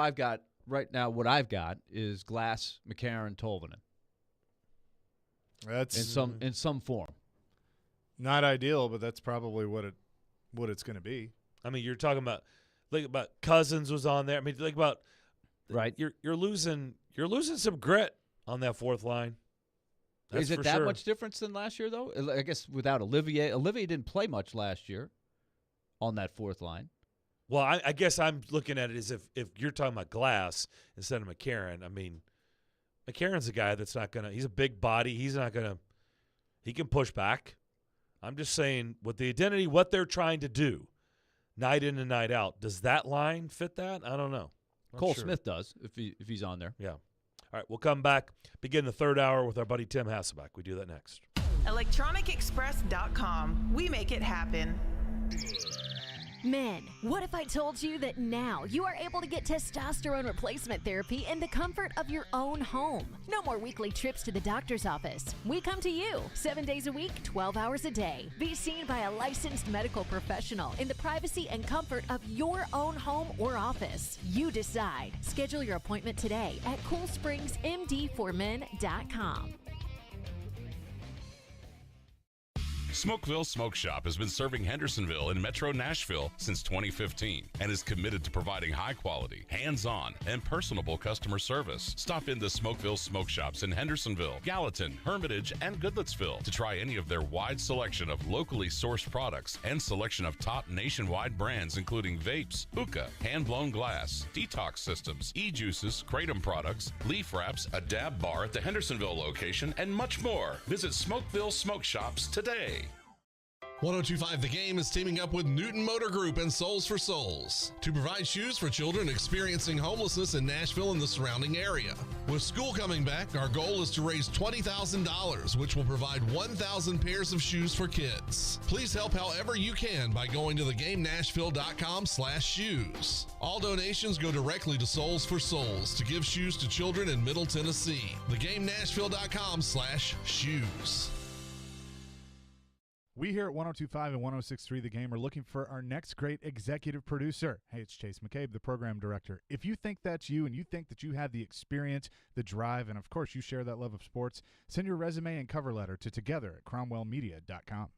what I've got is Glass, McCarron, Tolvanen. That's in some form. Not ideal, but that's probably what it's going to be. I mean, you're talking about Cousins was on there. I mean, think about right. You're losing some grit on that fourth line. That's Is it for that sure. much difference than last year, though? I guess without Olivier didn't play much last year on that fourth line. Well, I guess I'm looking at it as if you're talking about Glass instead of McCarron. I mean, McCarron's a guy that's not going to – he's a big body. He's not going to – he can push back. I'm just saying with the identity, what they're trying to do night in and night out, does that line fit that? I don't know. Cole Smith does if he's on there. Yeah. All right, we'll come back, begin the third hour with our buddy Tim Hasselbeck. We do that next. ElectronicExpress.com. We make it happen. Men, what if I told you that now you are able to get testosterone replacement therapy in the comfort of your own home? No more weekly trips to the doctor's office. We come to you 7 days a week, 12 hours a day. Be seen by a licensed medical professional in the privacy and comfort of your own home or office. You decide. Schedule your appointment today at CoolSpringsMD4Men.com. Smokeville Smoke Shop has been serving Hendersonville and Metro Nashville since 2015 and is committed to providing high quality, hands-on, and personable customer service. Stop in the Smokeville Smoke Shops in Hendersonville, Gallatin, Hermitage, and Goodlettsville to try any of their wide selection of locally sourced products and selection of top nationwide brands including vapes, hookah, hand-blown glass, detox systems, e-juices, kratom products, leaf wraps, a dab bar at the Hendersonville location, and much more. Visit Smokeville Smoke Shops today. 1025 The Game is teaming up with Newton Motor Group and Souls for Souls to provide shoes for children experiencing homelessness in Nashville and the surrounding area. With school coming back, our goal is to raise $20,000, which will provide 1,000 pairs of shoes for kids. Please help however you can by going to thegamenashville.com/shoes. All donations go directly to Souls for Souls to give shoes to children in Middle Tennessee. thegamenashville.com/shoes. We here at 102.5 and 106.3 The Game are looking for our next great executive producer. Hey, it's Chase McCabe, the program director. If you think that's you and you think that you have the experience, the drive, and of course you share that love of sports, send your resume and cover letter to together@cromwellmedia.com.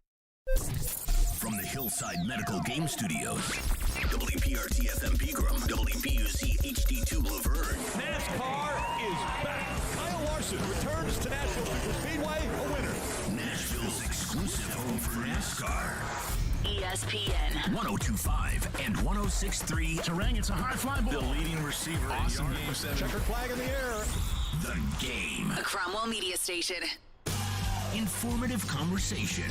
From the Hillside Medical Game Studios, WPRT FM Pegram, WPUC HD2 Laverne. NASCAR is back. Kyle Larson returns to Nashville Superspeedway a winner. Nashville's exclusive home for NASCAR. ESPN 102.5 and 106.3. Terang, it's a high fly ball. The leading receiver. Awesome game seven. Checkered flag in the air. The Game. A Cromwell Media Station. Informative conversation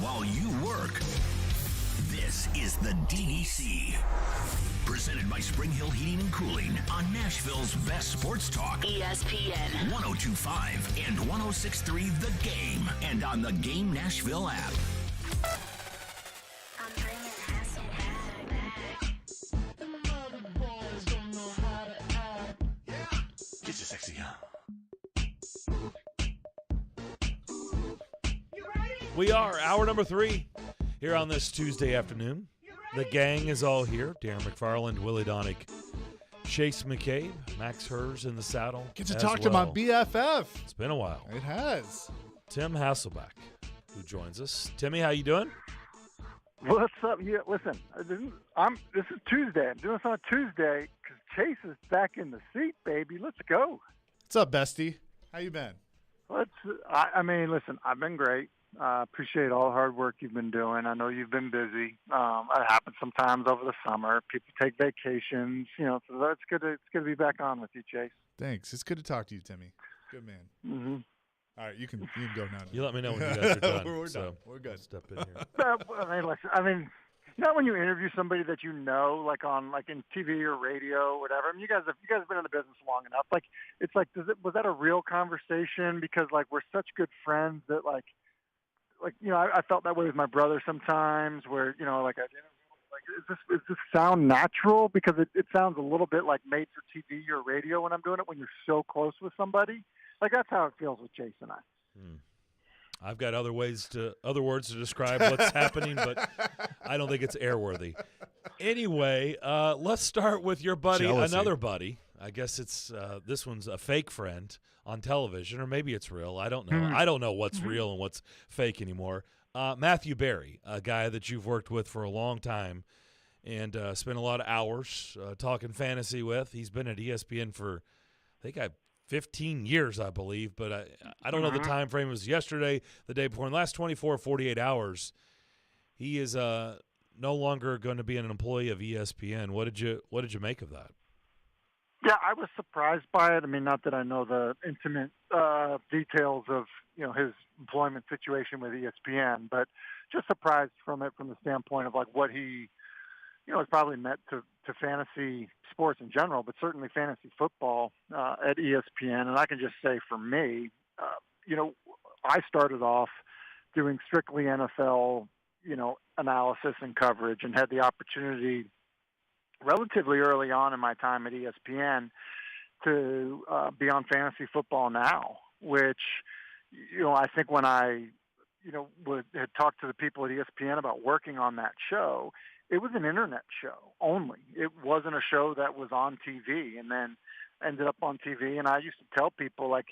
while you work. This is the DDC. Presented by Spring Hill Heating and Cooling on Nashville's best sports talk. ESPN 102.5 and 106.3 The Game. And on the Game Nashville app. Get your sexy on. We are hour number 3 here on this Tuesday afternoon. The gang is all here. Darren McFarland, Willie Donick, Chase McCabe, Max Hers in the saddle. Get to talk to my BFF. It's been a while. It has. Tim Hasselbeck, who joins us. Timmy, how you doing? What's up? Yeah, listen, this is Tuesday. I'm doing this on a Tuesday because Chase is back in the seat, baby. Let's go. What's up, bestie? How you been? I mean, listen, I've been great. Appreciate all the hard work you've been doing. I know you've been busy. It happens sometimes over the summer. People take vacations, so it's good to be back on with you, Chase. Thanks. It's good to talk to you, Timmy. Good man. Mm-hmm. All right, you can go now. You let me know when you guys are done. We're so done. We're good. Step in here. I mean, you know when you interview somebody that you know, like in TV or radio or whatever. I mean, you guys have been in the business long enough. Like, it's like, was that a real conversation? Because we're such good friends that I felt that way with my brother sometimes. Where does this sound natural? Because it sounds a little bit like made for TV or radio when I'm doing it. When you're so close with somebody, that's how it feels with Chase and I. I've got other words to describe what's happening, but I don't think it's airworthy. Anyway, let's start with your buddy, Jealousy. Another buddy. I guess it's this one's a fake friend on television, or maybe it's real. I don't know. I don't know what's real and what's fake anymore. Matthew Berry, a guy that you've worked with for a long time and spent a lot of hours talking fantasy with. He's been at ESPN for, I think, 15 years, I believe, but I don't know the time frame. It was yesterday, the day before. In the last 24 or 48 hours, he is no longer going to be an employee of ESPN. What did you make of that? Yeah, I was surprised by it. I mean, not that I know the intimate details of his employment situation with ESPN, but just surprised from the standpoint of what he has probably meant to fantasy sports in general, but certainly fantasy football at ESPN. And I can just say for me, I started off doing strictly NFL, analysis and coverage, and had the opportunity relatively early on in my time at ESPN to be on Fantasy Football Now, which, I think when I, had talked to the people at ESPN about working on that show, it was an internet show only. It wasn't a show that was on TV and then ended up on TV. And I used to tell people, like,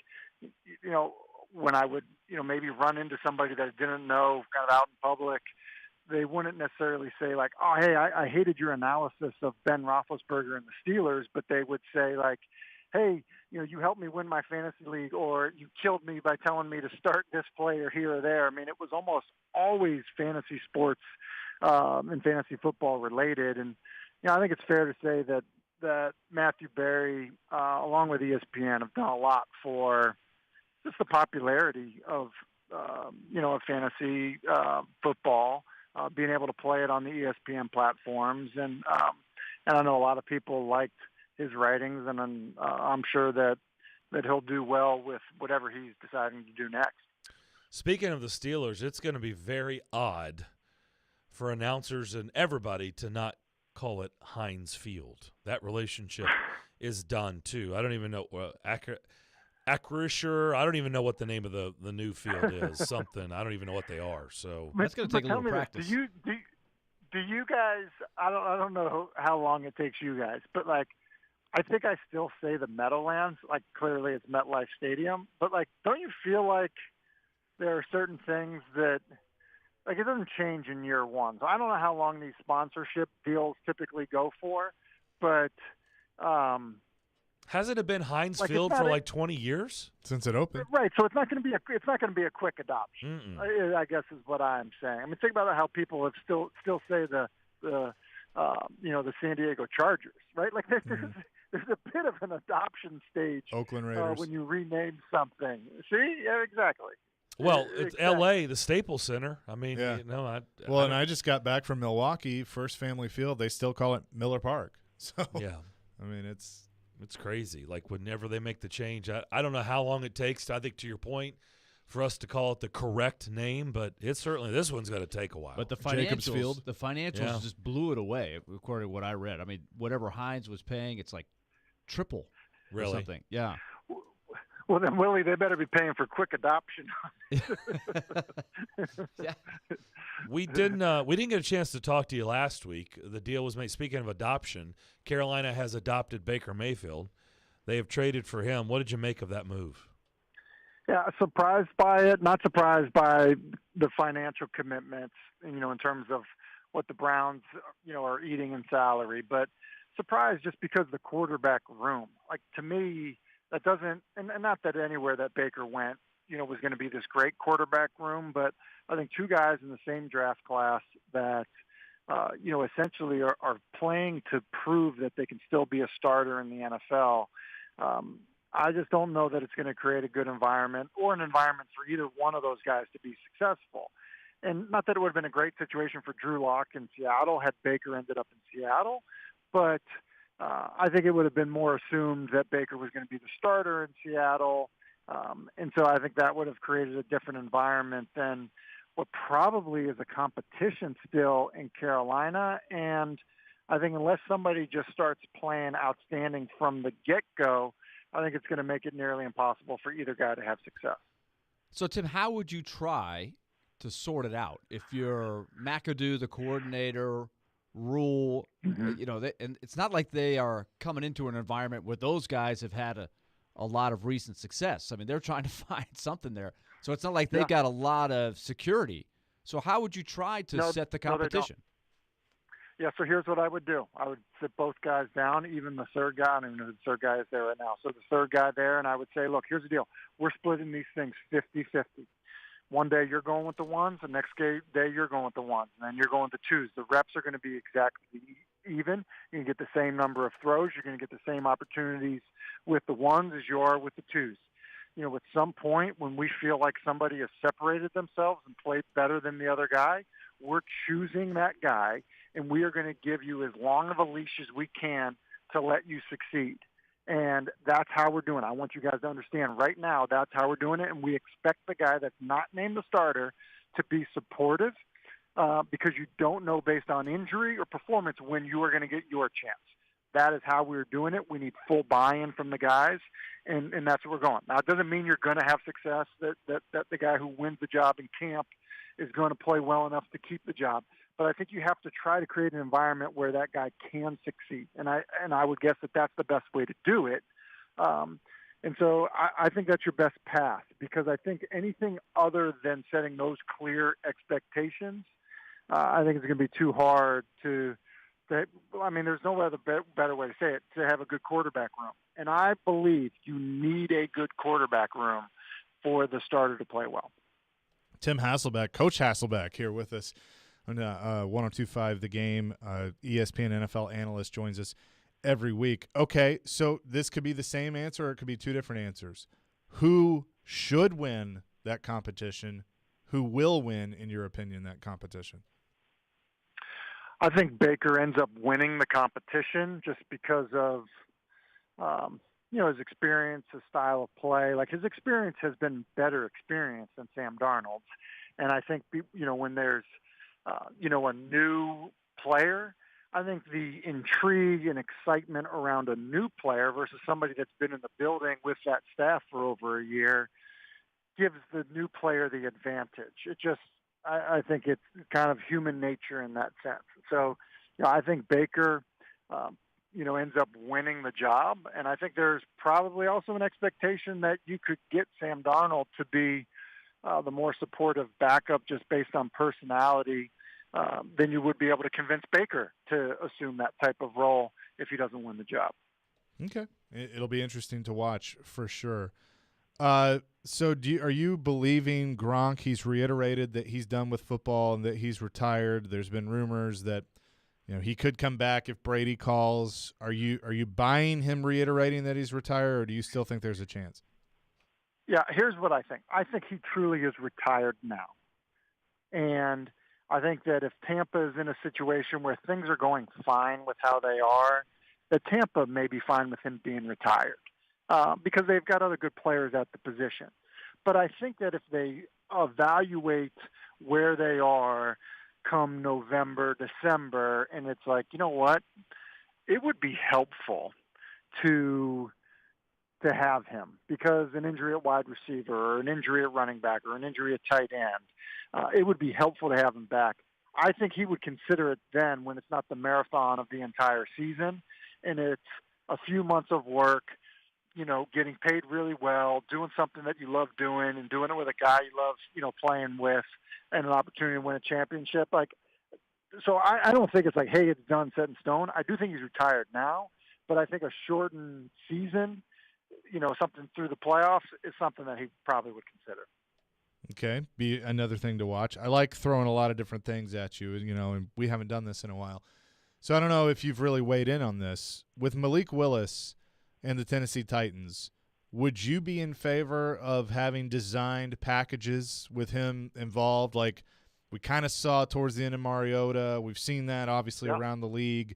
when I would, maybe run into somebody that I didn't know kind of out in public, they wouldn't necessarily say, like, oh, hey, I hated your analysis of Ben Roethlisberger and the Steelers, but they would say, like, hey, you helped me win my fantasy league, or you killed me by telling me to start this player here or there. I mean, it was almost always fantasy sports and fantasy football related. And, I think it's fair to say that Matthew Berry, along with ESPN, have done a lot for just the popularity of, of fantasy football, being able to play it on the ESPN platforms. And I know a lot of people liked his writings, and I'm sure that he'll do well with whatever he's deciding to do next. Speaking of the Steelers, it's going to be very odd for announcers and everybody to not call it Heinz Field. That relationship is done too. I don't even know Acrisure. I don't even know what the name of the new field is. Something. I don't even know what they are. So that's going to take a little practice. Do you guys? I don't know how long it takes you guys, but like, I think I still say the Meadowlands. Like, clearly it's MetLife Stadium, but like, don't you feel like there are certain things that, like, it doesn't change in year one? So I don't know how long these sponsorship deals typically go for, but hasn't it been Heinz Field for like 20 years since it opened? Right. So it's not going to be a quick adoption. I guess is what I'm saying. I mean, think about how people have still say the San Diego Chargers, right? Like there's a bit of an adoption stage. Oakland Raiders. When you rename something. See? Yeah, exactly. Well, it's L.A., the Staples Center. I mean, yeah. And I just got back from Milwaukee, First Family Field. They still call it Miller Park. So yeah, I mean, it's crazy. Like, whenever they make the change, I don't know how long it takes. I think, to your point, for us to call it the correct name, but it's certainly, this one's going to take a while. But the Jacobs Field, the financials just blew it away, according to what I read. I mean, whatever Heinz was paying, it's like triple or something. Yeah. Well, then, Willie, they better be paying for quick adoption. Yeah. We didn't get a chance to talk to you last week. The deal was made. Speaking of adoption, Carolina has adopted Baker Mayfield. They have traded for him. What did you make of that move? Yeah, surprised by it. Not surprised by the financial commitments, in terms of what the Browns, are eating in salary, but surprised just because of the quarterback room. Like, to me, that doesn't, and not that anywhere that Baker went, was going to be this great quarterback room, but I think two guys in the same draft class that, essentially are playing to prove that they can still be a starter in the NFL. I just don't know that it's going to create a good environment or an environment for either one of those guys to be successful. And not that it would have been a great situation for Drew Lock in Seattle had Baker ended up in Seattle, but I think it would have been more assumed that Baker was going to be the starter in Seattle. And so I think that would have created a different environment than what probably is a competition still in Carolina. And I think unless somebody just starts playing outstanding from the get-go, I think it's going to make it nearly impossible for either guy to have success. So, Tim, how would you try to sort it out if you're McAdoo, the coordinator, Rule, and it's not like they are coming into an environment where those guys have had a lot of recent success. I mean, they're trying to find something there. So it's not like they got a lot of security. So how would you try to set the competition? Yeah, so here's what I would do. I would sit both guys down, even the third guy. I don't even know who the third guy is there right now. So the third guy there, and I would say, look, here's the deal. We're splitting these things 50-50. One day you're going with the ones, the next day you're going with the ones, and then you're going with the twos. The reps are going to be exactly even. You can get the same number of throws. You're going to get the same opportunities with the ones as you are with the twos. At some point when we feel like somebody has separated themselves and played better than the other guy, we're choosing that guy, and we are going to give you as long of a leash as we can to let you succeed. And that's how we're doing it. I want you guys to understand right now that's how we're doing it, and we expect the guy that's not named the starter to be supportive because you don't know based on injury or performance when you are going to get your chance. That is how we're doing it. We need full buy-in from the guys, and that's where we're going. Now, it doesn't mean you're going to have success, that the guy who wins the job in camp is going to play well enough to keep the job. But I think you have to try to create an environment where that guy can succeed. And I would guess that that's the best way to do it. And so I think that's your best path, because I think anything other than setting those clear expectations, I think it's going to be too hard to I mean, there's no other better way to say it, to have a good quarterback room. And I believe you need a good quarterback room for the starter to play well. Tim Hasselbeck, Coach Hasselbeck, here with us on 102.5 The Game. ESPN NFL analyst, joins us every week. Okay, so this could be the same answer or it could be two different answers. Who should win that competition? Who will win, in your opinion, that competition? I think Baker ends up winning the competition just because of, his experience, his style of play. Like, his experience has been better experience than Sam Darnold's. And I think, when there's, a new player, I think the intrigue and excitement around a new player versus somebody that's been in the building with that staff for over a year gives the new player the advantage. I think it's kind of human nature in that sense. So, I think Baker, ends up winning the job. And I think there's probably also an expectation that you could get Sam Darnold to be the more supportive backup just based on personality than you would be able to convince Baker to assume that type of role if he doesn't win the job. Okay. It'll be interesting to watch for sure. So are you believing Gronk? He's reiterated that he's done with football and that he's retired. There's been rumors that he could come back if Brady calls. Are you buying him reiterating that he's retired, or do you still think there's a chance? Yeah, here's what I think. I think he truly is retired now. And I think that if Tampa is in a situation where things are going fine with how they are, that Tampa may be fine with him being retired. Because they've got other good players at the position. But I think that if they evaluate where they are come November, December, and it's like, you know what, it would be helpful to have him, because an injury at wide receiver or an injury at running back or an injury at tight end, it would be helpful to have him back. I think he would consider it then when it's not the marathon of the entire season and it's a few months of work, getting paid really well, doing something that you love doing and doing it with a guy you love, playing with, and an opportunity to win a championship. So I don't think it's like, hey, it's done, set in stone. I do think he's retired now, but I think a shortened season, something through the playoffs is something that he probably would consider. Okay, be another thing to watch. I like throwing a lot of different things at you, and we haven't done this in a while. So I don't know if you've really weighed in on this. With Malik Willis and the Tennessee Titans, would you be in favor of having designed packages with him involved? Like we kind of saw towards the end of Mariota. We've seen that obviously around the league.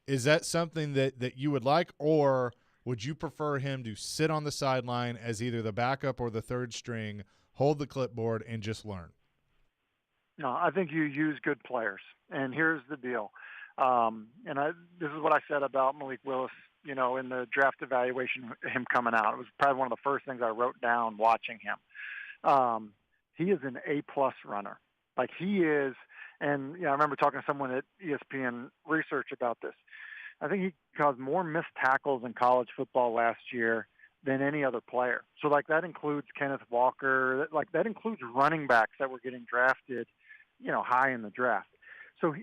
Is that something that you would like, or would you prefer him to sit on the sideline as either the backup or the third string, hold the clipboard, and just learn? No, I think you use good players. And here's the deal. This is what I said about Malik Willis, in the draft evaluation, him coming out. It was probably one of the first things I wrote down watching him. He is an A-plus runner. Like he is, and I remember talking to someone at ESPN Research about this. I think he caused more missed tackles in college football last year than any other player. So that includes Kenneth Walker. That includes running backs that were getting drafted, high in the draft. So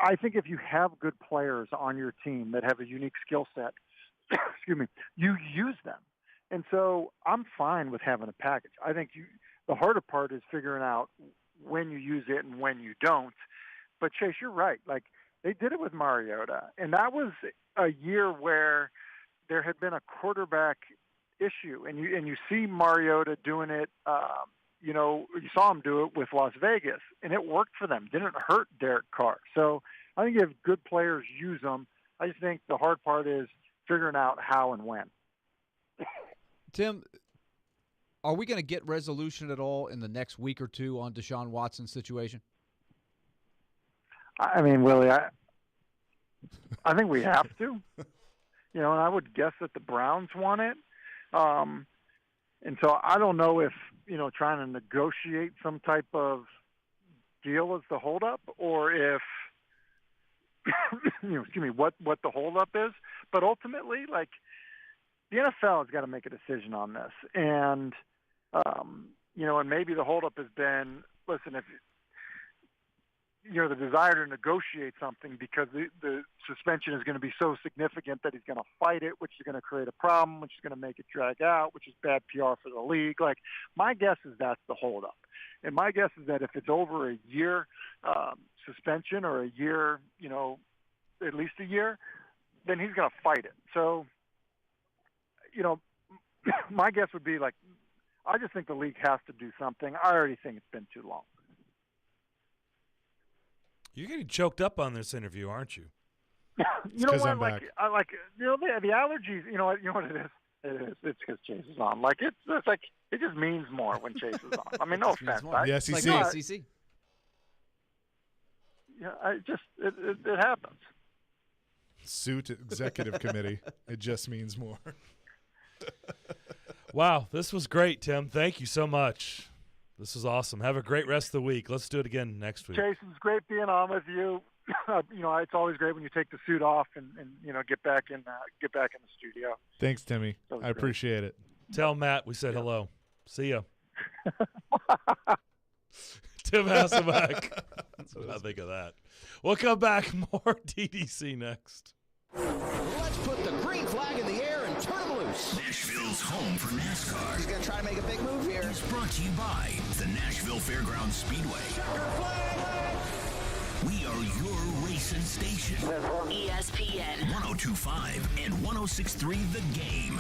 I think if you have good players on your team that have a unique skill set, you use them. And so I'm fine with having a package. I think the harder part is figuring out when you use it and when you don't. But Chase, you're right. They did it with Mariota, and that was a year where there had been a quarterback issue, and you see Mariota doing it. You saw him do it with Las Vegas, and it worked for them. Didn't hurt Derek Carr. So I think if good players use them, I just think the hard part is figuring out how and when. Tim, are we going to get resolution at all in the next week or two on Deshaun Watson's situation? I mean, Willie, I think we have to. You know, and I would guess that the Browns want it. And so I don't know if, you know, trying to negotiate some type of deal is the holdup, or if, you know, excuse me, what the holdup is. But ultimately, like, the NFL has got to make a decision on this. And, you know, and maybe the holdup has been, listen, if, you know, the desire to negotiate something because the suspension is going to be so significant that he's going to fight it, which is going to create a problem, which is going to make it drag out, which is bad PR for the league. Like, my guess is that's the holdup. And my guess is that if it's over a year suspension or a year, you know, at least a year, then he's going to fight it. So, you know, my guess would be, like, I just think the league has to do something. I already think it's been too long. You're getting choked up on this interview, aren't you? You know what? Like, I like, you know, the allergies. You know what it is? It is. It's because Chase is on. Like, it's like it just means more when Chase is on. I mean, no offense. The SEC. Like, SEC. Yeah, it happens. Suit executive committee. It just means more. Wow, this was great, Tim. Thank you so much. This is awesome. Have a great rest of the week. Let's do it again next week. Chase, it's great being on with you. You know, it's always great when you take the suit off and you know, get back in the studio. Thanks, Timmy. I appreciate it. Tell Matt we said hello. See ya. Tim Hasselbeck. That's what I think of that. We'll come back. More DDC next. Let's put the green flag in the air and turn them loose. Nashville's home for NASCAR. He's going to try to make a big move here. Is brought to you by the Nashville Fairgrounds Speedway. We are your racing station. ESPN 102.5 and 106.3 The Game.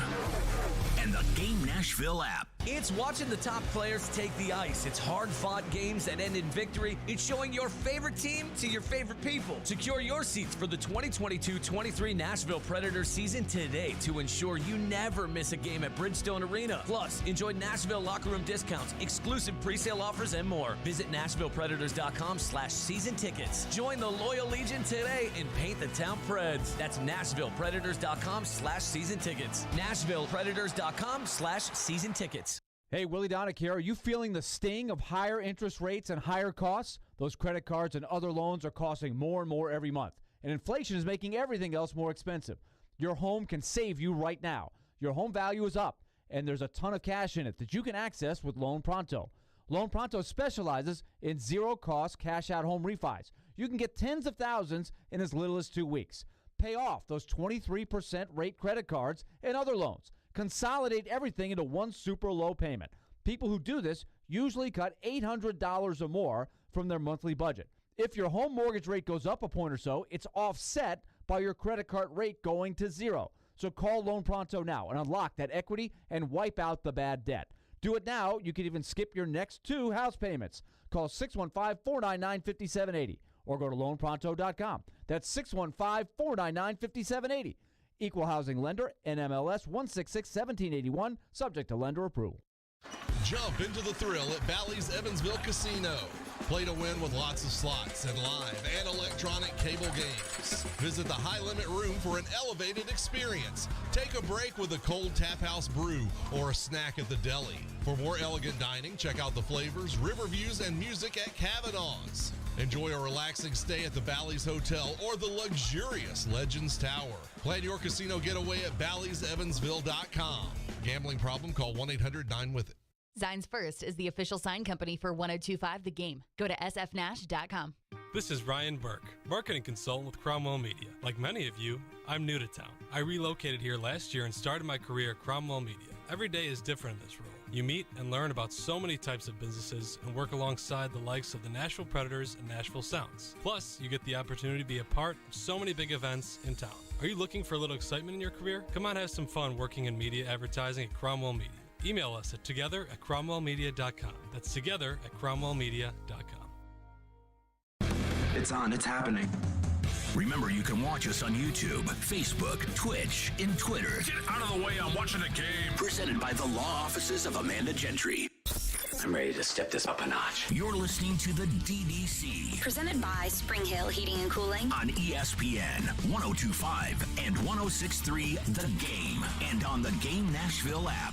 And the Game Nashville app. It's watching the top players take the ice. It's hard-fought games that end in victory. It's showing your favorite team to your favorite people. Secure your seats for the 2022-23 Nashville Predators season today to ensure you never miss a game at Bridgestone Arena. Plus, enjoy Nashville locker room discounts, exclusive presale offers, and more. Visit NashvillePredators.com/season tickets. Join the Loyal Legion today and paint the town Preds. That's NashvillePredators.com/season tickets. NashvillePredators.com/season tickets. Hey, Willie Donick here. Are you feeling the sting of higher interest rates and higher costs? Those credit cards and other loans are costing more and more every month, and inflation is making everything else more expensive. Your home can save you right now. Your home value is up, and there's a ton of cash in it that you can access with Loan Pronto. Loan Pronto specializes in zero-cost cash-out home refis. You can get tens of thousands in as little as 2 weeks. Pay off those 23% rate credit cards and other loans. Consolidate everything into one super low payment. People who do this usually cut $800 or more from their monthly budget. If your home mortgage rate goes up a point or so, it's offset by your credit card rate going to zero. So call Loan Pronto now and unlock that equity and wipe out the bad debt. Do it now. You can even skip your next 2 house payments. Call 615-499-5780 or go to loanpronto.com. That's 615-499-5780. Equal housing lender, NMLS 166-1781, subject to lender approval. Jump into the thrill at Bally's Evansville Casino. Play to win with lots of slots and live and electronic cable games. Visit the High Limit Room for an elevated experience. Take a break with a cold tap house brew or a snack at the deli. For more elegant dining, check out the flavors, river views, and music at Kavanaugh's. Enjoy a relaxing stay at the Bally's Hotel or the luxurious Legends Tower. Plan your casino getaway at Bally'sEvansville.com. Gambling problem? Call 1-800-9-WITH-IT. Zines First is the official sign company for 102.5 The Game. Go to sfnash.com. This is Ryan Burke, marketing consultant with Cromwell Media. Like many of you, I'm new to town. I relocated here last year and started my career at Cromwell Media. Every day is different in this role. You meet and learn about so many types of businesses and work alongside the likes of the Nashville Predators and Nashville Sounds. Plus, you get the opportunity to be a part of so many big events in town. Are you looking for a little excitement in your career? Come on, have some fun working in media advertising at Cromwell Media. Email us at together@cromwellmedia.com. That's together@cromwellmedia.com. It's on. It's happening. Remember, you can watch us on YouTube, Facebook, Twitch, and Twitter. Get out of the way. I'm watching a game. Presented by the law offices of Amanda Gentry. I'm ready to step this up a notch. You're listening to the DDC Presented by Spring Hill Heating and Cooling. on ESPN 102.5 and 106.3 The Game and on the Game Nashville app.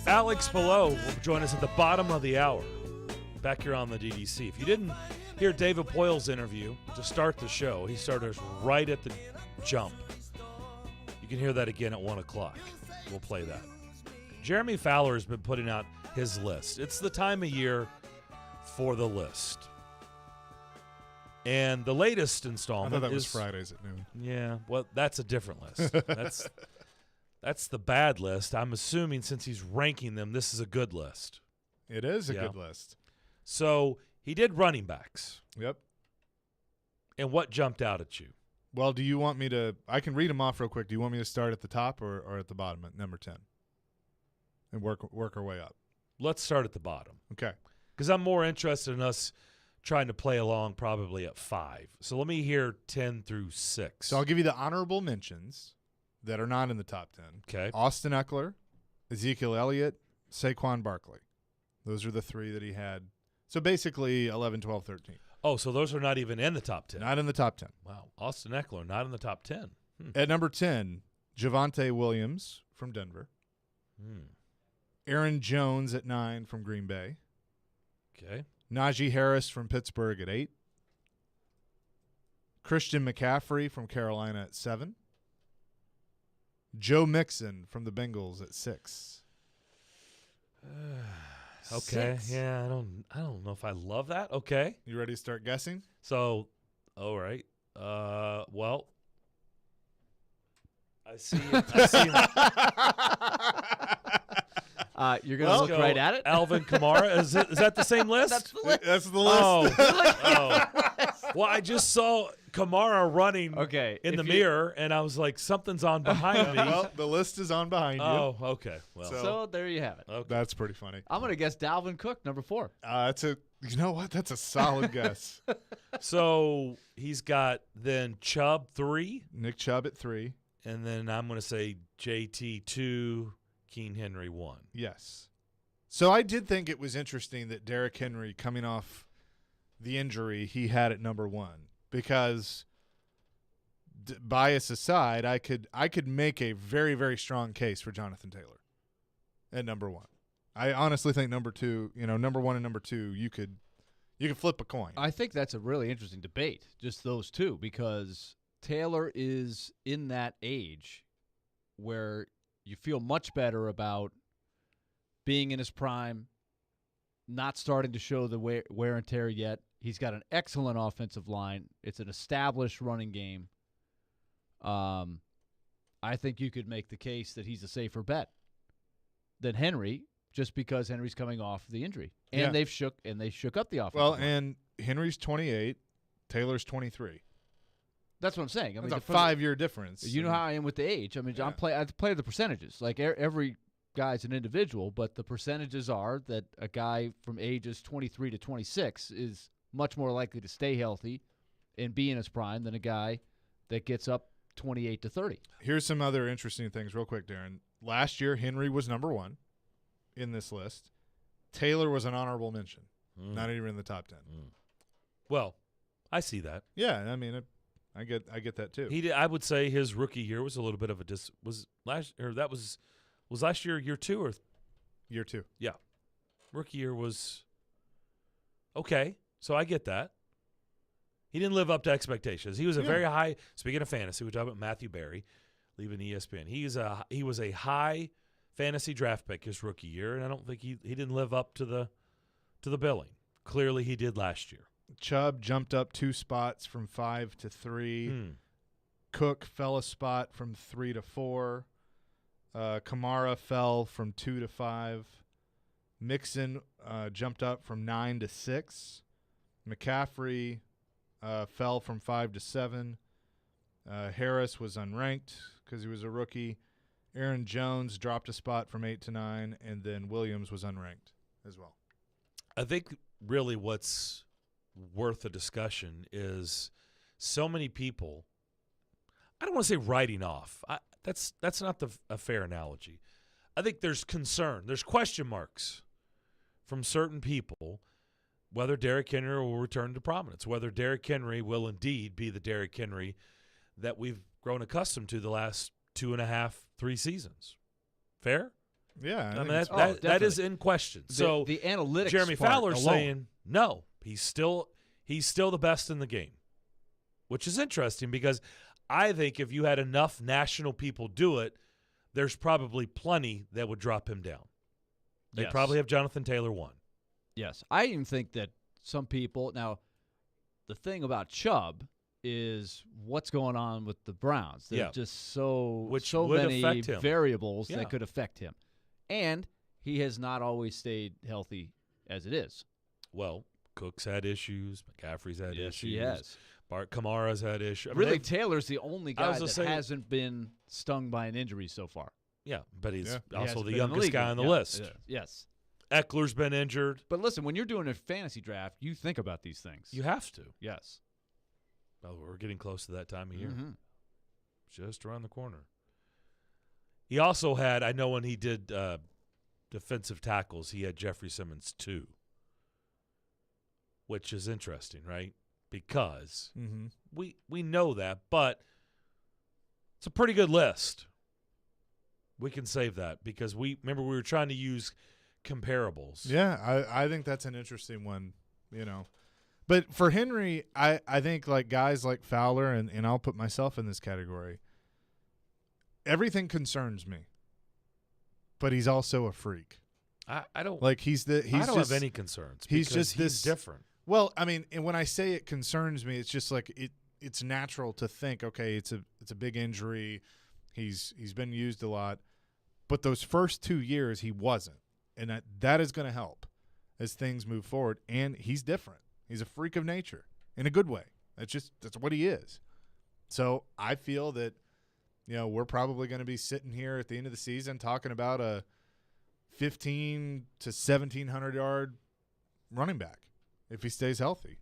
Alex Below will join us at the bottom of the hour back here on the DDC. If you didn't hear David Poyle's interview to start the show, he started us right at the jump. You can hear that again at 1 o'clock. We'll play that. Jeremy Fowler has been putting out his list. It's the time of year for the list. And the latest installment I thought that is was Fridays at noon. Yeah, well, that's a different list. That's the bad list. I'm assuming since he's ranking them, this is a good list. It is a good list. So he did running backs. Yep. And what jumped out at you? Well, do you want me to – I can read them off real quick. Do you want me to start at the top or at the bottom at number 10 and work our way up? Let's start at the bottom. Okay. Because I'm more interested in us trying to play along probably at 5. So let me hear 10 through 6. So I'll give you the honorable mentions that are not in the top 10. Okay. Austin Eckler, Ezekiel Elliott, Saquon Barkley. Those are the 3 that he had. So basically 11, 12, 13. Oh, so those are not even in the top 10. Not in the top 10. Wow. Austin Eckler, not in the top 10. At number 10, Javonte Williams from Denver. Aaron Jones at 9 from Green Bay. Okay. Najee Harris from Pittsburgh at 8. Christian McCaffrey from Carolina at 7. Joe Mixon from the Bengals at 6. Okay. 6. Yeah, I don't know if I love that. Okay. You ready to start guessing? So, all right. Well, I see You're going to look right at it? Alvin Kamara. Is that the same list? That's the list. That's the list. Oh. Well, I just saw Kamara running in the mirror, and I was like, something's on behind me. Well, the list is on behind you. Oh, okay. Well, So there you have it. okay. That's pretty funny. I'm going to guess Dalvin Cook, number 4. You know what? That's a solid guess. So he's got then Chubb 3. Nick Chubb at 3. And then I'm going to say JT 2, Keen Henry 1. Yes. So I did think it was interesting that Derrick Henry, coming off the injury, he had at number 1 because bias aside, I could make a very, very strong case for Jonathan Taylor at number 1. I honestly think number 2, number 1 and number 2, you could flip a coin. I think that's a really interesting debate, just those two, because Taylor is in that age where you feel much better about being in his prime, not starting to show the wear and tear yet. He's got an excellent offensive line. It's an established running game. I think you could make the case that he's a safer bet than Henry, just because Henry's coming off the injury, and they shook up the offense. Well, and Henry's 28, Taylor's 23. That's what I'm saying. I mean, That's a 5-year difference. You know how I am with the age. I mean, I play the percentages. Like every guy's an individual, but the percentages are that a guy from ages 23 to 26 is much more likely to stay healthy and be in his prime than a guy that gets up 28 to 30. Here's some other interesting things real quick, Darren. Last year, Henry was number 1 in this list. Taylor was an honorable mention, not even in the top 10. Well, I see that. Yeah, I mean, I get that too. He did, I would say his rookie year was a little bit of was last year year 2 or year 2? Yeah, rookie year was okay. So I get that. He didn't live up to expectations. He was a very high. Speaking of fantasy, we're talking about Matthew Berry, leaving ESPN. He was a high fantasy draft pick his rookie year, and I don't think he didn't live up to the billing. Clearly, he did last year. Chubb jumped up 2 spots from 5 to 3. Cook fell a spot from 3 to 4. Kamara fell from 2 to 5. Mixon jumped up from 9 to 6. McCaffrey fell from 5 to 7. Harris was unranked because he was a rookie. Aaron Jones dropped a spot from 8 to 9, and then Williams was unranked as well. I think really what's worth a discussion is so many people. I don't want to say writing off. That's not a fair analogy. I think there's concern. There's question marks from certain people whether Derrick Henry will return to prominence, whether Derrick Henry will indeed be the Derrick Henry that we've grown accustomed to the last 2.5, 3 seasons. Fair? Yeah. I mean, that is in question. So the analytics Jeremy part Fowler's alone. saying, no, he's still the best in the game, which is interesting because I think if you had enough national people do it, there's probably plenty that would drop him down. They Yes. probably have Jonathan Taylor 1. Yes. I even think that some people – now, the thing about Chubb is what's going on with the Browns. There's just so would many affect him. variables Yeah. that could affect him. And he has not always stayed healthy as it is. Well, Cook's had issues. McCaffrey's had Yes, issues. he has. Bart Kamara's had issues. I mean, Really, they've- Taylor's the only I was guy gonna that say- hasn't been stung by an injury so far. Yeah, but he's He also hasn't the been in youngest league. guy on the Yeah, list. yeah, Yes. Eckler's been injured. But listen, when you're doing a fantasy draft, you think about these things. You have to. Yes. Oh, we're getting close to that time of year. Mhm. Just around the corner. He also had, I know when he did defensive tackles, he had Jeffrey Simmons 2, which is interesting, right? Because we know that, but it's a pretty good list. We can save that because we were trying to use comparables. Yeah, I think that's an interesting one, But for Henry, I think like guys like Fowler, and I'll put myself in this category, everything concerns me. But he's also a freak. I don't like he's I don't have any concerns. He's because just he's different. Well, I mean, and when I say it concerns me, it's just like it's natural to think, okay, it's a big injury. He's been used a lot. But those first 2 years he wasn't. And that is going to help as things move forward. And he's different. He's a freak of nature in a good way. That's what he is. So I feel that, we're probably going to be sitting here at the end of the season talking about a 1,500 to 1,700 yard running back if he stays healthy.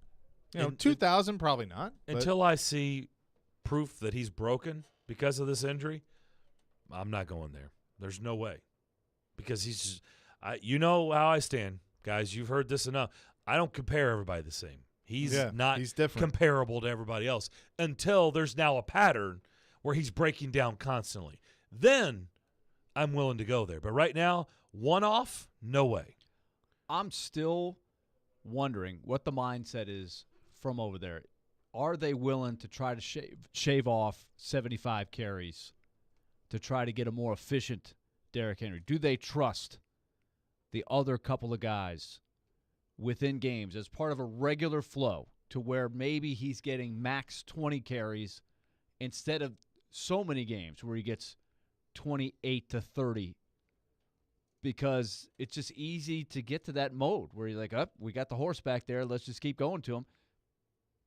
2,000 probably not. Until I see proof that he's broken because of this injury, I'm not going there. There's no way. Because he's just you know how I stand, guys. You've heard this enough. I don't compare everybody the same. He's different. Comparable to everybody else until there's now a pattern where he's breaking down constantly. Then I'm willing to go there. But right now, one-off, no way. I'm still wondering what the mindset is from over there. Are they willing to try to shave off 75 carries to try to get a more efficient Derrick Henry? Do they trust the other couple of guys within games as part of a regular flow to where maybe he's getting max 20 carries instead of so many games where he gets 28 to 30? Because it's just easy to get to that mode where you're like, we got the horse back there. Let's just keep going to him.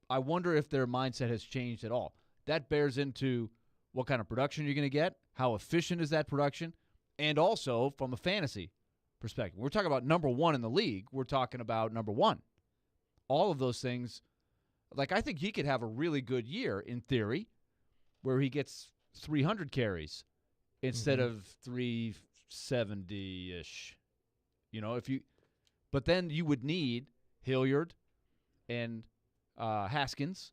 I wonder if their mindset has changed at all. That bears into what kind of production you're going to get, how efficient is that production, and also from a fantasy perspective. We're talking about number one in the league. We're talking about number one. All of those things, like I think he could have a really good year in theory where he gets 300 carries instead of 370-ish. But then you would need Hilliard and Haskins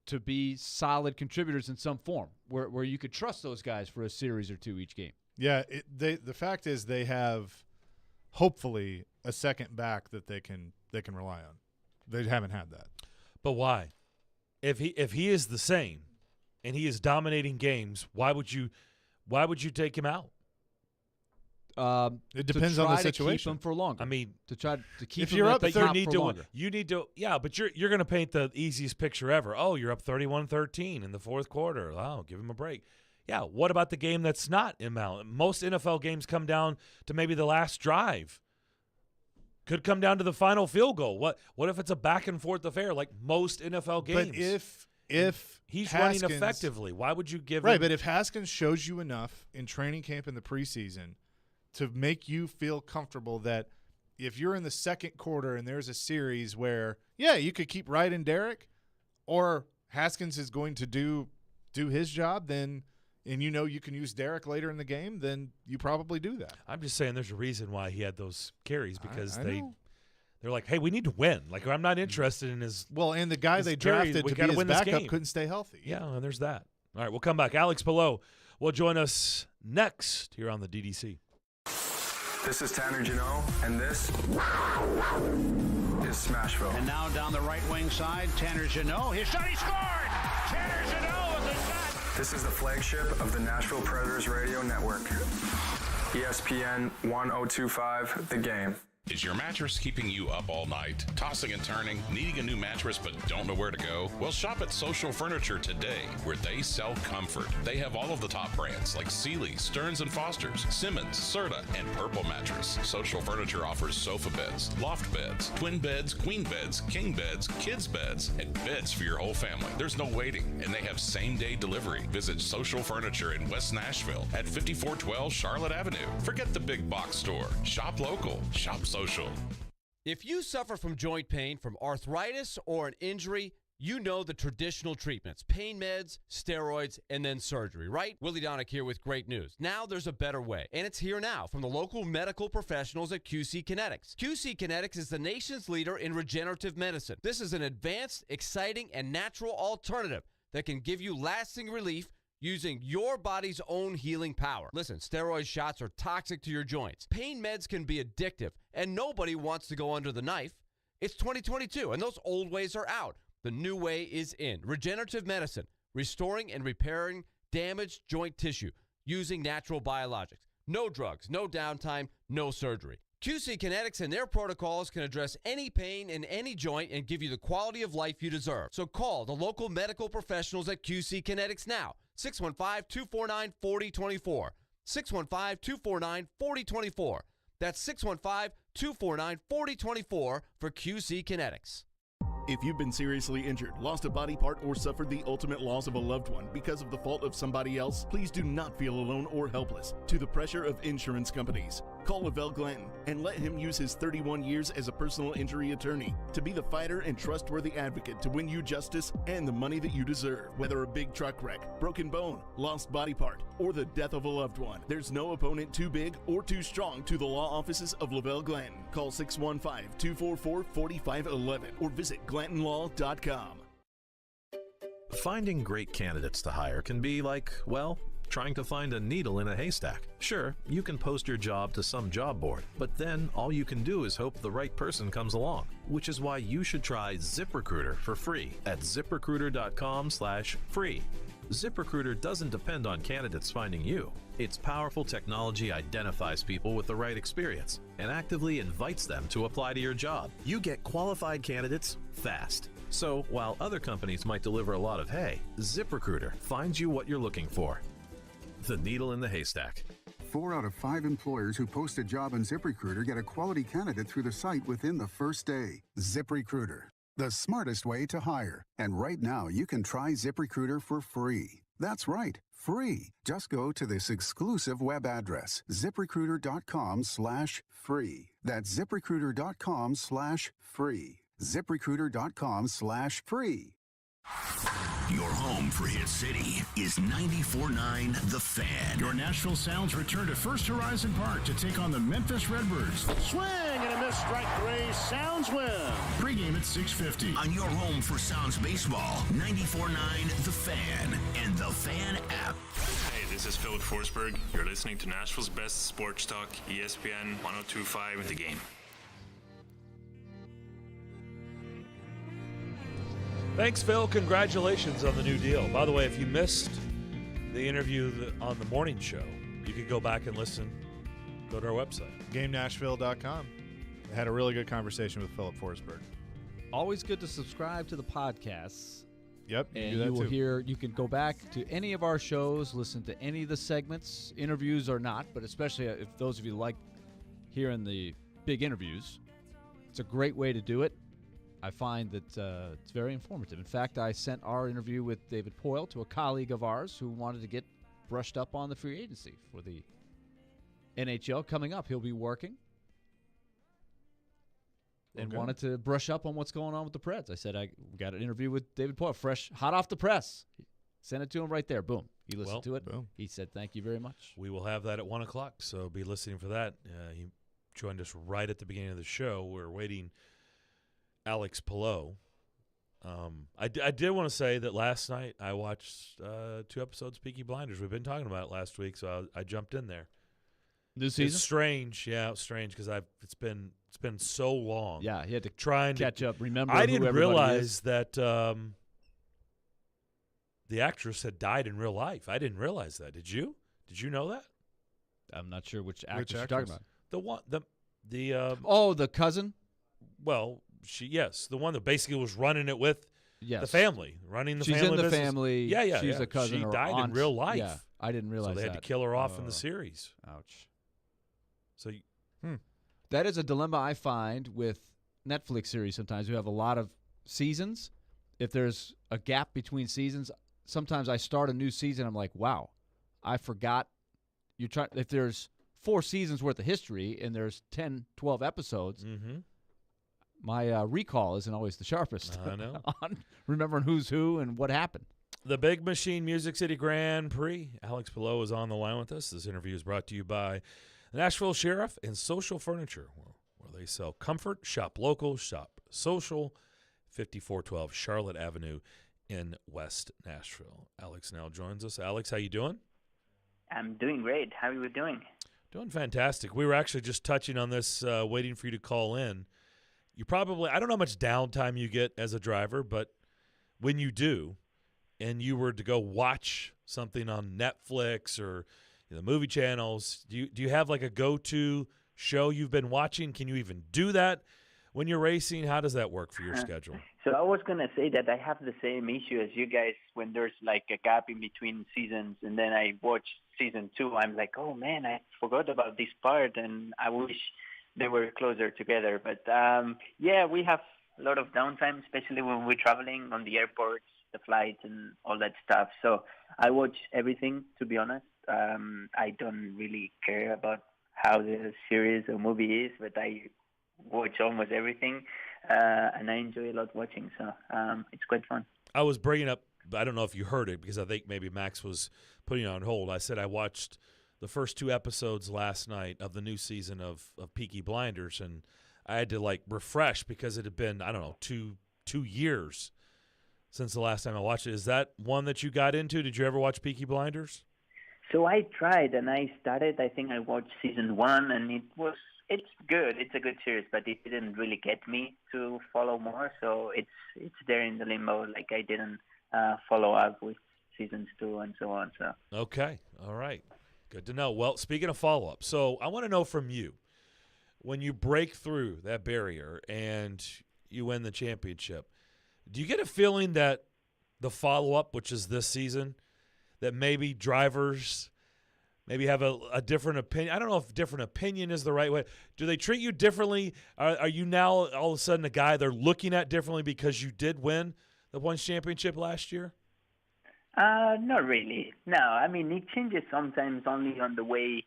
to be solid contributors in some form where you could trust those guys for a series or two each game. Yeah, the fact is they have hopefully a second back that they can rely on. They haven't had that. But why? If he is the same and he is dominating games, why would you take him out? It depends on the situation. To keep him for longer. I mean, to try to keep if him you're at up the top for longer. You need to, yeah, but you're going to paint the easiest picture ever. Oh, you're up 31-13 in the fourth quarter. Oh, give him a break. Yeah, what about the game that's not in Mount? Most NFL games come down to maybe the last drive. Could come down to the final field goal. What if it's a back and forth affair like most NFL games? But if he's Haskins, running effectively, why would you give right? him? But if Haskins shows you enough in training camp in the preseason to make you feel comfortable that if you're in the second quarter and there's a series where, yeah, you could keep riding Derek, or Haskins is going to do his job, then and you know you can use Derek later in the game, then you probably do that. I'm just saying there's a reason why he had those carries because I know. they're like, hey, we need to win. Like, I'm not interested in his and the guy they carries. drafted We to be gotta his win this backup game. couldn't stay healthy. Yeah, and there's that. All right, we'll come back. Alex Pillow will join us next here on the DDC. This is Tanner Janot, and this is Smashville. And now down the right wing side, Tanner Janot. His shot, he scored! Tanner Janot with a shot! This is the flagship of the Nashville Predators Radio Network. ESPN 1025, The Game. Is your mattress keeping you up all night? Tossing and turning, needing a new mattress but don't know where to go? Well, shop at Social Furniture today, where they sell comfort. They have all of the top brands like Sealy, Stearns & Foster's, Simmons, Serta, and Purple Mattress. Social Furniture offers sofa beds, loft beds, twin beds, queen beds, king beds, kids beds, and beds for your whole family. There's no waiting, and they have same-day delivery. Visit Social Furniture in West Nashville at 5412 Charlotte Avenue. Forget the big box store. Shop local. Shop social. If you suffer from joint pain, from arthritis, or an injury, you know the traditional treatments: pain meds, steroids, and then surgery, right? Willie Donick here with great news. Now there's a better way, and it's here now from the local medical professionals at QC Kinetics. QC Kinetics is the nation's leader in regenerative medicine. This is an advanced, exciting, and natural alternative that can give you lasting relief using your body's own healing power. Listen, steroid shots are toxic to your joints. Pain meds can be addictive, and nobody wants to go under the knife. It's 2022, and those old ways are out. The new way is in. Regenerative medicine, restoring and repairing damaged joint tissue using natural biologics. No drugs, no downtime, no surgery. QC Kinetics and their protocols can address any pain in any joint and give you the quality of life you deserve. So call the local medical professionals at QC Kinetics now. 615-249-4024. 615-249-4024. That's 615-249-4024 for QC Kinetics. If you've been seriously injured, lost a body part, or suffered the ultimate loss of a loved one because of the fault of somebody else, please do not feel alone or helpless to the pressure of insurance companies. Call Lavelle Glanton and let him use his 31 years as a personal injury attorney to be the fighter and trustworthy advocate to win you justice and the money that you deserve. Whether a big truck wreck, broken bone, lost body part, or the death of a loved one, there's no opponent too big or too strong to the law offices of Lavelle Glanton. Call 615-244-4511 or visit GlantonLaw.com. Finding great candidates to hire can be like, well, trying to find a needle in a haystack. Sure, you can post your job to some job board, but then all you can do is hope the right person comes along, which is why you should try ZipRecruiter for free at ZipRecruiter.com/free. ZipRecruiter doesn't depend on candidates finding you. Its powerful technology identifies people with the right experience and actively invites them to apply to your job. You get qualified candidates fast. So while other companies might deliver a lot of hay, ZipRecruiter finds you what you're looking for. The needle in the haystack. 4 out of 5 employers who post a job on ZipRecruiter get a quality candidate through the site within the first day. ZipRecruiter, the smartest way to hire. And right now, you can try ZipRecruiter for free. That's right, free. Just go to this exclusive web address, ZipRecruiter.com/free. That's ZipRecruiter.com/free. ZipRecruiter.com/free. Your home for Hit City is 94.9 The Fan. Your Nashville Sounds return to First Horizon Park to take on the Memphis Redbirds. Swing and a miss, strike 3. Sounds win. Pre-game at 6:50. On your home for Sounds baseball, 94.9 The Fan and The Fan app. Hey, this is Philip Forsberg. You're listening to Nashville's best sports talk, ESPN 1025 The Game. Thanks, Phil. Congratulations on the new deal. By the way, if you missed the interview on the morning show, you can go back and listen. Go to our website. GameNashville.com. I had a really good conversation with Philip Forsberg. Always good to subscribe to the podcasts. Yep, you and do that you will too. hear. You can go back to any of our shows, listen to any of the segments, interviews or not, but especially if those of you like hearing the big interviews, it's a great way to do it. I find that it's very informative. In fact, I sent our interview with David Poyle to a colleague of ours who wanted to get brushed up on the free agency for the NHL coming up. He'll be working and wanted to brush up on what's going on with the Preds. I said, I got an interview with David Poyle, fresh, hot off the press. Sent it to him right there. Boom. He listened to it. Boom. He said, thank you very much. We will have that at 1 o'clock, so be listening for that. He joined us right at the beginning of the show. We're waiting Alex Pillow. I did want to say that last night I watched 2 episodes of Peaky Blinders. We've been talking about it last week, so I jumped in there. New season? It's strange. Yeah, it's strange because it's been so long. Yeah, he had to catch up. Remember, I who didn't everybody realize is. that the actress had died in real life. I didn't realize that. Did you? Did you know that? I'm not sure which actress you're talking about. The one, the cousin. Well, the one that basically was running it with the family, running the She's family in the business. family. Yeah. She's a cousin. She or died aunt. in real life. Yeah, I didn't realize so they had that. to kill her off in the series. Ouch. So, that is a dilemma I find with Netflix series sometimes. We have a lot of seasons. If there's a gap between seasons, sometimes I start a new season. I'm like, wow, I forgot. If there's 4 seasons worth of history and there's 10, 12 episodes, my recall isn't always the sharpest. I know. On remembering who's who and what happened. The Big Machine Music City Grand Prix. Alex Pillow is on the line with us. This interview is brought to you by the Nashville Sheriff and Social Furniture, where they sell comfort, shop local, shop social, 5412 Charlotte Avenue in West Nashville. Alex now joins us. Alex, how you doing? I'm doing great. How are you doing? Doing fantastic. We were actually just touching on this, waiting for you to call in. You probably, I don't know how much downtime you get as a driver, but when you do, and you were to go watch something on Netflix or the movie channels, do you have like a go-to show you've been watching? Can you even do that when you're racing? How does that work for your schedule? So I was going to say that I have the same issue as you guys when there's like a gap in between seasons, and then I watch season 2. I'm like, oh, man, I forgot about this part, and I wish they were closer together. But, yeah, we have a lot of downtime, especially when we're traveling on the airports, the flights, and all that stuff. So I watch everything, to be honest. I don't really care about how the series or movie is, but I watch almost everything, and I enjoy a lot watching. So it's quite fun. I was bringing up, I don't know if you heard it, because I think maybe Max was putting it on hold. I said I watched the first 2 episodes last night of the new season of Peaky Blinders, and I had to like refresh because it had been, I don't know, two years since the last time I watched it. Is that one that you got into? Did you ever watch Peaky Blinders? So I tried, and I started. I think I watched season 1, and it's good. It's a good series, but it didn't really get me to follow more. So it's there in the limbo. Like I didn't follow up with seasons 2 and so on. So okay, all right, good to know. Well, speaking of follow up, so I want to know from you, when you break through that barrier and you win the championship, do you get a feeling that the follow up, which is this season, that maybe drivers maybe have a different opinion? I don't know if different opinion is the right way. Do they treat you differently? Are you now all of a sudden a guy they're looking at differently because you did win the one championship last year? Not really. No, I mean, it changes sometimes only on the way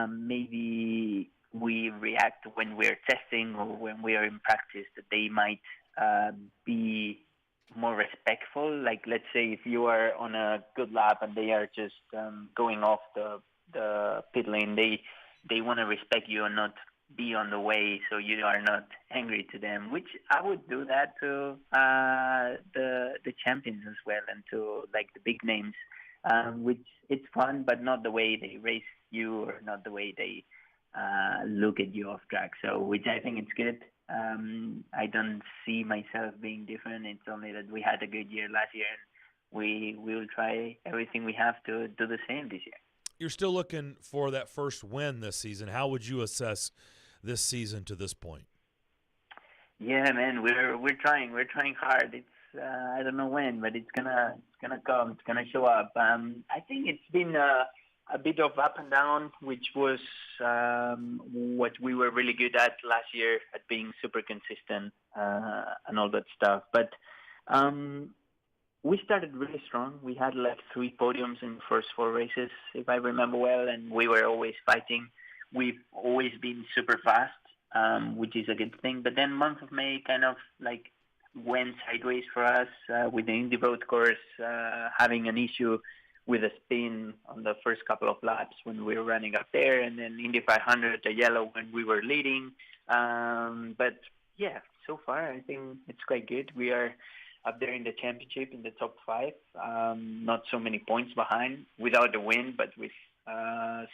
maybe we react when we're testing or when we are in practice, that they might be more respectful. Like, let's say if you are on a good lap and they are just going off the pit lane, they want to respect you and not be on the way, so you are not angry to them, which I would do that to the champions as well, and to like the big names, which it's fun, but not the way they race you or not the way they look at you off track. So, which I think it's good. I don't see myself being different. It's only that we had a good year last year, and we will try everything we have to do the same this year. You're still looking for that first win this season. How would you assess this season to this point? Yeah, man, we're trying hard. It's I don't know when, but it's gonna come. It's gonna show up. I think it's been a bit of up and down, which was what we were really good at last year, at being super consistent and all that stuff. But we started really strong. We had like 3 podiums in the first 4 races, if I remember well, and we were always fighting. We've always been super fast. which is a good thing. But then month of May kind of like went sideways for us with the Indy Road course having an issue with a spin on the first couple of laps when we were running up there, and then Indy 500, the yellow when we were leading. But yeah, so far I think it's quite good. We are up there in the championship in the top 5, not so many points behind without the win, but with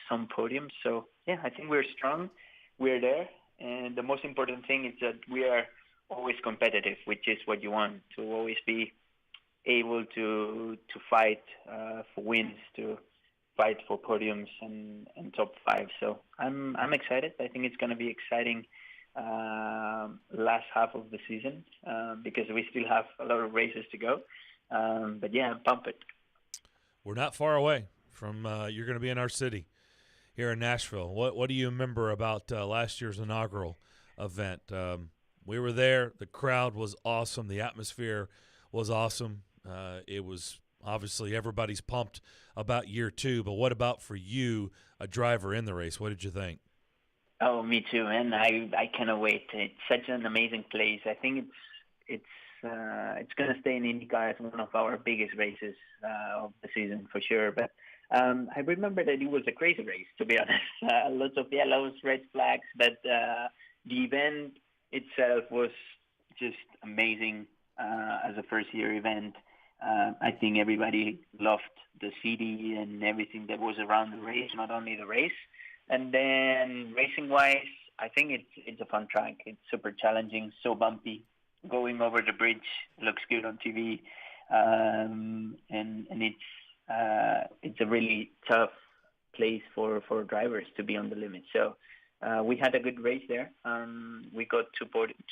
some podiums. So yeah, I think we're strong. We're there. And the most important thing is that we are always competitive, which is what you want, to always be able to fight for wins, to fight for podiums and top 5. So I'm excited. I think it's going to be exciting last half of the season because we still have a lot of races to go. But yeah, I'm pumped. We're not far away from you're going to be in our city here in Nashville. What do you remember about last year's inaugural event? We were there. The crowd was awesome. The atmosphere was awesome. It was obviously everybody's pumped about year 2, but what about for you, a driver in the race? What did you think? Oh, me too, man. I cannot wait. It's such an amazing place. I think it's going to stay in IndyCar as one of our biggest races of the season for sure. But I remember that it was a crazy race, to be honest. Lots of yellows, red flags, but the event itself was just amazing as a first-year event. I think everybody loved the city and everything that was around the race, not only the race. And then racing-wise, I think it's a fun track. It's super challenging, so bumpy. Going over the bridge looks good on TV, and it's a really tough place for drivers to be on the limit. So we had a good race there. We got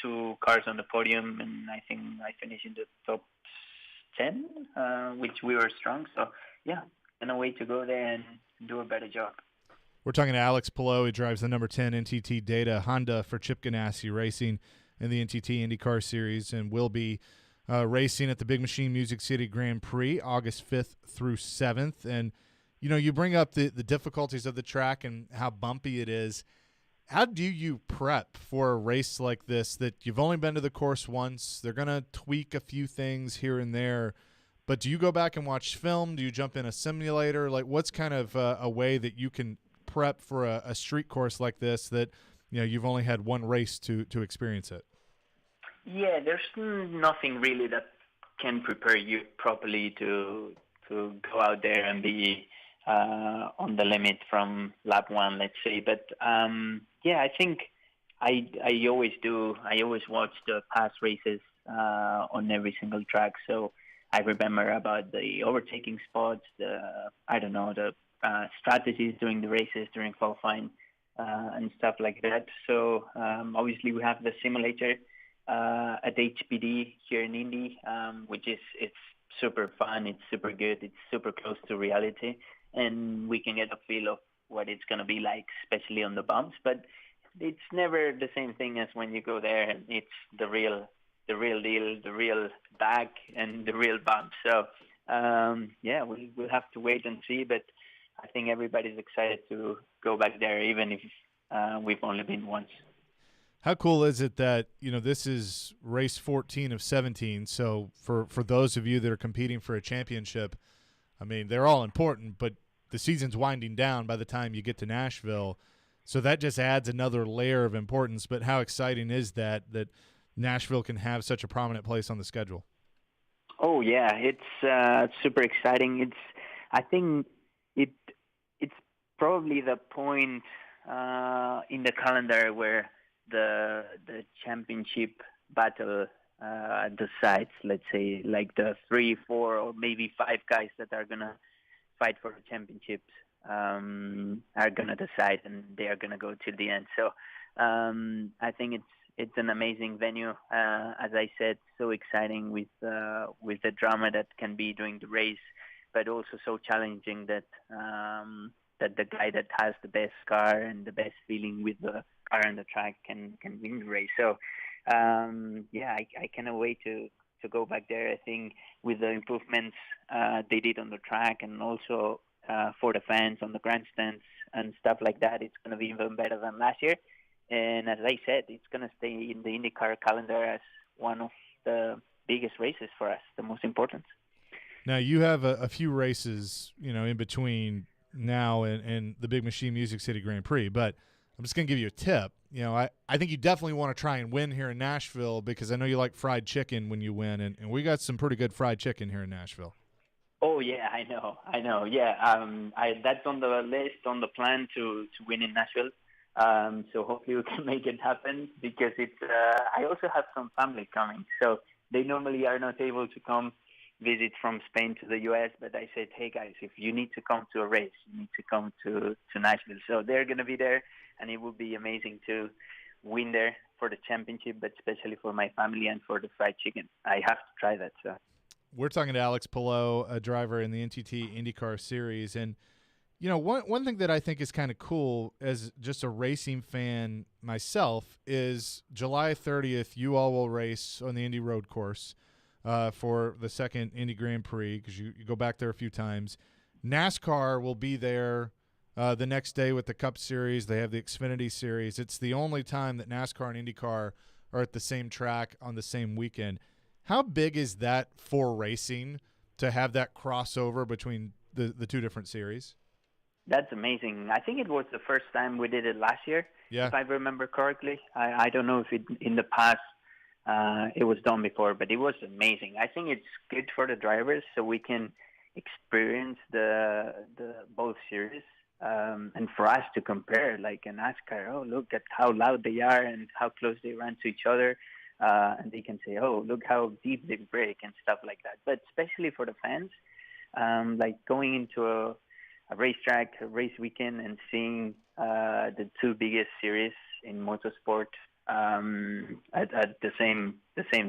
two cars on the podium, and I think I finished in the top 10, which we were strong. So yeah, and a way to go there and do a better job. We're talking to Alex Palou. He drives the number 10 NTT Data Honda for Chip Ganassi Racing in the NTT IndyCar Series, and will be racing at the Big Machine Music City Grand Prix August 5th through 7th. And, you know, you bring up the difficulties of the track and how bumpy it is. How do you prep for a race like this that you've only been to the course once? They're going to tweak a few things here and there. But do you go back and watch film? Do you jump in a simulator? Like, what's kind of a way that you can prep for a street course like this that, you know, you've only had one race to experience it? Yeah, there's nothing really that can prepare you properly to go out there and be on the limit from lap 1, let's say. But yeah, I think I always do. I always watch the past races on every single track, so I remember about the overtaking spots, the strategies during the races, during qualifying, and stuff like that. So obviously we have the simulator at HPD here in Indy, which it's super fun, it's super good, it's super close to reality, and we can get a feel of what it's going to be like, especially on the bumps. But it's never the same thing as when you go there and it's the real deal, the real back and the real bump. So yeah, we'll have to wait and see, but I think everybody's excited to go back there, even if we've only been once. How cool is it that, you know, this is race 14 of 17, so for those of you that are competing for a championship, I mean, they're all important, but the season's winding down by the time you get to Nashville, so that just adds another layer of importance. But how exciting is that Nashville can have such a prominent place on the schedule? Oh, yeah, it's super exciting. I think it's probably the point in the calendar where the championship battle decides, let's say, like the 3, 4, or maybe 5 guys that are going to fight for the championships are going to decide, and they are going to go till the end. So I think it's an amazing venue. As I said, so exciting with the drama that can be during the race, but also so challenging that the guy that has the best car and the best feeling with the car on the track can win the race. So yeah, I cannot wait to go back there. I think with the improvements they did on the track, and also for the fans on the grandstands and stuff like that, it's going to be even better than last year. And as I said, it's going to stay in the IndyCar calendar as one of the biggest races for us, the most important. Now, you have a few races, in between now and the Big Machine Music City Grand Prix, but I'm just going to give you a tip. I think you definitely want to try and win here in Nashville because I know you like fried chicken when you win, and we got some pretty good fried chicken here in Nashville. Oh, yeah, I know. Yeah, that's on the list, on the plan to win in Nashville. So hopefully we can make it happen because I also have some family coming. So they normally are not able to come visit from Spain to the U.S., but I said, hey, guys, if you need to come to a race, you need to come to Nashville. So they're going to be there, and it will be amazing to win there for the championship, but especially for my family and for the fried chicken. I have to try that. So we're talking to Alex Palou, a driver in the NTT IndyCar Series, and one thing that I think is kind of cool as just a racing fan myself is July 30th, you all will race on the Indy Road Course for the second Indy Grand Prix because you go back there a few times. NASCAR will be there the next day with the Cup Series. They have the Xfinity Series. It's the only time that NASCAR and IndyCar are at the same track on the same weekend. How big is that for racing to have that crossover between the two different series? That's amazing. I think it was the first time we did it last year, if I remember correctly. I don't know if in the past it was done before, but it was amazing. I think it's good for the drivers so we can experience the both series and for us to compare, like in NASCAR, oh, look at how loud they are and how close they run to each other. And they can say, oh, look how deep they break and stuff like that. But especially for the fans, like going into a racetrack, a race weekend, and seeing the two biggest series in motorsport at the same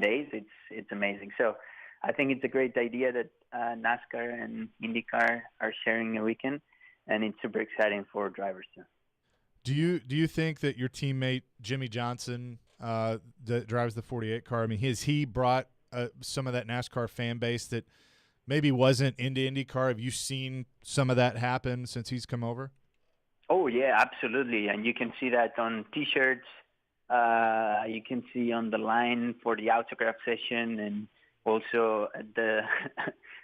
days, it's amazing. So I think it's a great idea that NASCAR and IndyCar are sharing a weekend, and it's super exciting for drivers too. Do you think that your teammate Jimmy Johnson that drives the 48 car, I mean, has he brought some of that NASCAR fan base that maybe wasn't into IndyCar? Have you seen some of that happen since he's come over? Oh, yeah, absolutely. And you can see that on T-shirts. You can see on the line for the autograph session and also at the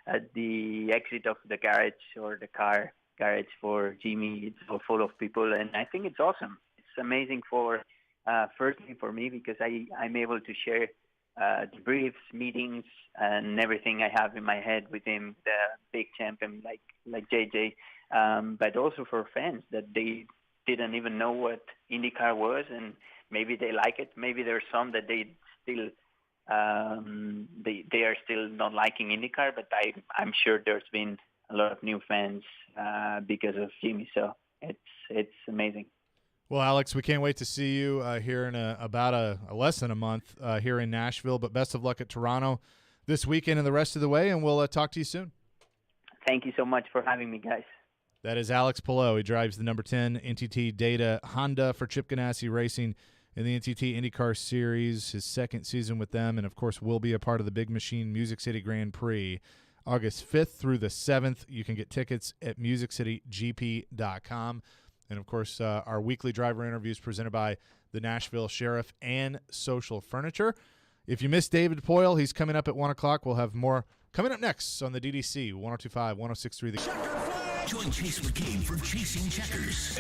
at the exit of the garage or the car garage for Jimmy. It's all full of people, and I think it's awesome. It's amazing for firstly for me because I'm able to share debriefs, meetings, and everything I have in my head with him, the big champion like JJ, but also for fans that they didn't even know what IndyCar was, and maybe they like it. Maybe there's some that they still they are still not liking IndyCar, but I'm sure there's been a lot of new fans because of Jimmy. So it's amazing. Well, Alex, we can't wait to see you here in about less than a month here in Nashville. But best of luck at Toronto this weekend and the rest of the way, and we'll talk to you soon. Thank you so much for having me, guys. That is Alex Palou. He drives the number 10 NTT Data Honda for Chip Ganassi Racing in the NTT IndyCar Series, his second season with them, and, of course, will be a part of the Big Machine Music City Grand Prix August 5th through the 7th. You can get tickets at musiccitygp.com. And, of course, our weekly driver interviews presented by the Nashville Sheriff and Social Furniture. If you missed David Poyle, he's coming up at 1 o'clock. We'll have more coming up next on the DDC, 102.5, 106.3. Join Chase McCabe for Chasing Checkers.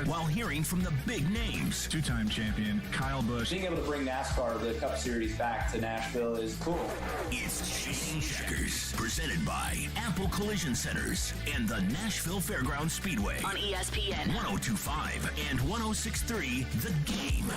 While hearing from the big names. Two-time champion Kyle Busch. Being able to bring NASCAR, the Cup Series, back to Nashville is cool. It's Chasing Checkers, presented by Apple Collision Centers and the Nashville Fairgrounds Speedway. On ESPN 102.5 and 106.3 The Game.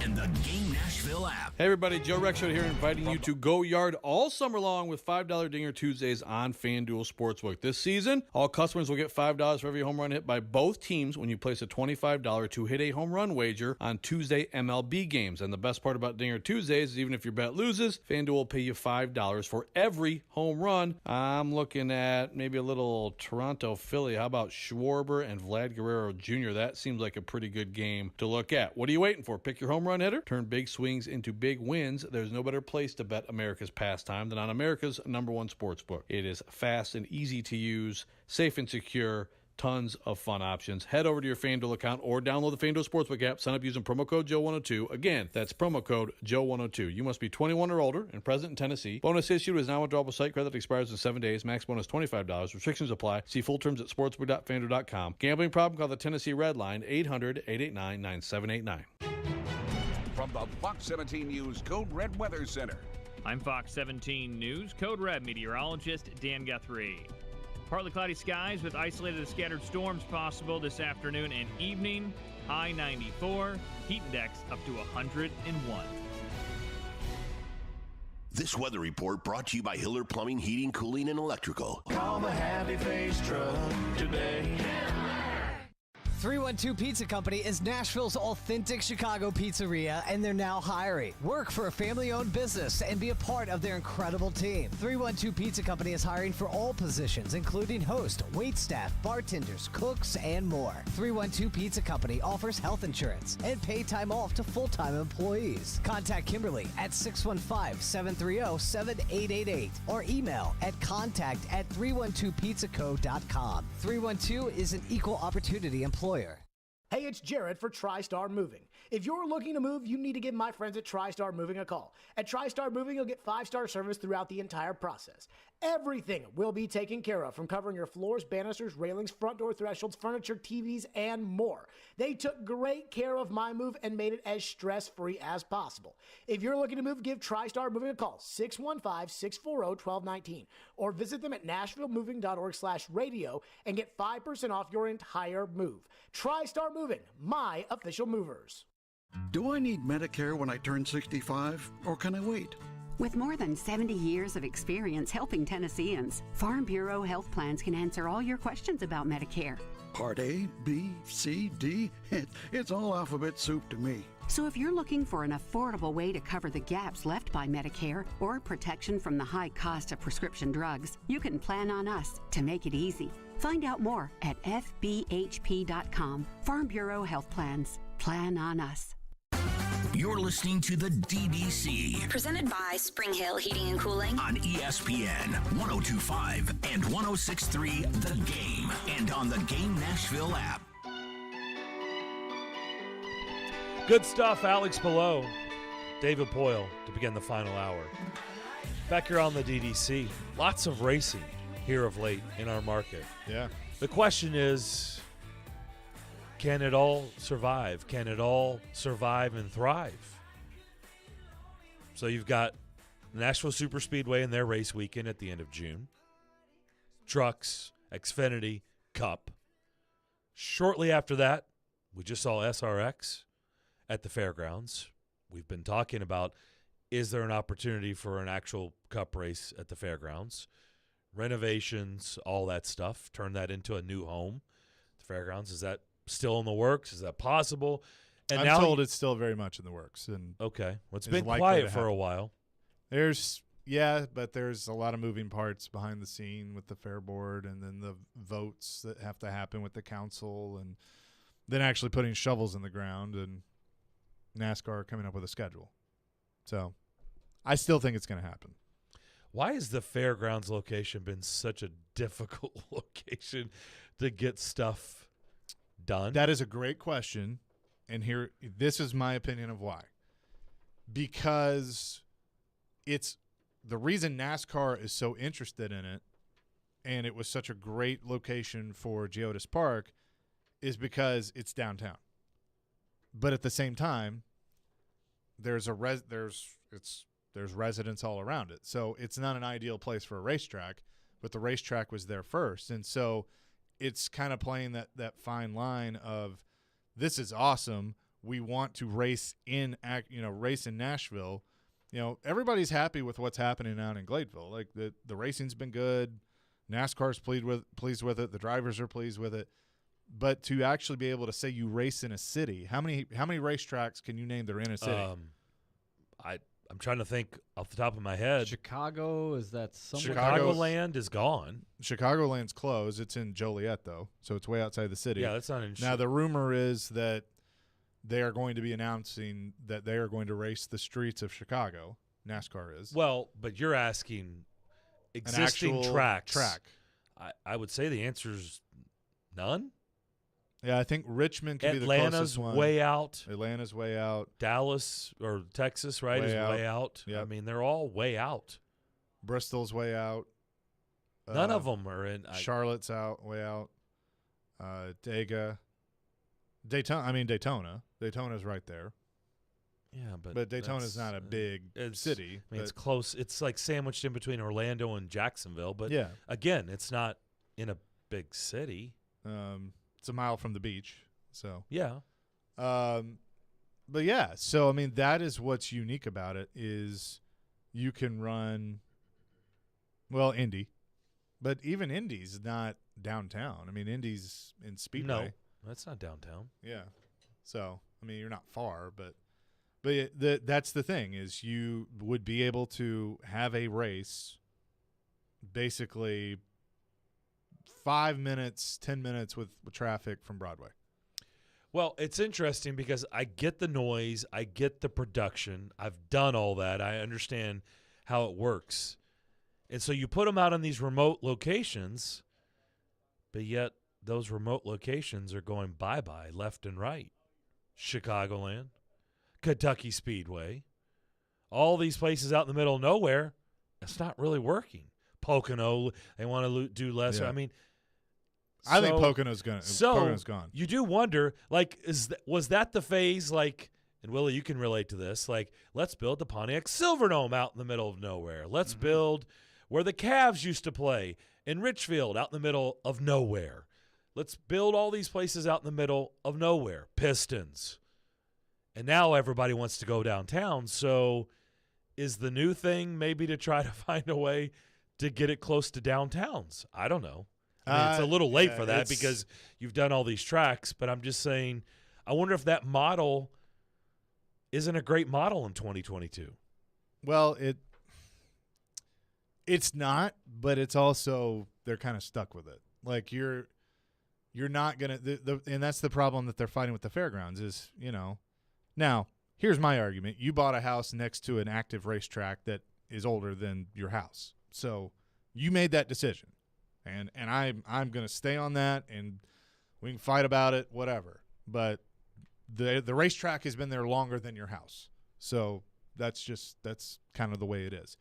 And the Game Nashville app. Hey everybody, Joe Rexroad here inviting you to Go Yard all summer long with $5 Dinger Tuesdays on FanDuel Sportsbook. This season, all customers will get $5 for every home run hit by both teams when you place a a $25 to hit a home run wager on Tuesday MLB games. And the best part about Dinger Tuesdays is even if your bet loses, FanDuel will pay you $5 for every home run. I'm looking at maybe a little Toronto Philly. How about Schwarber and Vlad Guerrero Jr.? That seems like a pretty good game to look at. What are you waiting for? Pick your home run hitter. Turn big swings into big wins. There's no better place to bet America's pastime than on America's #1 sportsbook. It is fast and easy to use, safe and secure. Tons of fun options. Head over to your FanDuel account or download the FanDuel Sportsbook app. Sign up using promo code Joe102. Again, that's promo code Joe102. You must be 21 or older and present in Tennessee. Bonus issued is now a withdrawable site credit that expires in 7 days. Max bonus $25. Restrictions apply. See full terms at sportsbook.fanduel.com. Gambling problem? Call the Tennessee Red Line 800-889-9789. From the Fox 17 News Code Red Weather Center. I'm Fox 17 News Code Red meteorologist Dan Guthrie. Partly cloudy skies with isolated scattered storms possible this afternoon and evening. High 94, heat index up to 101. This weather report brought to you by Hiller Plumbing, Heating, Cooling, and Electrical. Call the Happy Face Truck today. 312 Pizza Company is Nashville's authentic Chicago pizzeria, and they're now hiring. Work for a family-owned business and be a part of their incredible team. 312 Pizza Company is hiring for all positions, including host, waitstaff, bartenders, cooks, and more. 312 Pizza Company offers health insurance and paid time off to full-time employees. Contact Kimberly at 615-730-7888 or email at contact@312pizzaco.com. 312 is an equal opportunity employer. Hey, it's Jared for TriStar Moving. If you're looking to move, you need to give my friends at TriStar Moving a call. At TriStar Moving, you'll get 5-star service throughout the entire process. Everything will be taken care of, from covering your floors, banisters, railings, front door thresholds, furniture, TVs, and more. They took great care of my move and made it as stress-free as possible. If you're looking to move, give TriStar Moving a call, 615-640-1219, or visit them at nashvillemoving.org/radio and get 5% off your entire move. TriStar Moving, my official movers. Do I need Medicare when I turn 65, or can I wait? With more than 70 years of experience helping Tennesseans, Farm Bureau Health Plans can answer all your questions about Medicare. Part A, B, C, D, it's all alphabet soup to me. So if you're looking for an affordable way to cover the gaps left by Medicare or protection from the high cost of prescription drugs, you can plan on us to make it easy. Find out more at fbhp.com. Farm Bureau Health Plans. Plan on us. You're listening to the DDC. Presented by Spring Hill Heating and Cooling. On ESPN 102.5 and 106.3 The Game. And on the Game Nashville app. Good stuff, Alex Below, David Poyle to begin the final hour. Back here on the DDC, lots of racing here of late in our market. Yeah. The question is, can it all survive? Can it all survive and thrive? So you've got Nashville Superspeedway and their race weekend at the end of June. Trucks, Xfinity, Cup. Shortly after that, we just saw SRX at the fairgrounds. We've been talking about, is there an opportunity for an actual Cup race at the fairgrounds? Renovations, all that stuff. Turn that into a new home. The fairgrounds, is that still in the works? Is that possible? And I'm told it's still very much in the works. And okay. Well, it's been quiet for a while. But there's a lot of moving parts behind the scene with the fair board, and then the votes that have to happen with the council, and then actually putting shovels in the ground, and NASCAR coming up with a schedule. So I still think it's going to happen. Why has the fairgrounds location been such a difficult location to get stuff done? That is a great question. And this is my opinion of why. Because it's the reason NASCAR is so interested in it, and it was such a great location for Geodis Park, is because it's downtown. But at the same time, there's residents all around it. So it's not an ideal place for a racetrack, but the racetrack was there first. And so it's kind of playing that fine line of, this is awesome. We want to race in Nashville. Everybody's happy with what's happening out in Gladeville. Like the racing's been good. NASCAR's pleased with it. The drivers are pleased with it. but to actually be able to say you race in a city, how many racetracks can you name that are in a city? I'm trying to think off the top of my head. Chicago, is that somewhere? Chicagoland is gone. Chicagoland's closed. It's in Joliet, though, so it's way outside the city. Yeah, that's not in. Now, the rumor is that they are going to be announcing that they are going to race the streets of Chicago. NASCAR is. Well, but you're asking existing track. I would say the answer is none. Yeah, I think Richmond could be the closest one. Way out. Atlanta's way out. Dallas or Texas, right, is way out. Yep. I mean, they're all way out. Bristol's way out. None of them are in. Charlotte's out, way out. Daytona. Daytona's right there. Yeah, but Daytona's not a big city. I mean, it's close. It's like sandwiched in between Orlando and Jacksonville. But yeah, again, it's not in a big city. It's a mile from the beach. So yeah. But yeah, so I mean, that is what's unique about it is you can run. Well, Indy, but even Indy's not downtown. I mean, Indy's in Speedway. No, that's not downtown. Yeah, so I mean, you're not far, but that's the thing is you would be able to have a race basically 5 minutes, 10 minutes with traffic from Broadway. Well, it's interesting because I get the noise, I get the production, I've done all that, I understand how it works. And so you put them out on these remote locations, but yet those remote locations are going bye-bye left and right. Chicagoland, Kentucky Speedway, all these places out in the middle of nowhere, it's not really working. Pocono, they want to do lesser. Yeah. I mean, I think Pocono's gone. You do wonder, like, was that the phase, like, and Willie, you can relate to this, like, let's build the Pontiac Silverdome out in the middle of nowhere. Let's build where the Cavs used to play in Richfield out in the middle of nowhere. Let's build all these places out in the middle of nowhere. Pistons. And now everybody wants to go downtown. So is the new thing maybe to try to find a way to get it close to downtowns? I don't know. I mean, it's a little late for that because you've done all these tracks, but I'm just saying, I wonder if that model isn't a great model in 2022. Well, it's not, but it's also they're kind of stuck with it. Like you're not gonna, and that's the problem that they're fighting with the fairgrounds is, you know. Now, here's my argument: you bought a house next to an active racetrack that is older than your house, so you made that decision. And I'm going to stay on that, and we can fight about it, whatever. But the racetrack has been there longer than your house. So that's kind of the way it is.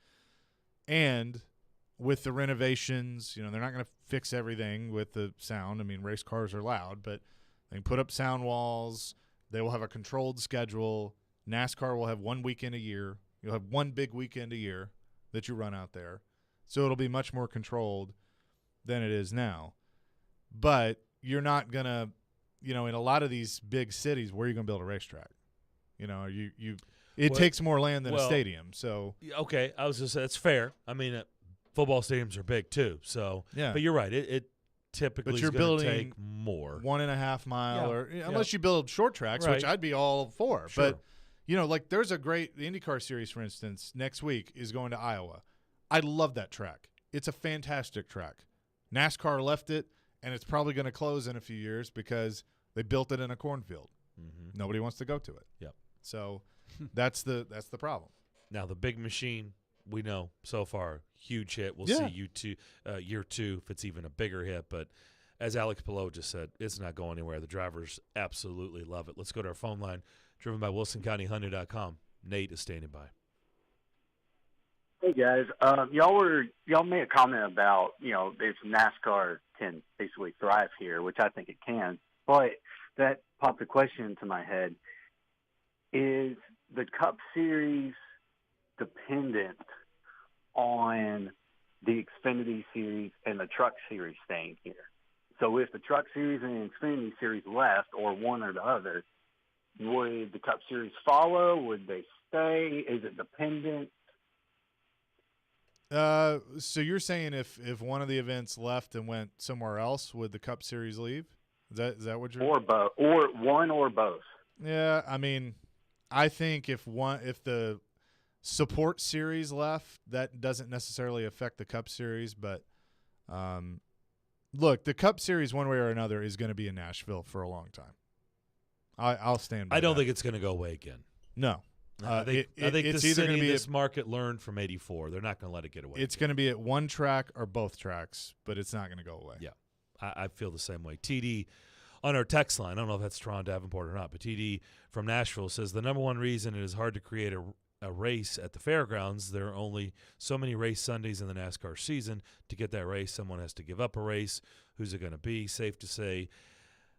And with the renovations, you know, they're not going to fix everything with the sound. I mean, race cars are loud, but they can put up sound walls. They will have a controlled schedule. NASCAR will have one weekend a year. You'll have one big weekend a year that you run out there. So it'll be much more controlled than it is now. But you're not going to, you know, in a lot of these big cities, where are you going to build a racetrack? You know, it takes more land than a stadium. So okay, I was just saying that's fair. I mean, football stadiums are big too. So yeah, but you're right. It typically but you're is going to building take more 1.5 mile or unless you build short tracks, which I'd be all for. Sure. But you know, like there's the IndyCar series, for instance, next week is going to Iowa. I love that track. It's a fantastic track. NASCAR left it, and it's probably going to close in a few years because they built it in a cornfield. Mm-hmm. Nobody wants to go to it. Yep. So that's the problem. Now the big machine, we know so far, huge hit. We'll see year two if it's even a bigger hit. But as Alex Pillow just said, it's not going anywhere. The drivers absolutely love it. Let's go to our phone line, driven by WilsonCountyHyundai.com. Nate is standing by. Hey guys, y'all made a comment about, you know, if NASCAR can basically thrive here, which I think it can, but that popped a question into my head. Is the Cup Series dependent on the Xfinity Series and the Truck Series staying here? So if the Truck Series and the Xfinity Series left, or one or the other, would the Cup Series follow? Would they stay? Is it dependent? So you're saying if one of the events left and went somewhere else, would the Cup Series leave? Is that what you're? Or both, or one or both. Yeah, I mean, I think if the support series left, that doesn't necessarily affect the Cup Series, but look, the Cup Series one way or another is going to be in Nashville for a long time. I'll stand by I don't that. think it's going to go away again. No. I think it's the either city, going to be this market learned from '84. They're not going to let it get away. It's going to be at one track or both tracks, but it's not going to go away. Yeah, I feel the same way. TD on our text line, I don't know if that's Toronto Davenport or not, but TD from Nashville says the number one reason it is hard to create a race at the fairgrounds, there are only so many race Sundays in the NASCAR season. To get that race, someone has to give up a race. Who's it going to be? Safe to say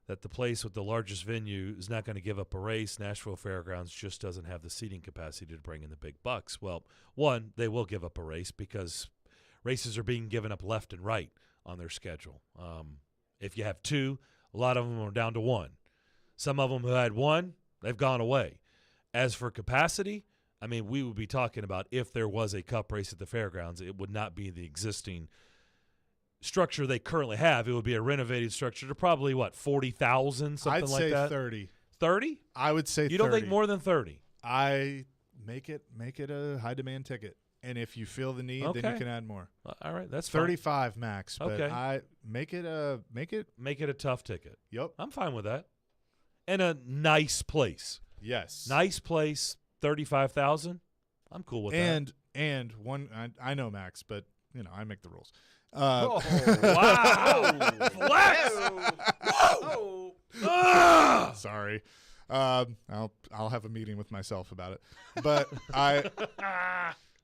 that the place with the largest venue is not going to give up a race. Nashville Fairgrounds just doesn't have the seating capacity to bring in the big bucks. Well, one, they will give up a race because races are being given up left and right on their schedule. If you have two, a lot of them are down to one. Some of them who had one, they've gone away. As for capacity, I mean, we would be talking about if there was a cup race at the fairgrounds, it would not be the existing structure they currently have. It would be a renovated structure to probably, 40,000, something like that? I'd say 30. 30? I would say 30. You don't think more than 30? I make it a high-demand ticket. And if you feel the need, then you can add more. All right, that's 35 fine. Max. But okay. I make it a tough ticket. Yep. I'm fine with that. And a nice place. Yes. Nice place, 35,000. I'm cool with that. And one I know Max, but I make the rules. Wow. Flex. Whoa. Sorry. I'll have a meeting with myself about it. But I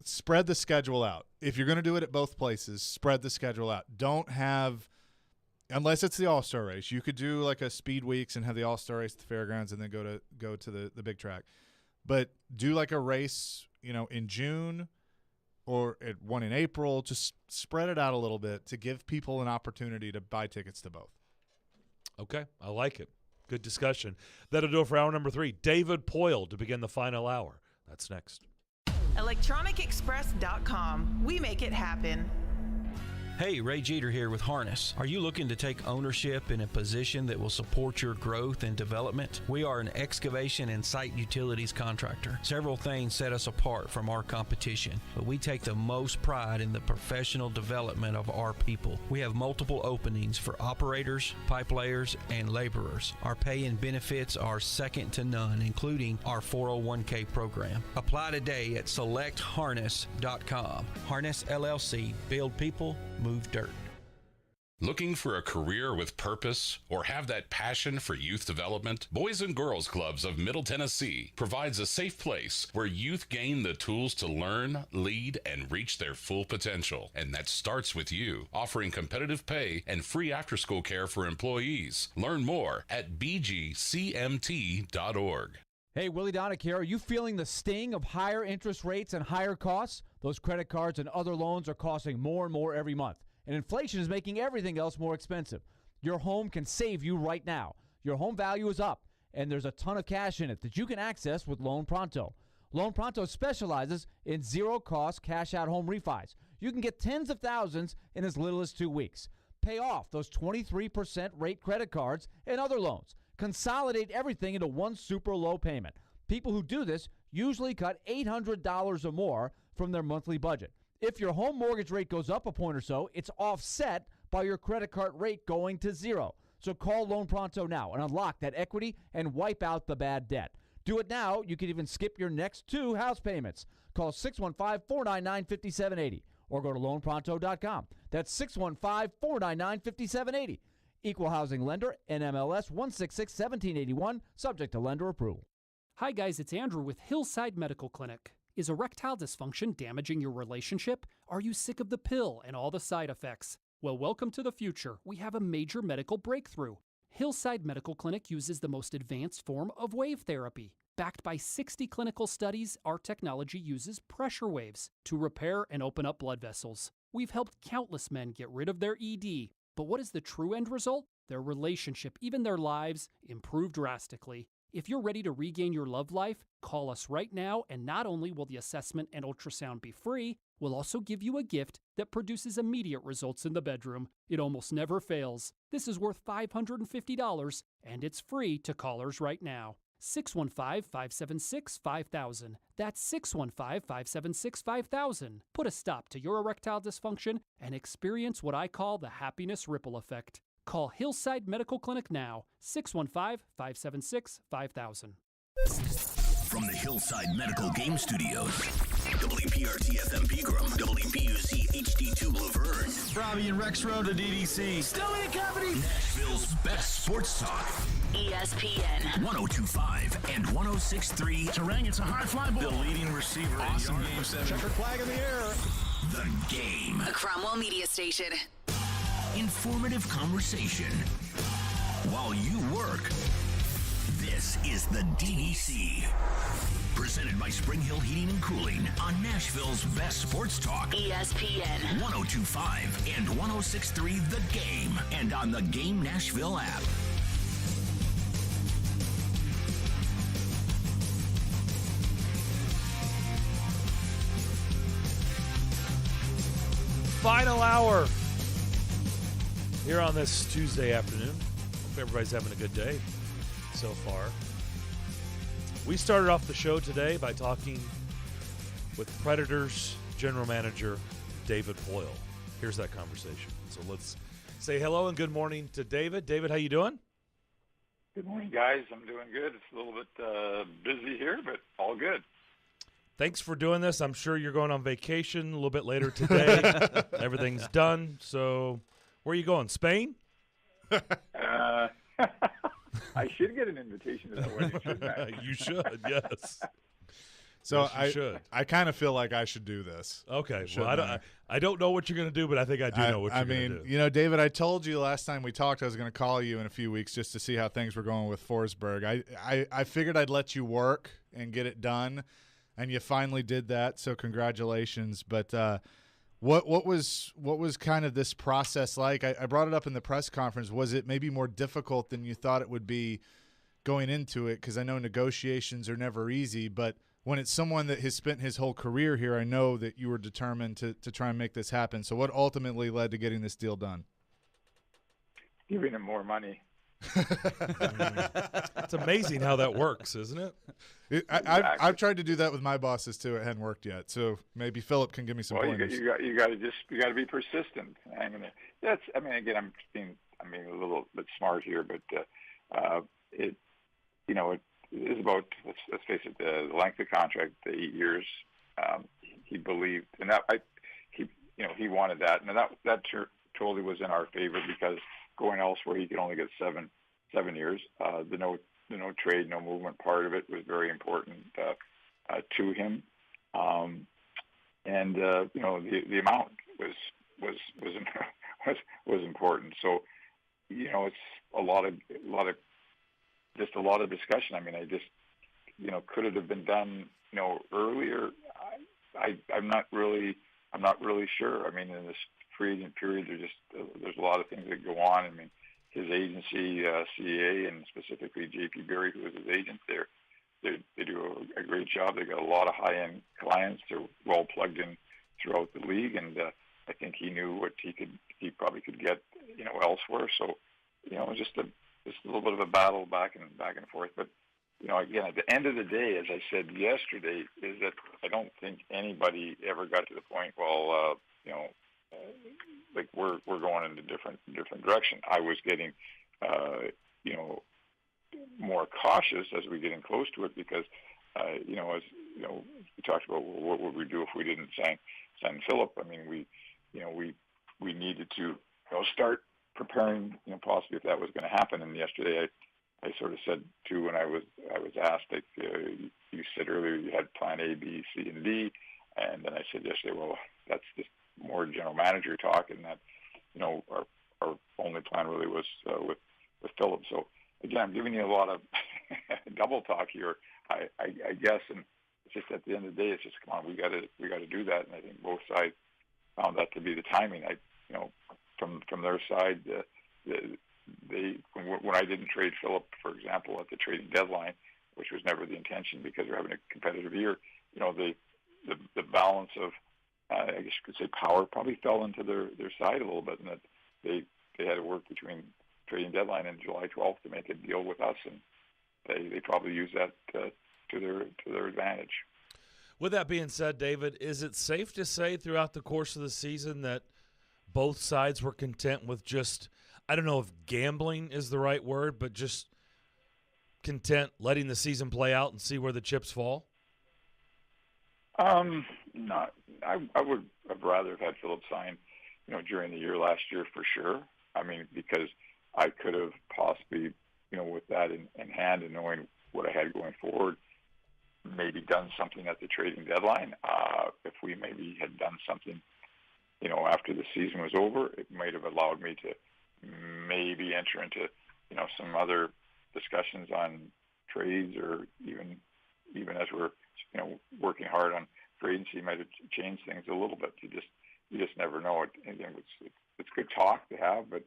spread the schedule out. If you're going to do it at both places, spread the schedule out. Don't have, unless it's the All-Star race, you could do like a speed weeks and have the All-Star race at the fairgrounds and then go to the big track. But do like a race, in June or at one in April. Just spread it out a little bit to give people an opportunity to buy tickets to both. Okay, I like it. Good discussion. That'll do it for hour number 3. David Poyle to begin the final hour. That's next. ElectronicExpress.com. We make it happen. Hey, Ray Jeter here with Harness. Are you looking to take ownership in a position that will support your growth and development? We are an excavation and site utilities contractor. Several things set us apart from our competition, but we take the most pride in the professional development of our people. We have multiple openings for operators, pipe layers, and laborers. Our pay and benefits are second to none, including our 401k program. Apply today at selectharness.com. Harness LLC. Build people, move dirt. Looking for a career with purpose or have that passion for youth development? Boys and Girls Clubs of Middle Tennessee provides a safe place where youth gain the tools to learn, lead, and reach their full potential. And that starts with you, offering competitive pay and free after-school care for employees. Learn more at bgcmt.org. Hey, Willie Donick here. Are you feeling the sting of higher interest rates and higher costs? Those credit cards and other loans are costing more and more every month, and inflation is making everything else more expensive. Your home can save you right now. Your home value is up, and there's a ton of cash in it that you can access with Loan Pronto. Loan Pronto specializes in zero-cost cash-out home refis. You can get tens of thousands in as little as 2 weeks. Pay off those 23% rate credit cards and other loans. Consolidate everything into one super low payment. People who do this usually cut $800 or more from their monthly budget. If your home mortgage rate goes up a point or so, it's offset by your credit card rate going to zero. So call Loan Pronto now and unlock that equity and wipe out the bad debt. Do it now. You can even skip your next 2 house payments. Call 615-499-5780 or go to loanpronto.com. That's 615-499-5780. Equal housing lender, NMLS 166-1781, subject to lender approval. Hi guys, it's Andrew with Hillside Medical Clinic. Is erectile dysfunction damaging your relationship? Are you sick of the pill and all the side effects? Well, welcome to the future. We have a major medical breakthrough. Hillside Medical Clinic uses the most advanced form of wave therapy. Backed by 60 clinical studies, our technology uses pressure waves to repair and open up blood vessels. We've helped countless men get rid of their ED. But what is the true end result? Their relationship, even their lives, improve drastically. If you're ready to regain your love life, call us right now, and not only will the assessment and ultrasound be free, we'll also give you a gift that produces immediate results in the bedroom. It almost never fails. This is worth $550, and it's free to callers right now. 615-576-5000. That's 615-576-5000. Put a stop to your erectile dysfunction and experience what I call the happiness ripple effect. Call Hillside Medical Clinic now, 615-576-5000. From the Hillside Medical Game Studios, WPRT FM Pegram, WPUC HD2 Laverne. Robbie and Rex Road to DDC. Stillman Company. Nashville's best sports talk. ESPN 102.5 and 106.3. Terang, it's a high fly ball. The leading receiver. Awesome game 7. Checkered flag in the air. The Game. A Cromwell media station. Informative conversation while you work. This is the DDC. Presented by Spring Hill Heating and Cooling on Nashville's best sports talk. ESPN 102.5 and 106.3 The Game. And on the Game Nashville app. Final hour here on this Tuesday afternoon. Hope everybody's having a good day so far. We started off the show today by talking with Predators general manager David Poile. Here's that conversation. So let's say hello and good morning to David. David, how you doing? Good morning, guys. I'm doing good. It's a little bit busy here, but all good. Thanks for doing this. I'm sure you're going on vacation a little bit later today. Everything's done. So where are you going? Spain? I should get an invitation to the wedding, shouldn't I? You should, yes. So yes, I kind of feel like I should do this. Okay. Well, I don't know what you're going to do, but I think I do know what you're going to do. You know, David, I told you last time we talked I was going to call you in a few weeks just to see how things were going with Forsberg. I figured I'd let you work and get it done, and you finally did that, so congratulations. But what was kind of this process like? I brought it up in the press conference. Was it maybe more difficult than you thought it would be going into it? Because I know negotiations are never easy, but when it's someone that has spent his whole career here, I know that you were determined to try and make this happen. So what ultimately led to getting this deal done? Giving him more money. It's amazing how that works, isn't it? I've tried to do that with my bosses too. It hadn't worked yet, so maybe Philip can give me some pointers. You got to be persistent. I mean, again, I'm being a little bit smart here, but it is about, let's face it, the length of contract, the 8 years. He believed, and he wanted that, and that totally was in our favor because going elsewhere, he could only get seven years. The no trade, no movement part of it was very important to him, and the amount was important. So it's a lot of discussion. I mean, could it have been done earlier? I'm not really sure. I mean, in this free agent period, there's a lot of things that go on. I mean, his agency, CA, and specifically J.P. Berry, who was his agent there, they do a great job. They got a lot of high-end clients. They're well plugged in throughout the league, and I think he knew what he probably could get elsewhere. So it was just a little bit of a battle back and forth. But again, at the end of the day, as I said yesterday, is that I don't think anybody ever got to the point. Well, like we're going in a different direction. I was getting, more cautious as we're getting close to it because, we talked about what would we do if we didn't sign Philip. I mean, we needed to start preparing, possibly if that was going to happen. And yesterday, I sort of said too when I was asked, like you said earlier, you had plan A, B, C, and D, and then I said yesterday, well, that's just more general manager talk, and that our only plan really was with Philip. So again, I'm giving you a lot of double talk here, I guess, and it's just at the end of the day, it's just come on, we got to do that, and I think both sides found that to be the timing. From their side, when I didn't trade Phillip, for example, at the trading deadline, which was never the intention because we're having a competitive year, the balance of, I guess you could say, power probably fell into their side a little bit, and that they had to work between trading deadline and July 12th to make a deal with us, and they probably used that to their advantage. With that being said, David, is it safe to say throughout the course of the season that both sides were content with just, I don't know if gambling is the right word, but just content letting the season play out and see where the chips fall? No, I would have rather have had Phillip sign, during the year last year for sure. I mean, because I could have possibly, with that in hand and knowing what I had going forward, maybe done something at the trading deadline. If we maybe had done something, after the season was over, it might have allowed me to maybe enter into, some other discussions on trades, or even as we're, working hard on free agency, might have changed things a little bit. You just never know. It's good talk to have, but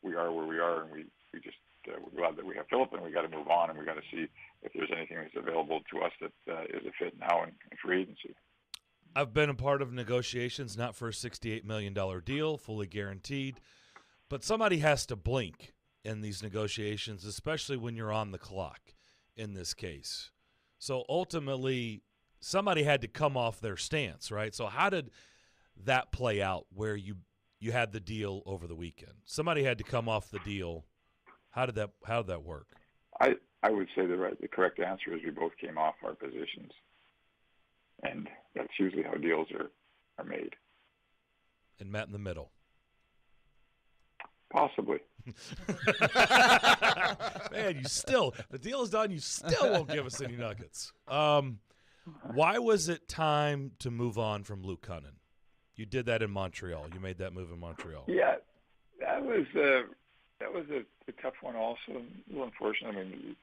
we are where we are, and we just we're glad that we have Phillip, and we got to move on, and we got to see if there's anything that's available to us that is a fit now in free agency. I've been a part of negotiations, not for a $68 million deal, fully guaranteed, but somebody has to blink in these negotiations, especially when you're on the clock in this case. So ultimately, somebody had to come off their stance, right? So how did that play out where you had the deal over the weekend? Somebody had to come off the deal. How did that work? I would say the correct answer is we both came off our positions, and that's usually how deals are made. And met in the middle. Possibly. Man, the deal is done. You still won't give us any nuggets. Why was it time to move on from Luke Cunnin? You did that in Montreal. You made that move in Montreal. Yeah, that was a tough one also. A little unfortunate. I mean,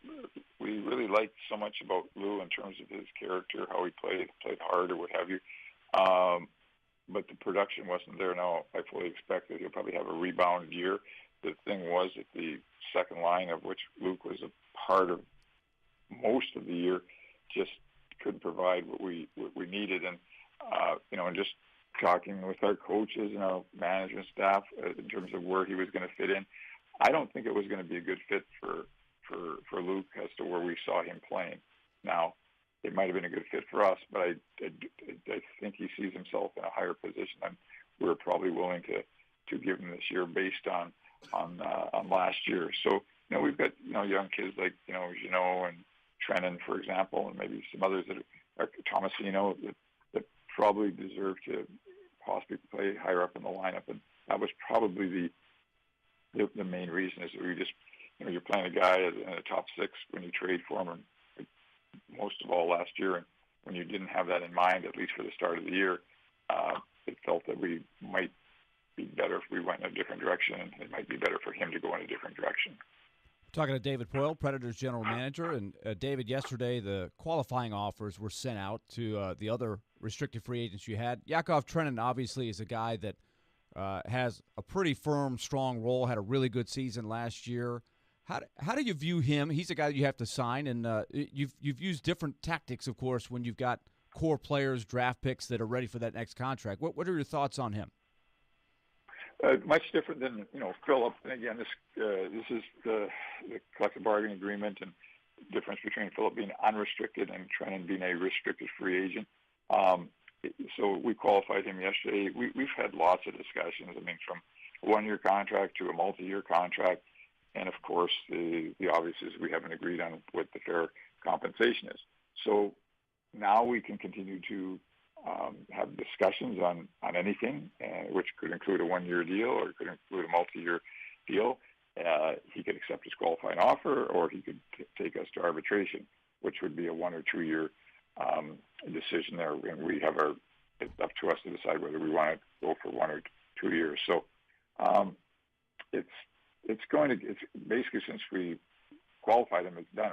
we really liked so much about Lou in terms of his character, how he played hard or what have you. But the production wasn't there. Now, I fully expect that he'll probably have a rebound year. The thing was that the second line, of which Luke was a part of most of the year, just couldn't provide what we needed. And, and just talking with our coaches and our management staff in terms of where he was going to fit in, I don't think it was going to be a good fit for Luke as to where we saw him playing. Now, it might have been a good fit for us, but I think he sees himself in a higher position than we're probably willing to give him this year based on last year. So, we've got, young kids like, Jeannot and Trennan, for example, and maybe some others that are Tomasino that probably deserve to possibly play higher up in the lineup. And that was probably the main reason is that we just, you're playing a guy in a top six when you trade for him, and most of all last year, and when you didn't have that in mind, at least for the start of the year, it felt that we might be better if we went in a different direction, and it might be better for him to go in a different direction. Talking to David Poyle, Predators general manager, and David, yesterday the qualifying offers were sent out to the other restricted free agents you had. Yakov Trenin obviously is a guy that has a pretty firm, strong role, had a really good season last year. How do you view him? He's a guy that you have to sign, and you've used different tactics, of course, when you've got core players, draft picks that are ready for that next contract. What are your thoughts on him? Much different than Phillip. And again, this is the collective bargaining agreement, and the difference between Phillip being unrestricted and Trennan being a restricted free agent. So we qualified him yesterday. We've had lots of discussions. I mean, from a one-year contract to a multi-year contract. And, of course, the obvious is we haven't agreed on what the fair compensation is. So now we can continue to have discussions on anything, which could include a one-year deal or could include a multi-year deal. He could accept his qualifying offer, or he could take us to arbitration, which would be a 1 or 2 year decision there. And it's up to us to decide whether we want to go for 1 or 2 years. So it's basically, since we qualified him, it's done.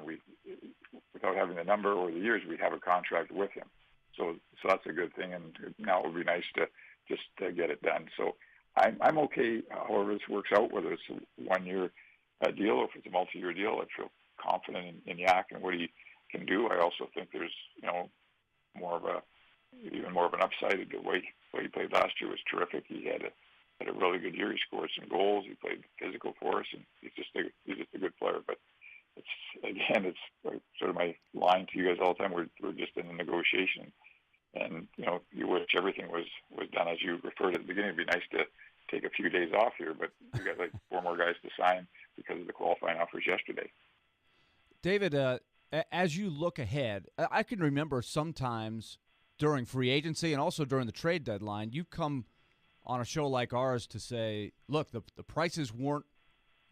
Without having the number or the years, we have a contract with him. So that's a good thing, and now it would be nice to just get it done. So I'm okay however this works out, whether it's a 1 year deal, or if it's a multi-year deal, I feel confident in Yak and what he can do. I also think there's, even more of an upside. The way he played last year was terrific. He had a really good year. He scored some goals. He played physical for us, and he's just a good player. But it's sort of my line to you guys all the time. We're just in a negotiation, and you wish everything was done as you referred at the beginning. It'd be nice to take a few days off here, but we got like 4 more guys to sign because of the qualifying offers yesterday. David, as you look ahead, I can remember sometimes during free agency and also during the trade deadline, you come on a show like ours to say, look, the prices weren't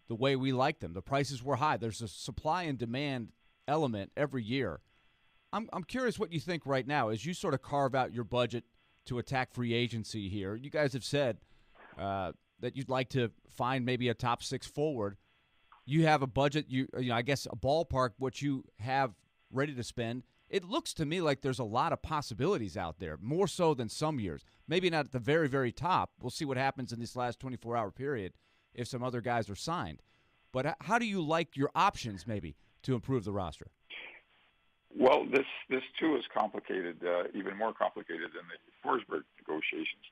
the way we like them. The prices were high. There's a supply and demand element every year. I'm curious what you think right now as you sort of carve out your budget to attack free agency here. You guys have said that you'd like to find maybe a top 6 forward. You have a budget, I guess a ballpark, what you have ready to spend. It looks to me like there's a lot of possibilities out there, more so than some years. Maybe not at the very, very top. We'll see what happens in this last 24-hour period if some other guys are signed. But how do you like your options maybe to improve the roster? Well, this too is complicated, even more complicated than the Forsberg negotiations.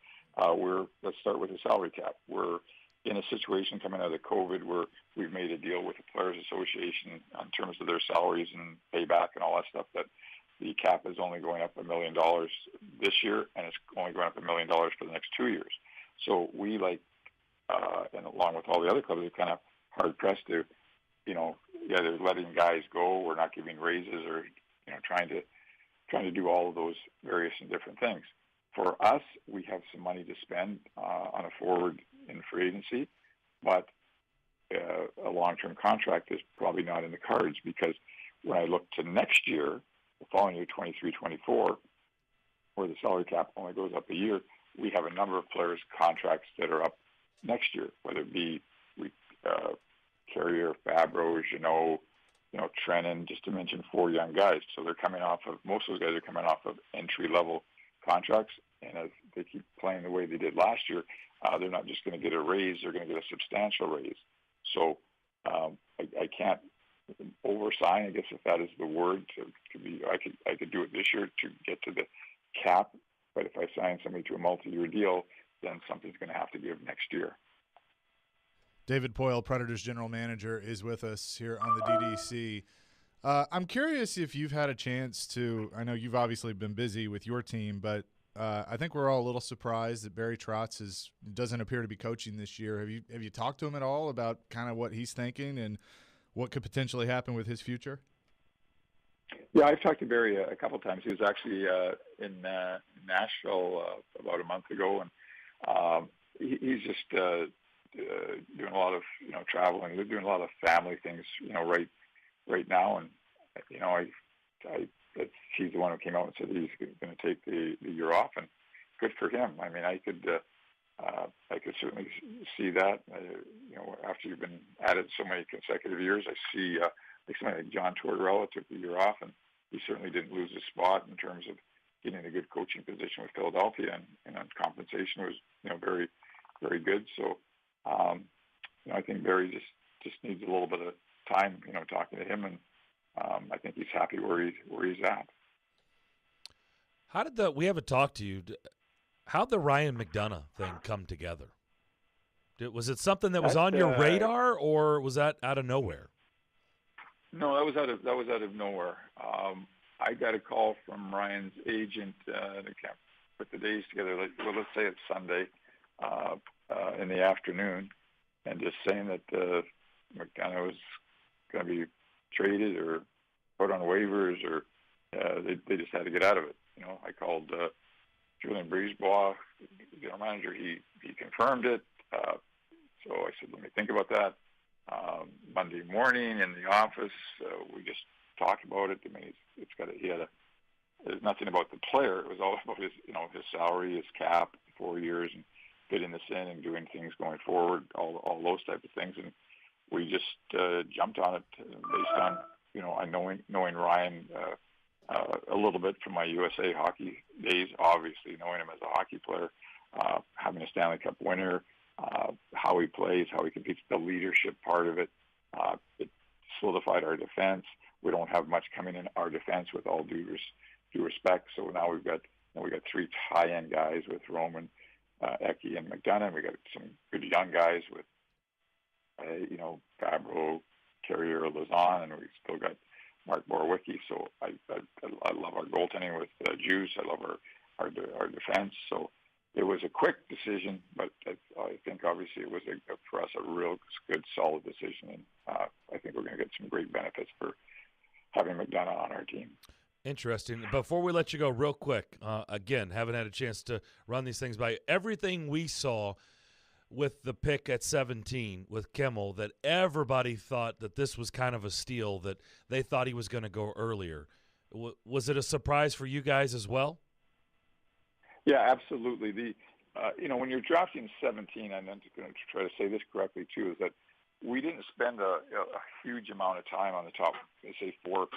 Let's start with the salary cap. We're in a situation coming out of COVID where we've made a deal with the Players Association in terms of their salaries and payback and all that stuff, that the cap is only going up $1 million this year, and it's only going up $1 million for the next 2 years. So we and along with all the other clubs, are kind of hard pressed to, either letting guys go or not giving raises or trying to do all of those various and different things. For us, we have some money to spend on a forward in free agency, but a long-term contract is probably not in the cards, because when I look to next year, the following year, 23-24, where the salary cap only goes up a year, we have a number of players' contracts that are up next year, whether it be Carrier, Fabro, Jeannot, Trennan, just to mention 4 young guys. So they're coming off of, most of those guys are coming off of entry-level contracts, and as they keep playing the way they did last year, they're not just going to get a raise, they're going to get a substantial raise. So I can't oversign, I guess, if that is the word. I could do it this year to get to the cap, but if I sign somebody to a multi-year deal, then something's going to have to give next year. David Poile, Predators General Manager, is with us here on the DDC. I'm curious if you've had a chance to – I know you've obviously been busy with your team, but I think we're all a little surprised that Barry Trotz doesn't appear to be coaching this year. Have you talked to him at all about kind of what he's thinking and what could potentially happen with his future? Yeah, I've talked to Barry a couple of times. He was actually in Nashville about a month ago, and he's just doing a lot of traveling. We're doing a lot of family things, right now, and he's the one who came out and said he's going to take the year off, and good for him. I mean, I could certainly see that. After you've been at it so many consecutive years, I see like somebody like John Tortorella took the year off, and he certainly didn't lose his spot in terms of getting a good coaching position with Philadelphia, and compensation was very, very good. So I think Barry just needs a little bit of time, talking to him, and I think he's happy where he's at. How did we haven't talked to you? How'd the Ryan McDonough thing come together? Was it something that was on your radar, or was that out of nowhere? No, that was out of nowhere. I got a call from Ryan's agent to put the days together. Let's say it's Sunday in the afternoon, and just saying that McDonough was going to be traded or put on waivers, or they just had to get out of it. I called Julien Brisebois, the general manager. He confirmed it. So I said, let me think about that. Monday morning in the office, we just talked about it. I mean, there's nothing about the player. It was all about his salary, his cap, 4 years, and fitting this in and doing things going forward, all those type of things. And we just jumped on it based on, knowing Ryan a little bit from my USA hockey days, obviously knowing him as a hockey player, having a Stanley Cup winner, how he plays, how he competes, the leadership part of it. It solidified our defense. We don't have much coming in our defense, with all due respect. So now we've got three high-end guys with Roman, Eki, and McDonough. We got some good young guys with Fabro, Carrier, Lazan, and we've still got Mark Borowicki. So I love our goaltending with Juice. I love our defense. So it was a quick decision, but I think obviously it was for us a real good, solid decision, and I think we're going to get some great benefits for having McDonough on our team. Interesting. Before we let you go, real quick, again, haven't had a chance to run these things by you. Everything we saw with the pick at 17 with Kimmel, that everybody thought that this was kind of a steal, that they thought he was going to go earlier. Was it a surprise for you guys as well? Yeah, absolutely. When you're drafting 17, and I'm going to try to say this correctly too, is that we didn't spend a huge amount of time on the top, say, four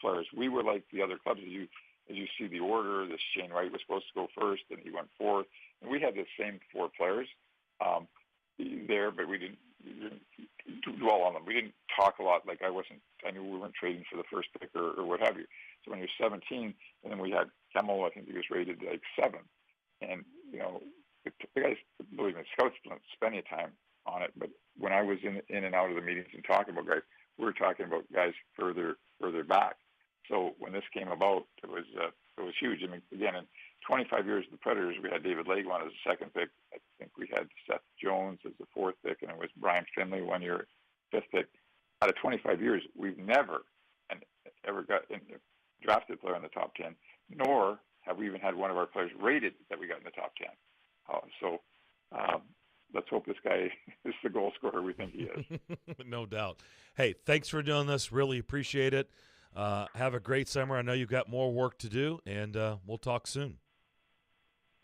players. We were like the other clubs. As you see the order, this Shane Wright was supposed to go first, and he went fourth. And we had the same four players there, but we didn't dwell on them. We didn't talk a lot. I knew we weren't trading for the first pick or what have you. So when you're 17, and then we had Kimmel, I think he was rated like 7. And, the guys, believe me, scouts don't spend any time on it. But when I was in and out of the meetings and talking about guys, we were talking about guys further back. So when this came about, it was huge. I mean, again, in 25 years of the Predators, we had David Legwand as the second pick. I think we had Seth Jones as the fourth pick, and it was Brian Finley 1 year, fifth pick. Out of 25 years, we've never ever got a drafted player in the top 10, nor have we even had one of our players rated that we got in the top 10. Let's hope this guy is the goal scorer we think he is. No doubt. Hey, thanks for doing this. Really appreciate it. Have a great summer. I know you've got more work to do, and we'll talk soon.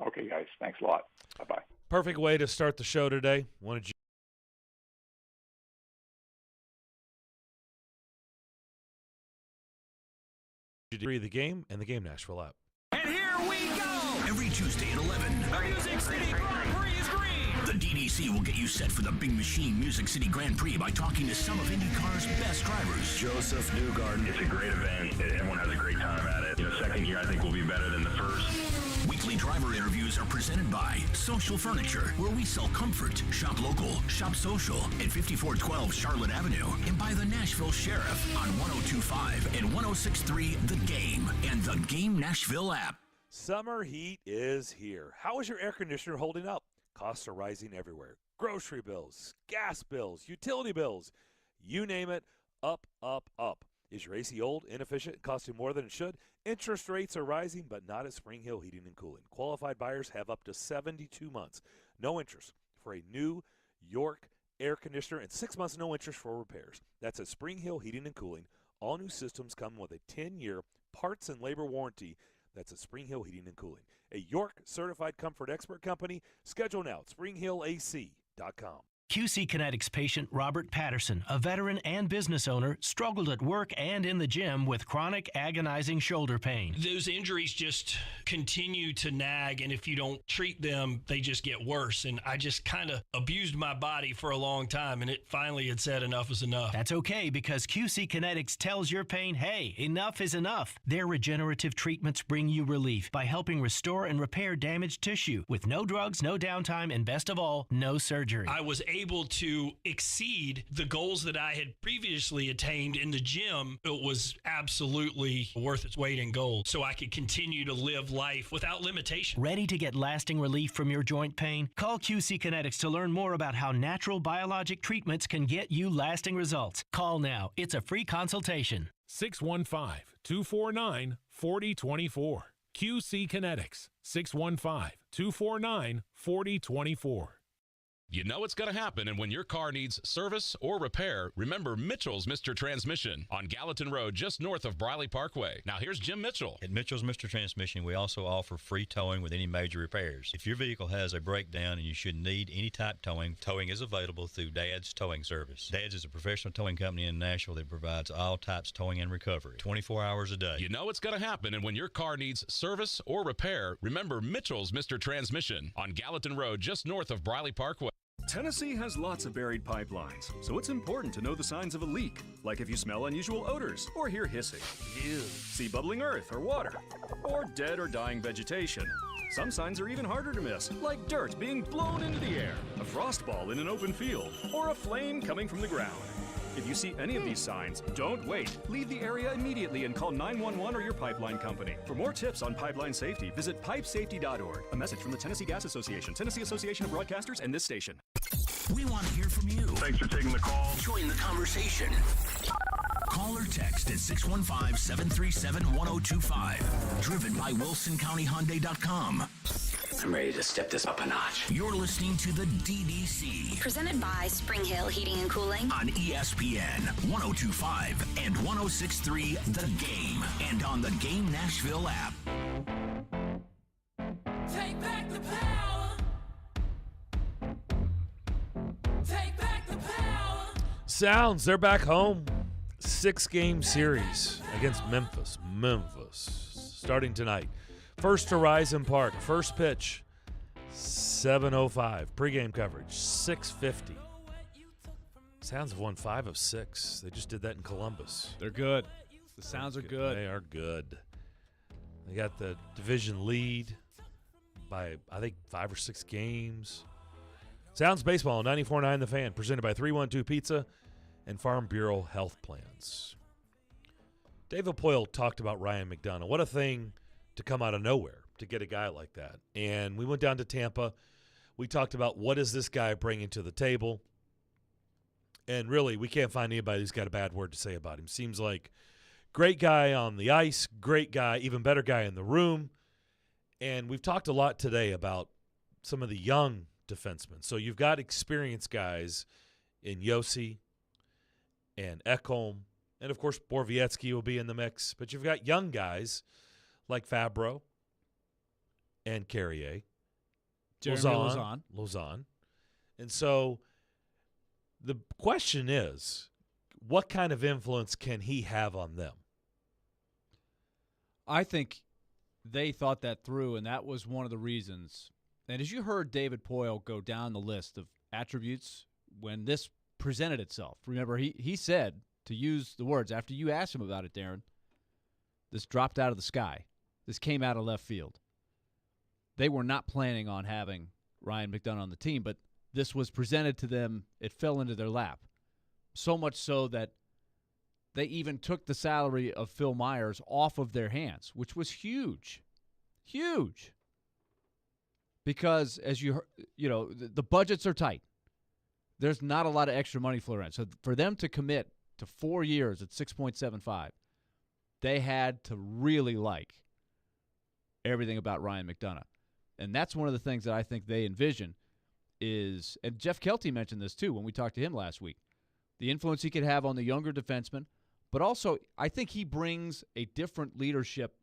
Okay, guys. Thanks a lot. Bye-bye. Perfect way to start the show today. Wanted you to read the game and the Game Nashville app. And here we go! Every Tuesday at 11. The Music City Grand Prix is green! The DDC will get you set for the Big Machine Music City Grand Prix by talking to some of IndyCar's best drivers. Joseph Newgarden. It's a great event. Everyone has a great time at it. Second year I think will be better than the first. Weekly driver interviews are presented by Social Furniture, where we sell comfort. Shop local, shop social at 5412 Charlotte Avenue, and by the Nashville Sheriff on 102.5 and 106.3 The Game and the Game Nashville app. Summer heat is here. How is your air conditioner holding up? Costs are rising everywhere. Grocery bills, gas bills, utility bills, you name it, up, up, up. Is your AC old, inefficient, and costing more than it should? Interest rates are rising, but not at Spring Hill Heating and Cooling. Qualified buyers have up to 72 months. No interest for a new York air conditioner and 6 months no interest for repairs. That's at Spring Hill Heating and Cooling. All new systems come with a 10-year parts and labor warranty. That's at Spring Hill Heating and Cooling. A York certified comfort expert company. Schedule now at springhillac.com. QC Kinetics patient Robert Patterson, a veteran and business owner, struggled at work and in the gym with chronic agonizing shoulder pain. Those injuries just continue to nag, and if you don't treat them, they just get worse. And I just kind of abused my body for a long time, and it finally had said enough is enough. That's okay, because QC Kinetics tells your pain, hey, enough is enough. Their regenerative treatments bring you relief by helping restore and repair damaged tissue with no drugs, no downtime, and best of all, no surgery. I was able to exceed the goals that I had previously attained in the gym. It was absolutely worth its weight in gold, so I could continue to live life without limitation. Ready to get lasting relief from your joint pain? Call QC Kinetics to learn more about how natural biologic treatments can get you lasting results. Call now. It's a free consultation. 615-249-4024. QC Kinetics. 615-249-4024. You know it's going to happen, and when your car needs service or repair, remember Mitchell's Mr. Transmission on Gallatin Road, just north of Briley Parkway. Now here's Jim Mitchell. At Mitchell's Mr. Transmission, we also offer free towing with any major repairs. If your vehicle has a breakdown and you should need any type towing, towing is available through Dad's Towing Service. Dad's is a professional towing company in Nashville that provides all types of towing and recovery, 24 hours a day. You know it's going to happen, and when your car needs service or repair, remember Mitchell's Mr. Transmission on Gallatin Road, just north of Briley Parkway. Tennessee has lots of buried pipelines, so it's important to know the signs of a leak, like if you smell unusual odors or hear hissing. Ew. See bubbling earth or water, or dead or dying vegetation. Some signs are even harder to miss, like dirt being blown into the air, a frost ball in an open field, or a flame coming from the ground. If you see any of these signs, don't wait. Leave the area immediately and call 911 or your pipeline company. For more tips on pipeline safety, visit pipesafety.org. A message from the Tennessee Gas Association, Tennessee Association of Broadcasters, and this station. We want to hear from you. Thanks for taking the call. Join the conversation. Call or text at 615-737-1025. Driven by WilsonCountyHyundai.com. I'm ready to step this up a notch. You're listening to the DDC. Presented by Spring Hill Heating and Cooling. On ESPN 102.5 and 106.3 The Game. And on the Game Nashville app. Take back the power. Take back the power. Sounds, they're back home. 6-game series against Memphis. Starting tonight. First Horizon Park. First pitch, 7:05. Pregame coverage, 6:50. Sounds have won 5 of 6. They just did that in Columbus. They're good. The Sounds are good. They are good. They got the division lead by, I think, 5 or 6 games. Sounds Baseball, 94.9 The Fan, presented by 312 Pizza and Farm Bureau Health Plans. David Poyle talked about Ryan McDonough. What a thing to come out of nowhere to get a guy like that. And we went down to Tampa. We talked about what is this guy bringing to the table. And really, we can't find anybody who's got a bad word to say about him. Seems like great guy on the ice, great guy, even better guy in the room. And we've talked a lot today about some of the young defensemen. So you've got experienced guys in Yossi and Ekholm. And, of course, Borowiecki will be in the mix. But you've got young guys like Fabro and Carrier. Lausanne. And so the question is, what kind of influence can he have on them? I think they thought that through, and that was one of the reasons. And as you heard David Poyle go down the list of attributes when this presented itself, remember, he said, to use the words, after you asked him about it, Darren, this dropped out of the sky. This came out of left field. They were not planning on having Ryan McDonough on the team, but this was presented to them. It fell into their lap. So much so that they even took the salary of Phil Myers off of their hands, which was huge. Huge. Because, as you know, the budgets are tight. There's not a lot of extra money flowing around. So for them to commit to 4 years at 6.75, they had to really like everything about Ryan McDonough. And that's one of the things that I think they envision is, and Jeff Kelty mentioned this too when we talked to him last week, the influence he could have on the younger defensemen, but also I think he brings a different leadership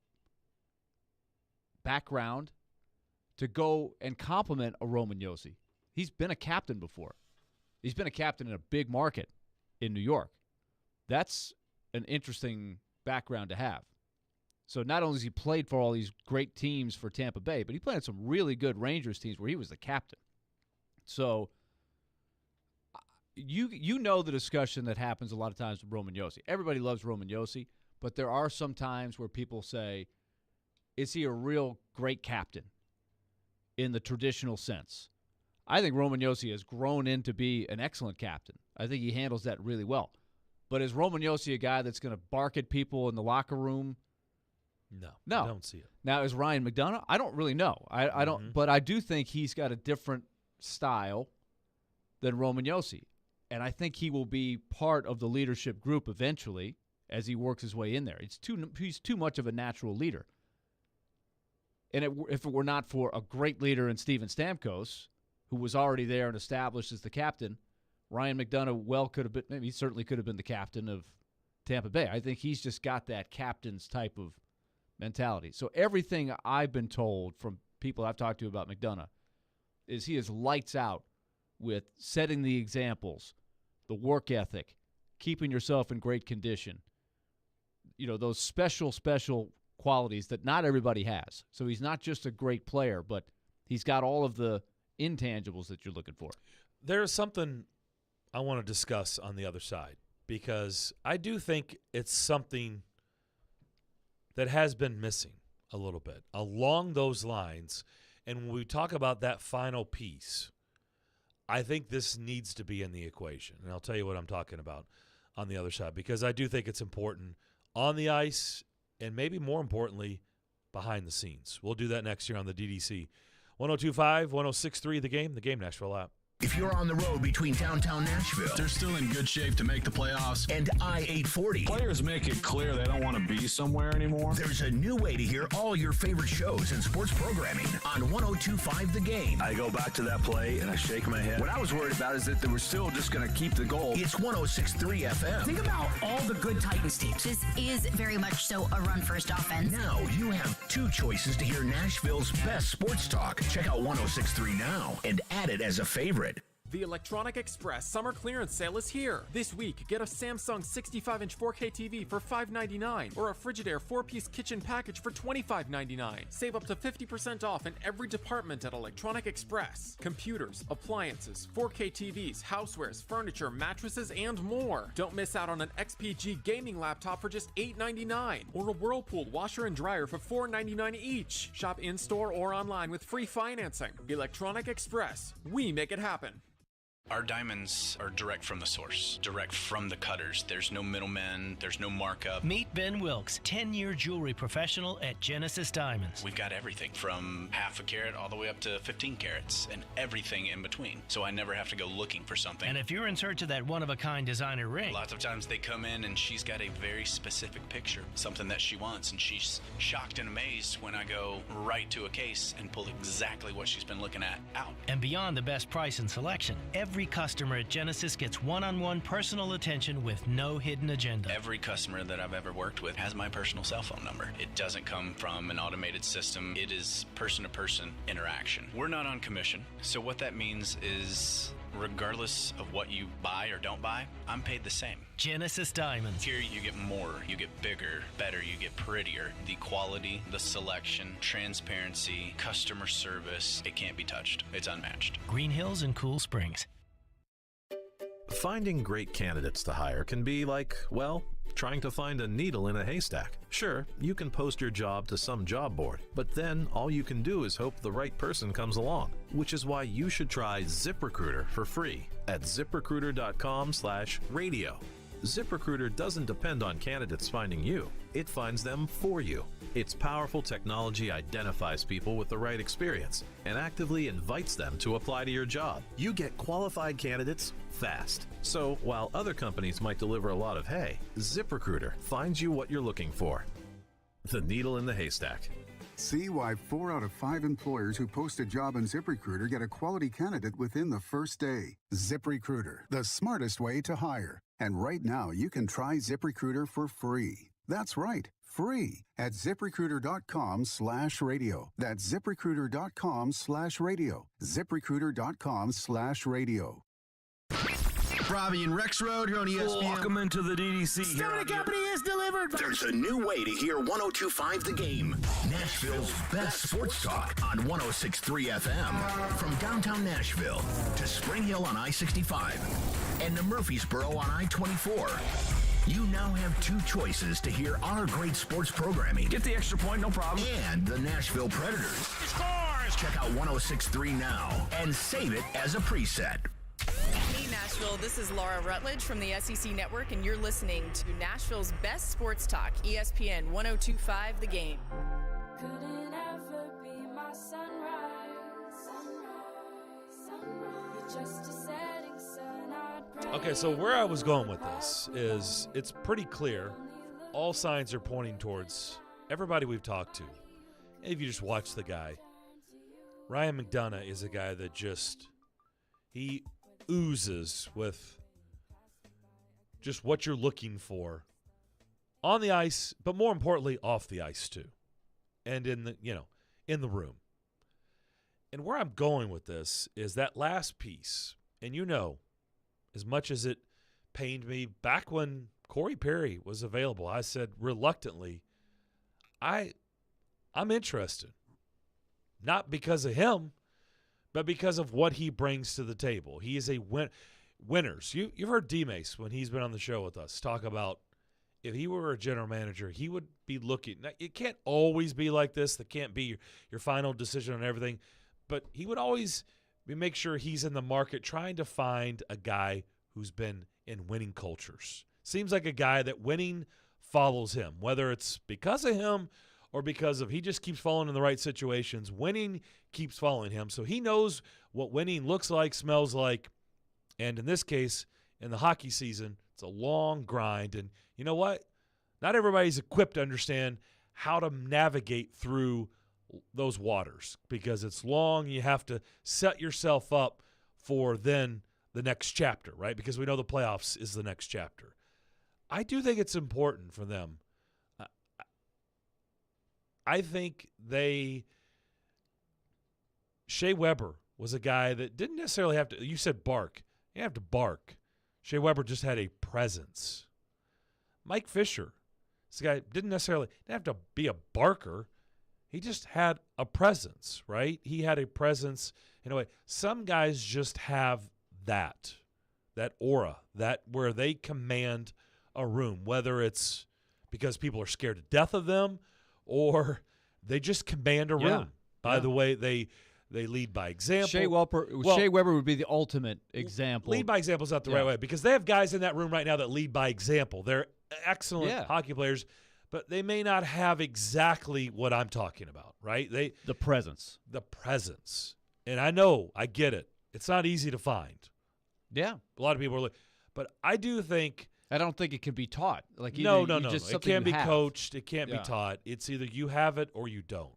background to go and complement a Roman Josi. He's been a captain before. He's been a captain in a big market in New York. That's an interesting background to have. So not only has he played for all these great teams for Tampa Bay, but he played on some really good Rangers teams where he was the captain. So you know the discussion that happens a lot of times with Roman Josi. Everybody loves Roman Josi, but there are some times where people say, is he a real great captain in the traditional sense? I think Roman Josi has grown into be an excellent captain. I think he handles that really well. But is Roman Josi a guy that's going to bark at people in the locker room? No. I don't see it. Now, is Ryan McDonough? I don't really know. I don't, but I do think he's got a different style than Roman Josi. And I think he will be part of the leadership group eventually as he works his way in there. He's too much of a natural leader. And if it were not for a great leader in Steven Stamkos, who was already there and established as the captain, Ryan McDonough could have been, maybe he certainly could have been the captain of Tampa Bay. I think he's just got that captain's type of mentality. So everything I've been told from people I've talked to about McDonough is he is lights out with setting the examples, the work ethic, keeping yourself in great condition. You know, those special qualities that not everybody has. So he's not just a great player, but he's got all of the intangibles that you're looking for. there's something I want to discuss on the other side, because I do think it's something that has been missing a little bit along those lines. And when we talk about that final piece, I think this needs to be in the equation. And I'll tell you what I'm talking about on the other side, because I do think it's important on the ice and maybe more importantly, behind the scenes. We'll do that next year on the DDC. 102.5, 106.3 The Game Nashville app. If you're on the road between downtown Nashville, they're still in good shape to make the playoffs, and I-840. Players make it clear they don't want to be somewhere anymore. There's a new way to hear all your favorite shows and sports programming on 102.5 The Game. I go back to that play and I shake my head. What I was worried about is that they were still just going to keep the goal. It's 106.3 FM. Think about all the good Titans teams. This is very much so a run-first offense. Now you have two choices to hear Nashville's best sports talk. Check out 106.3 now and add it as a favorite. The Electronic Express summer clearance sale is here. This week, get a Samsung 65-inch 4K TV for $599 or a Frigidaire 4-piece kitchen package for $25.99. Save up to 50% off in every department at Electronic Express. Computers, appliances, 4K TVs, housewares, furniture, mattresses, and more. Don't miss out on an XPG gaming laptop for just $899 or a Whirlpool washer and dryer for $499 each. Shop in-store or online with free financing. Electronic Express. We make it happen. Our diamonds are direct from the source, direct from the cutters. There's no middlemen, there's no markup. Meet Ben Wilkes, 10-year jewelry professional at Genesis Diamonds. We've got everything from half a carat all the way up to 15 carats and everything in between. So I never have to go looking for something. And if you're in search of that one-of-a-kind designer ring, lots of times they come in and she's got a very specific picture, something that she wants, and she's shocked and amazed when I go right to a case and pull exactly what she's been looking at out. And beyond the best price and selection, every customer at Genesis gets one-on-one personal attention with no hidden agenda. Every customer that I've ever worked with has my personal cell phone number. It doesn't come from an automated system. It is person-to-person interaction. We're not on commission, so what that means is regardless of what you buy or don't buy, I'm paid the same. Genesis Diamonds. Here you get more, you get bigger, better, you get prettier. The quality, the selection, transparency, customer service, it can't be touched. It's unmatched. Green Hills and Cool Springs. Finding great candidates to hire can be like, well, trying to find a needle in a haystack. Sure, you can post your job to some job board, but then all you can do is hope the right person comes along, which is why you should try ZipRecruiter for free at ZipRecruiter.com/radio. ZipRecruiter doesn't depend on candidates finding you. It finds them for you. Its powerful technology identifies people with the right experience and actively invites them to apply to your job. You get qualified candidates fast. So while other companies might deliver a lot of hay, ZipRecruiter finds you what you're looking for. The needle in the haystack. See why 4 out of 5 employers who post a job on ZipRecruiter get a quality candidate within the first day. ZipRecruiter, the smartest way to hire. And right now, you can try ZipRecruiter for free. That's right, free at ZipRecruiter.com/radio. That's ZipRecruiter.com/radio. ZipRecruiter.com/radio. Robbie and Rex Road here on ESPN. Welcome into the DDC. Stone Company is delivered. There's a new way to hear 102.5 The Game. Nashville's best sports talk on 106.3 FM. From downtown Nashville to Spring Hill on I-65 and to Murfreesboro on I-24. You now have two choices to hear our great sports programming. Get the extra point, no problem. And the Nashville Predators. Scores! Check out 106.3 now and save it as a preset. Hey Nashville, this is Laura Rutledge from the SEC Network, and you're listening to Nashville's best sports talk, ESPN 102.5 The Game. Couldn't ever be my sunrise. You're just a setting sun. Okay, so where I was going with this is it's pretty clear. All signs are pointing towards everybody we've talked to. And if you just watch the guy, Ryan McDonough is a guy that he oozes with just what you're looking for on the ice, but more importantly, off the ice too, and in the room. And where I'm going with this is that last piece, and as much as it pained me back when Corey Perry was available, I said reluctantly, I'm interested, not because of him, but because of what he brings to the table. He is a winners. You've heard D-Mace when he's been on the show with us talk about if he were a general manager, he would be looking. Now, it can't always be like this. That can't be your final decision on everything. But he would always make sure he's in the market trying to find a guy who's been in winning cultures. Seems like a guy that winning follows him, whether it's because of him or because of he just keeps falling in the right situations. Winning keeps following him. So he knows what winning looks like, smells like. And in this case, in the hockey season, it's a long grind. And you know what? Not everybody's equipped to understand how to navigate through those waters because it's long. You have to set yourself up for then the next chapter, right? Because we know the playoffs is the next chapter. I do think it's important for them. I think Shea Weber was a guy that didn't necessarily have to, you said bark. You have to bark. Shea Weber just had a presence. Mike Fisher, this guy didn't have to be a barker. He just had a presence, right? He had a presence in a way. Some guys just have that aura, that where they command a room, whether it's because people are scared to death of them or they just command a room by the way they lead by example. Shea Weber would be the ultimate example. Lead by example is not the right way because they have guys in that room right now that lead by example. They're excellent hockey players, but they may not have exactly what I'm talking about, right? The presence. And I get it. It's not easy to find. Yeah. A lot of people are like, but I do think. I don't think it can be taught. Like no. It can't be coached. It can't be taught. It's either you have it or you don't.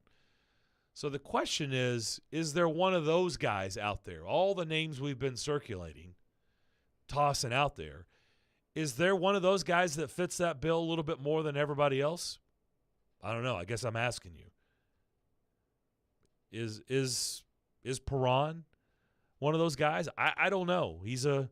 So the question is there one of those guys out there? All the names we've been circulating, tossing out there, is there one of those guys that fits that bill a little bit more than everybody else? I don't know. I guess I'm asking you. Is Perron one of those guys? I don't know. He's a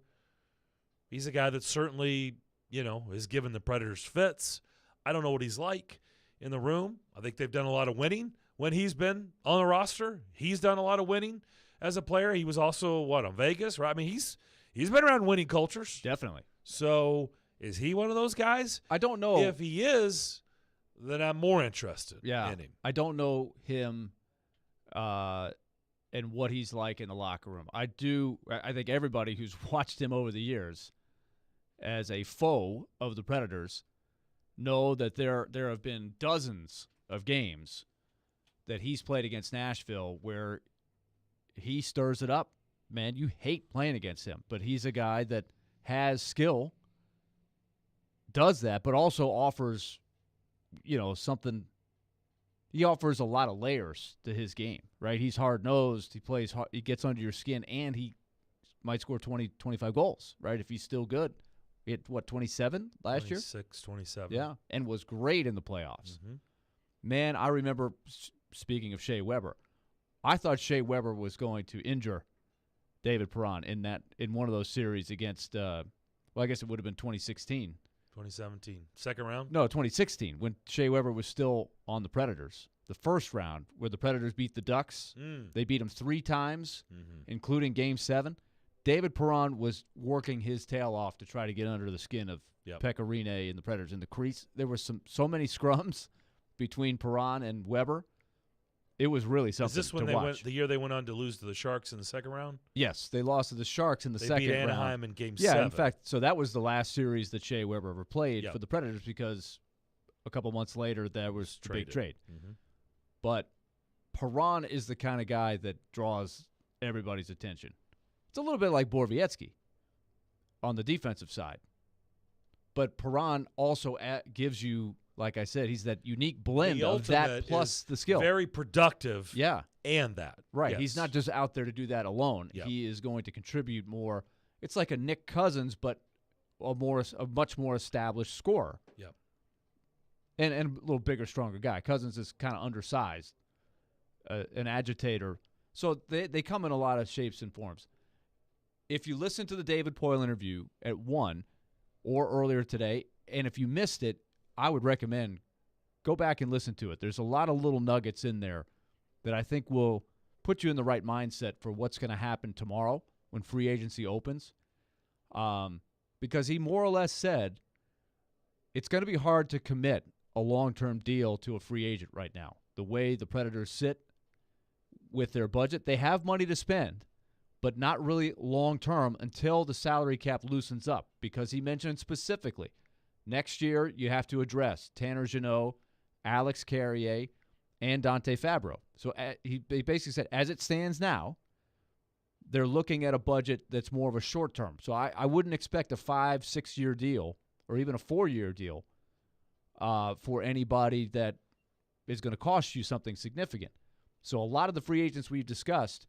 guy that certainly, is giving the Predators fits. I don't know what he's like in the room. I think they've done a lot of winning when he's been on the roster. He's done a lot of winning as a player. He was also, on Vegas, right? I mean, he's been around winning cultures. Definitely. So is he one of those guys? I don't know. If he is, then I'm more interested in him. I don't know him and what he's like in the locker room. I think everybody who's watched him over the years as a foe of the Predators know that there have been dozens of games that he's played against Nashville where he stirs it up. Man, you hate playing against him, but he's a guy that has skill, does that, but also offers, something. He offers a lot of layers to his game, right? He's hard-nosed. He plays hard, he gets under your skin, and he might score 20, 25 goals, right, if he's still good. He had, 27 last year? 26, 27. Yeah, and was great in the playoffs. Mm-hmm. Man, I remember, speaking of Shea Weber, I thought Shea Weber was going to injure David Perron in one of those series against, I guess it would have been 2016. 2017. Second round? No, 2016, when Shea Weber was still on the Predators. The first round, where the Predators beat the Ducks. They beat them 3 times, including Game 7. David Perron was working his tail off to try to get under the skin of Pekka Rinne and the Predators in the crease. There were so many scrums between Perron and Weber. It was really something to watch. Is this when the year they went on to lose to the Sharks in the second round? Yes, they lost to the Sharks in the second round. They beat Anaheim in Game 7. Yeah, in fact, so that was the last series that Shea Weber ever played for the Predators because a couple months later that was the big trade. Mm-hmm. But Perron is the kind of guy that draws everybody's attention. It's a little bit like Borowiecki on the defensive side. But Perron also gives you, like I said, he's that unique blend of that plus the skill. Very productive. Yeah. And that. Right. Yes. He's not just out there to do that alone. Yep. He is going to contribute more. It's like a Nick Cousins, but a much more established scorer. Yep. And a little bigger, stronger guy. Cousins is kind of undersized, an agitator. So they come in a lot of shapes and forms. If you listen to the David Poile interview at 1 or earlier today, and if you missed it, I would recommend go back and listen to it. There's a lot of little nuggets in there that I think will put you in the right mindset for what's going to happen tomorrow when free agency opens. Because he more or less said it's going to be hard to commit a long-term deal to a free agent right now. The way the Predators sit with their budget, they have money to spend, but not really long-term until the salary cap loosens up, because he mentioned specifically next year you have to address Tanner Jeannot, Alex Carrier, and Dante Fabro. So he basically said, as it stands now, they're looking at a budget that's more of a short term. So I wouldn't expect a 5-6 year deal or even a 4-year deal for anybody that is going to cost you something significant. So a lot of the free agents we've discussed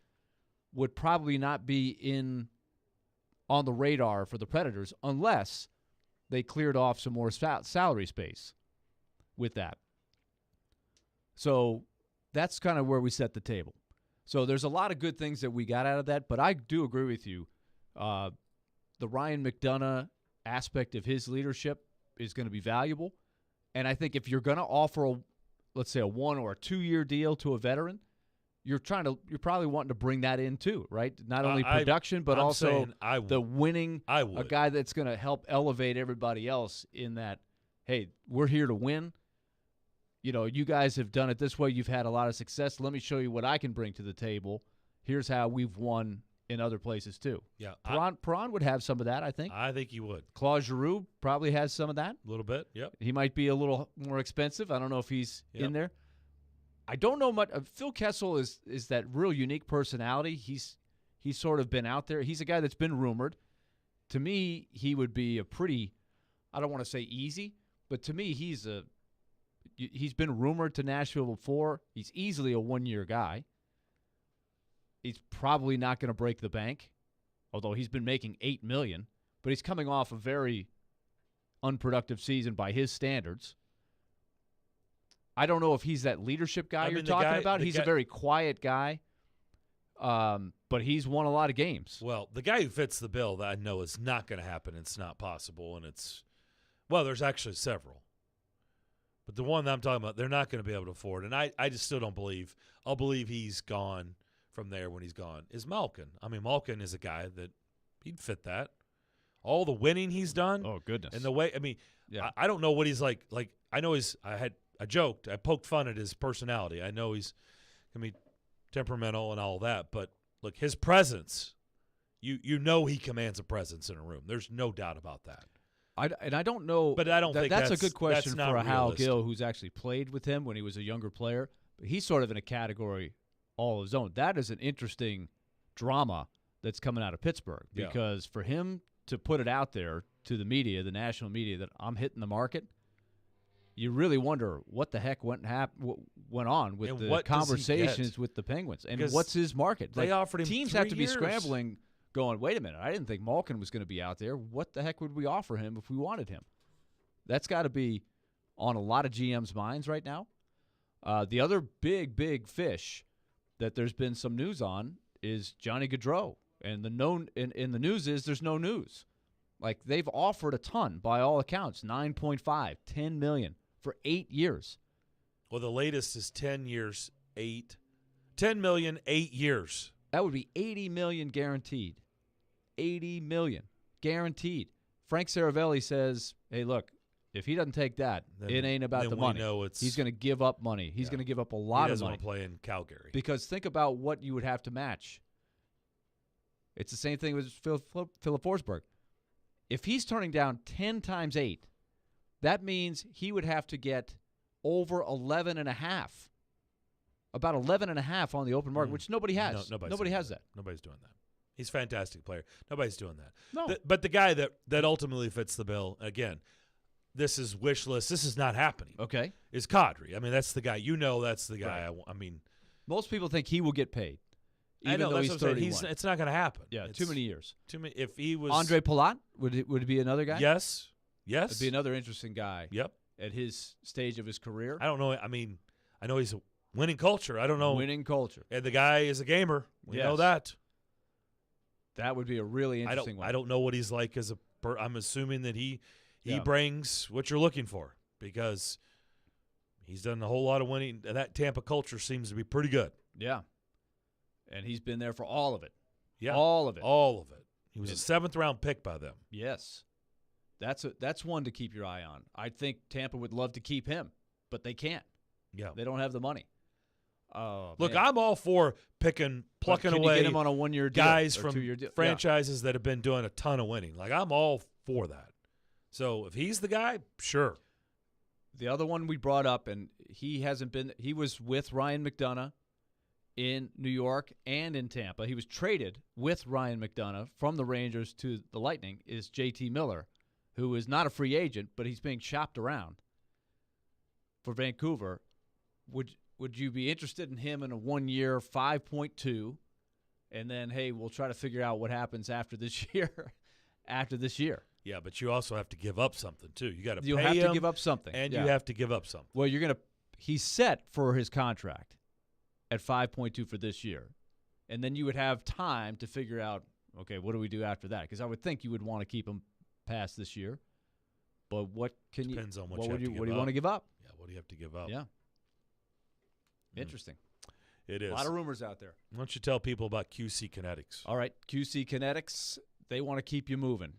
would probably not be on the radar for the Predators unless they cleared off some more salary space with that. So that's kind of where we set the table. So there's a lot of good things that we got out of that, but I do agree with you. The Ryan McDonough aspect of his leadership is going to be valuable. And I think if you're going to offer, let's say, a 1 or a 2 year deal to a veteran, you're probably wanting to bring that in too, right? Not only production, but also the winning, a guy that's going to help elevate everybody else in that, hey, we're here to win. You know, you guys have done it this way. You've had a lot of success. Let me show you what I can bring to the table. Here's how we've won in other places too. Yeah, Perron would have some of that, I think. I think he would. Claude Giroux probably has some of that. A little bit, yep. He might be a little more expensive. I don't know if he's in there. I don't know much. Phil Kessel is that real unique personality. He's sort of been out there. He's a guy that's been rumored. To me, he would be a pretty, I don't want to say easy, but to me, he's been rumored to Nashville before. He's easily a 1-year guy. He's probably not going to break the bank, although he's been making $8 million, but he's coming off a very unproductive season by his standards. I don't know if he's that leadership guy you're talking about. He's a very quiet guy, but he's won a lot of games. Well, the guy who fits the bill that I know is not going to happen. It's not possible, and there's actually several. But the one that I'm talking about, they're not going to be able to afford, and I just still don't believe. I'll believe he's gone from there when he's gone, is Malkin. I mean, Malkin is a guy that he'd fit that. All the winning he's done. Oh, goodness. And the way, I mean, I don't know what he's like. Like, I know I joked, I poked fun at his personality. I know he's going to be temperamental and all that, but look, his presence, you know he commands a presence in a room. There's no doubt about that. I don't know. But I don't think that's a good question for a Hal realistic. Gill, who's actually played with him when he was a younger player. But he's sort of in a category all of his own. That is an interesting drama that's coming out of Pittsburgh, because for him to put it out there to the media, the national media, that I'm hitting the market, you really wonder what the heck went on with the conversations with the Penguins, and what's his market. They offered him teams 3 have to be years. scrambling, going, wait a minute, I didn't think Malkin was going to be out there. What the heck would we offer him if we wanted him? That's got to be on a lot of GMs' minds right now. The other big fish that there's been some news on is Johnny Gaudreau, and the news is there's no news. Like, they've offered a ton by all accounts, 9.5, $10 million for 8 years. Well, the latest is 10 years, 10 million, 8 years. That would be $80 million guaranteed. $80 million guaranteed. Frank Saravelli says, hey, look, if he doesn't take that, it ain't about the money. He's going to give up money. He's going to give up a lot of money. He doesn't want to play in Calgary. Because think about what you would have to match. It's the same thing with Philip Forsberg. If he's turning down 10 times 8, that means he would have to get over 11.5. About 11.5 on the open market, which nobody has. No, nobody has that. Nobody's doing that. He's a fantastic player. Nobody's doing that. No. But the guy that ultimately fits the bill, again, this is wish list. This is not happening. Okay. Is Kadri. I mean, that's the guy. You know that's the guy. Right. I mean. Most people think he will get paid. I know, though that's he's what I'm saying. 31. It's not going to happen. Yeah, too many years. Too many. If he was Andre Palat, would it be another guy? Yes. It'd be another interesting guy. Yep. At his stage of his career. I don't know. I mean, I know he's a winning culture. I don't know. Winning culture. And the guy is a gamer. We know that. That would be a really interesting one. I don't know what he's like as a. I'm assuming that he brings what you're looking for, because he's done a whole lot of winning. And that Tampa culture seems to be pretty good. Yeah. And he's been there for all of it. Yeah. All of it. All of it. He was a 7th-round pick by them. Yes. That's one to keep your eye on. I think Tampa would love to keep him, but they can't. Yeah. They don't have the money. Look, man. I'm all for plucking Can away you get him on a 1-year deal guys or from 2-year deal? franchises that have been doing a ton of winning. Like, I'm all for that. So if he's the guy, sure. The other one we brought up, and he was with Ryan McDonough in New York and in Tampa. He was traded with Ryan McDonough from the Rangers to the Lightning, is JT Miller, who is not a free agent, but he's being shopped around for Vancouver. Would you be interested in him in a 1-year, 5.2, and then, hey, we'll try to figure out what happens after this year? Yeah, but you also have to give up something too. You got to pay him. You have to give up something, and yeah. you have to give up something. Well, he's set for his contract at 5.2 for this year, and then you would have time to figure out, okay, what do we do after that? Because I would think you would want to keep him past this year, but what can Depends on what do you want to give up? Yeah, what do you have to give up? Yeah. Interesting. It is. A lot of rumors out there. Why don't you tell people about QC Kinetics? All right, QC Kinetics, they want to keep you moving.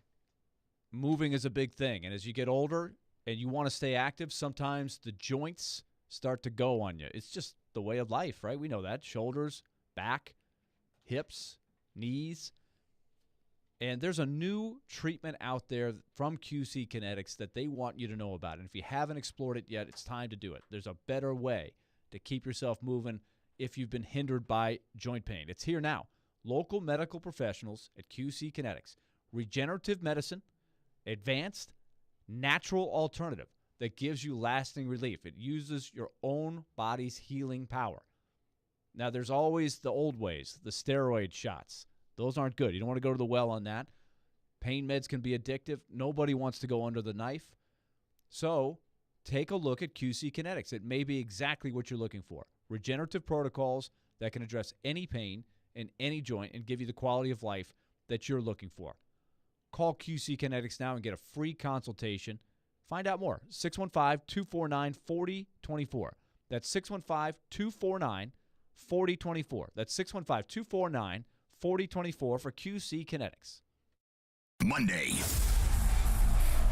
Moving is a big thing, and as you get older and you want to stay active, sometimes the joints start to go on you. It's just the way of life, right? We know that. Shoulders, back, hips, knees. And there's a new treatment out there from QC Kinetics that they want you to know about. And if you haven't explored it yet, it's time to do it. There's a better way to keep yourself moving if you've been hindered by joint pain. It's here now. Local medical professionals at QC Kinetics. Regenerative medicine, advanced, natural alternative that gives you lasting relief. It uses your own body's healing power. Now, there's always the old ways, the steroid shots. Those aren't good. You don't want to go to the well on that. Pain meds can be addictive. Nobody wants to go under the knife. So take a look at QC Kinetics. It may be exactly what you're looking for. Regenerative protocols that can address any pain in any joint and give you the quality of life that you're looking for. Call QC Kinetics now and get a free consultation. Find out more. 615-249-4024. That's 615-249-4024. That's 615-249-4024 for QC Kinetics. Monday.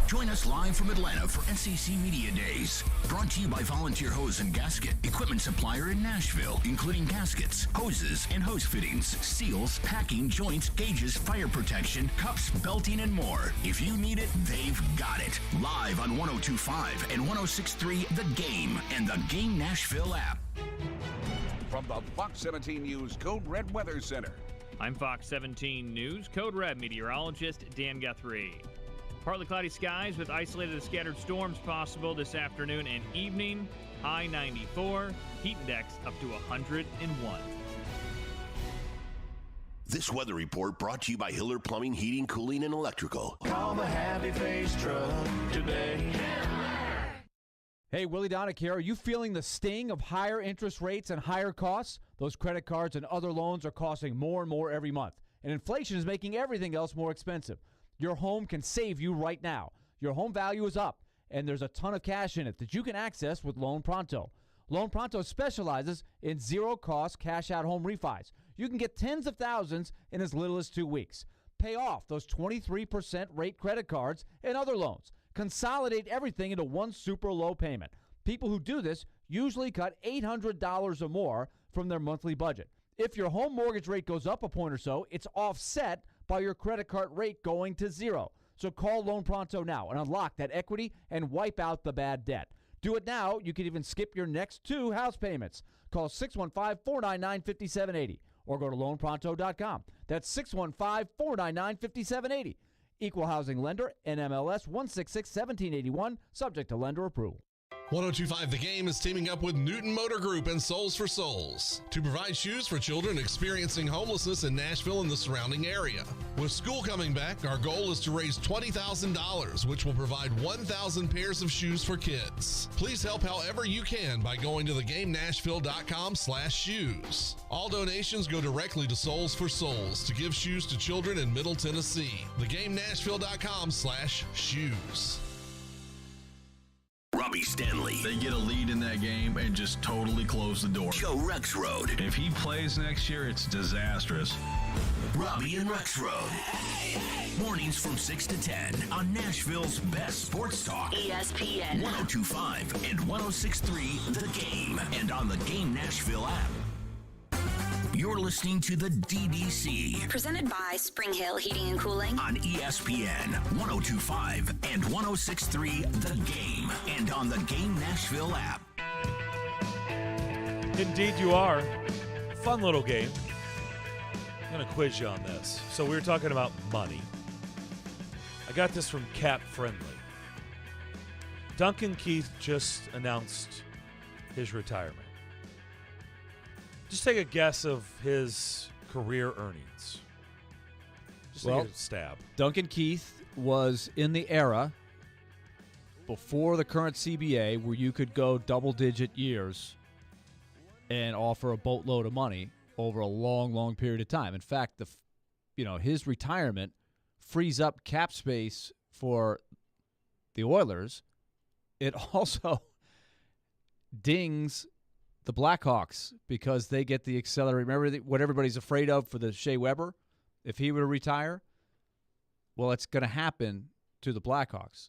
Join us live from Atlanta for SEC Media Days. Brought to you by Volunteer Hose and Gasket, equipment supplier in Nashville, including gaskets, hoses, and hose fittings, seals, packing, joints, gauges, fire protection, cups, belting, and more. If you need it, they've got it. Live on 102.5 and 106.3 The Game and the Game Nashville app. From the Fox 17 News Code Red Weather Center. I'm Fox 17 News Code Red meteorologist Dan Guthrie. Partly cloudy skies with isolated scattered storms possible this afternoon and evening. High 94, heat index up to 101. This weather report brought to you by Hiller Plumbing, Heating, Cooling, and Electrical. Call the Happy Face Truck today. Hey, Willie Donick here. Are you feeling the sting of higher interest rates and higher costs? Those credit cards and other loans are costing more and more every month, and inflation is making everything else more expensive. Your home can save you right now. Your home value is up, and there's a ton of cash in it that you can access with Loan Pronto. Loan Pronto specializes in zero-cost cash-out home refis. You can get tens of thousands in as little as 2 weeks. Pay off those 23% rate credit cards and other loans. Consolidate everything into one super low payment. People who do this usually cut $800 or more from their monthly budget. If your home mortgage rate goes up a point or so, it's offset by your credit card rate going to zero. So call Loan Pronto now and unlock that equity and wipe out the bad debt. Do it now. You can even skip your next 2 house payments. Call 615-499-5780 or go to loanpronto.com. That's 615-499-5780. Equal housing lender, NMLS 166-1781, subject to lender approval. 102.5 The Game is teaming up with Newton Motor Group and Souls for Souls to provide shoes for children experiencing homelessness in Nashville and the surrounding area. With school coming back, our goal is to raise $20,000, which will provide 1,000 pairs of shoes for kids. Please help however you can by going to thegamenashville.com/shoes. All donations go directly to Souls for Souls to give shoes to children in Middle Tennessee. thegamenashville.com/shoes. Robbie Stanley. They get a lead in that game and just totally close the door. Joe Rexrode. If he plays next year, it's disastrous. Robbie and Rexrode. Mornings from 6 to 10 on Nashville's best sports talk. ESPN 102.5 and 106.3 The Game. And on the Game Nashville app. You're listening to the DDC. presented by Spring Hill Heating and Cooling On ESPN 102.5 and 106.3 The Game. And on the Game Nashville app. Indeed you are. Fun little game. I'm going to quiz you on this. So we were talking about money. I got this from Cap Friendly. Duncan Keith just announced his retirement. Just take a guess of his career earnings. Just take a stab. Duncan Keith was in the era before the current CBA where you could go double-digit years and offer a boatload of money over a long, long period of time. In fact, his retirement frees up cap space for the Oilers. It also dings the Blackhawks because they get the accelerate. Remember what everybody's afraid of for the Shea Weber? If he were to retire, well, it's going to happen to the Blackhawks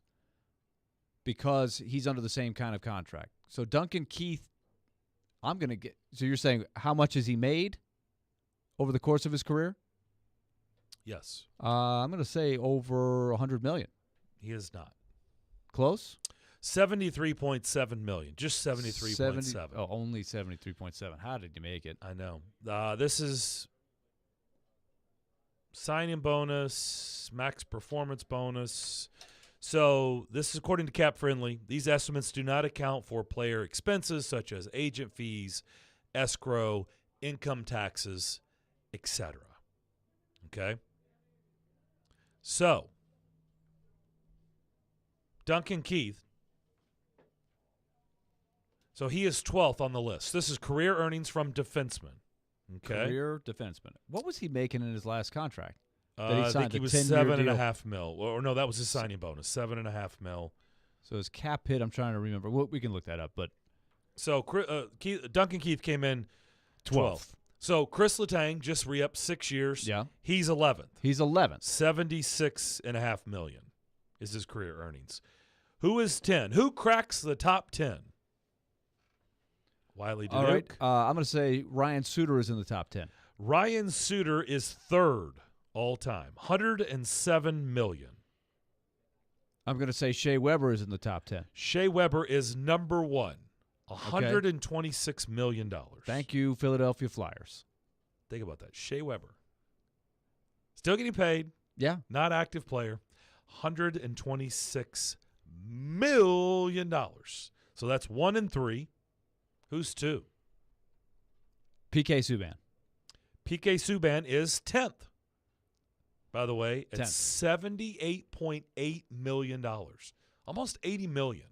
because he's under the same kind of contract. So Duncan Keith, so you're saying how much has he made over the course of his career? Yes. I'm going to say over $100 million. He is not. Close? $73.7 million. Just 73.7. Oh, only 73.7. How did you make it? I know. This is signing bonus, max performance bonus. So this is according to Cap Friendly. These estimates do not account for player expenses such as agent fees, escrow, income taxes, etc. Okay? So, Duncan Keith, so he is 12th on the list. This is career earnings from defensemen. Okay? Career defenseman. What was he making in his last contract? I think he was $7.5 million. Or no, that was his signing bonus, $7.5 million. So his cap hit, I'm trying to remember. We can look that up. But so Duncan Keith came in 12th. So Chris Letang just re-upped 6 years. Yeah. He's 11th. He's 11th. $76.5 million is his career earnings. Who is 10? Who cracks the top 10? Wiley Duduque. All right. I'm going to say Ryan Suter is in the top 10. Ryan Suter is third all time, $107 million. I'm going to say Shea Weber is in the top 10. Shea Weber is number one, $126 million. Thank you, Philadelphia Flyers. Think about that. Shea Weber. Still getting paid. Yeah. Not active player. $126 million. So that's 1 and 3. Who's 2? PK Subban. PK Subban is 10th. By the way, at $78.8 million. Almost $80 million.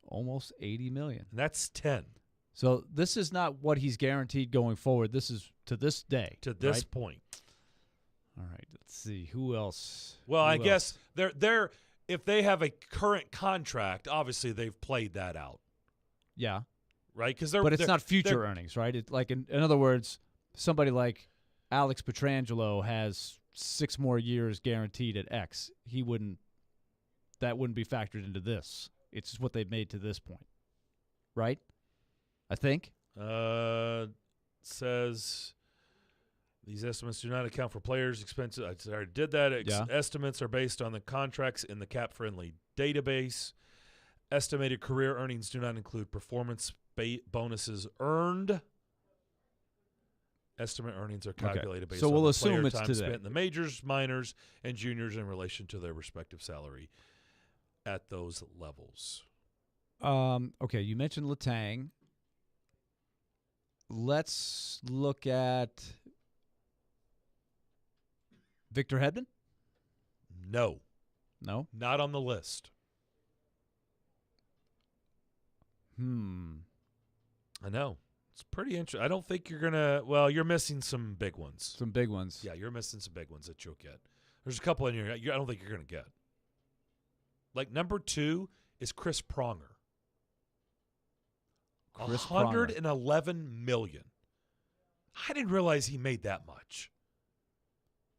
Almost $80 million. And that's 10. So this is not what he's guaranteed going forward. This is to this day. To this point. All right. Let's see. Who else? Well, I guess they're if they have a current contract, obviously they've played that out. Yeah. Right? But it's not future earnings, right? It, like in other words, somebody like Alex Pietrangelo has 6 more years guaranteed at X. That wouldn't be factored into this. It's just what they've made to this point. Right? I think. Says these estimates do not account for players' expenses. I already did that. Estimates are based on the contracts in the cap-friendly database. Estimated career earnings do not include performance bonuses earned. Estimate earnings are calculated based on the player time spent in the majors, minors, and juniors in relation to their respective salary at those levels. Okay, you mentioned Letang. Let's look at Victor Hedman? No. No? Not on the list. I know. It's pretty interesting. I don't think you're going to – well, you're missing some big ones. Some big ones. Yeah, you're missing some big ones that you'll get. There's a couple in here I don't think you're going to get. Like number 2 is Chris Pronger. Chris Pronger. $111 million. I didn't realize he made that much.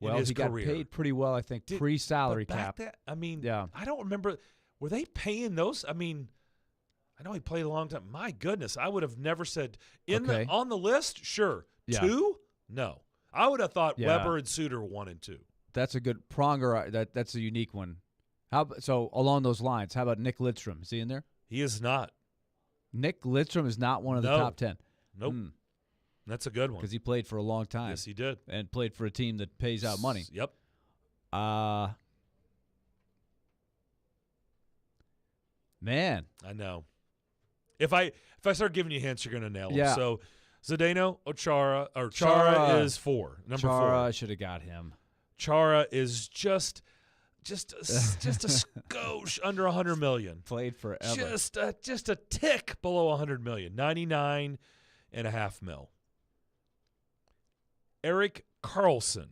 Well, in his he career. got paid pretty well, I think, pre-salary But back cap. yeah. I don't remember. Were they paying those? I mean, I know he played a long time. My goodness, I would have never said on the list. Sure, 2? No, I would have thought Weber and Suter 1 and 2. That's a good Pronger. That's a unique one. So along those lines, how about Nick Lidstrom? Is he in there? He is not. Nick Lidstrom is not one of the top 10. Nope. That's a good one. Because he played for a long time. Yes, he did. And played for a team that pays out money. Yep. Man. I know. If I start giving you hints, you're going to nail them. Yeah. So Zdeno Chara is 4. Number 4. Chara should have got him. Chara is just a skosh under $100 million. Played forever. Just a tick below $100 million. $99.5 million. Erik Karlsson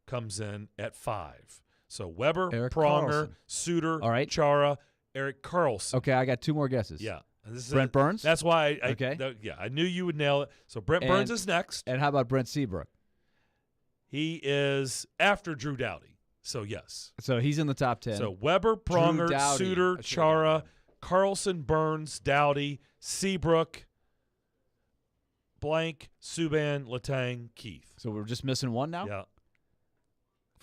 comes in at 5. So Weber, Erik Pronger, Karlsson. Suter, All right. Chara, Erik Karlsson. Okay, I got 2 more guesses. Yeah. And this is Brent Burns? That's why Okay. I knew you would nail it. So Brent Burns is next. And how about Brent Seabrook? He is after Drew Doughty. So yes. So he's in the top 10. So Weber, Pronger, Doughty. Suter, Chara, Karlsson, Burns, Doughty, Seabrook, blank, Subban, Letang, Keith. So we're just missing one now? Yeah.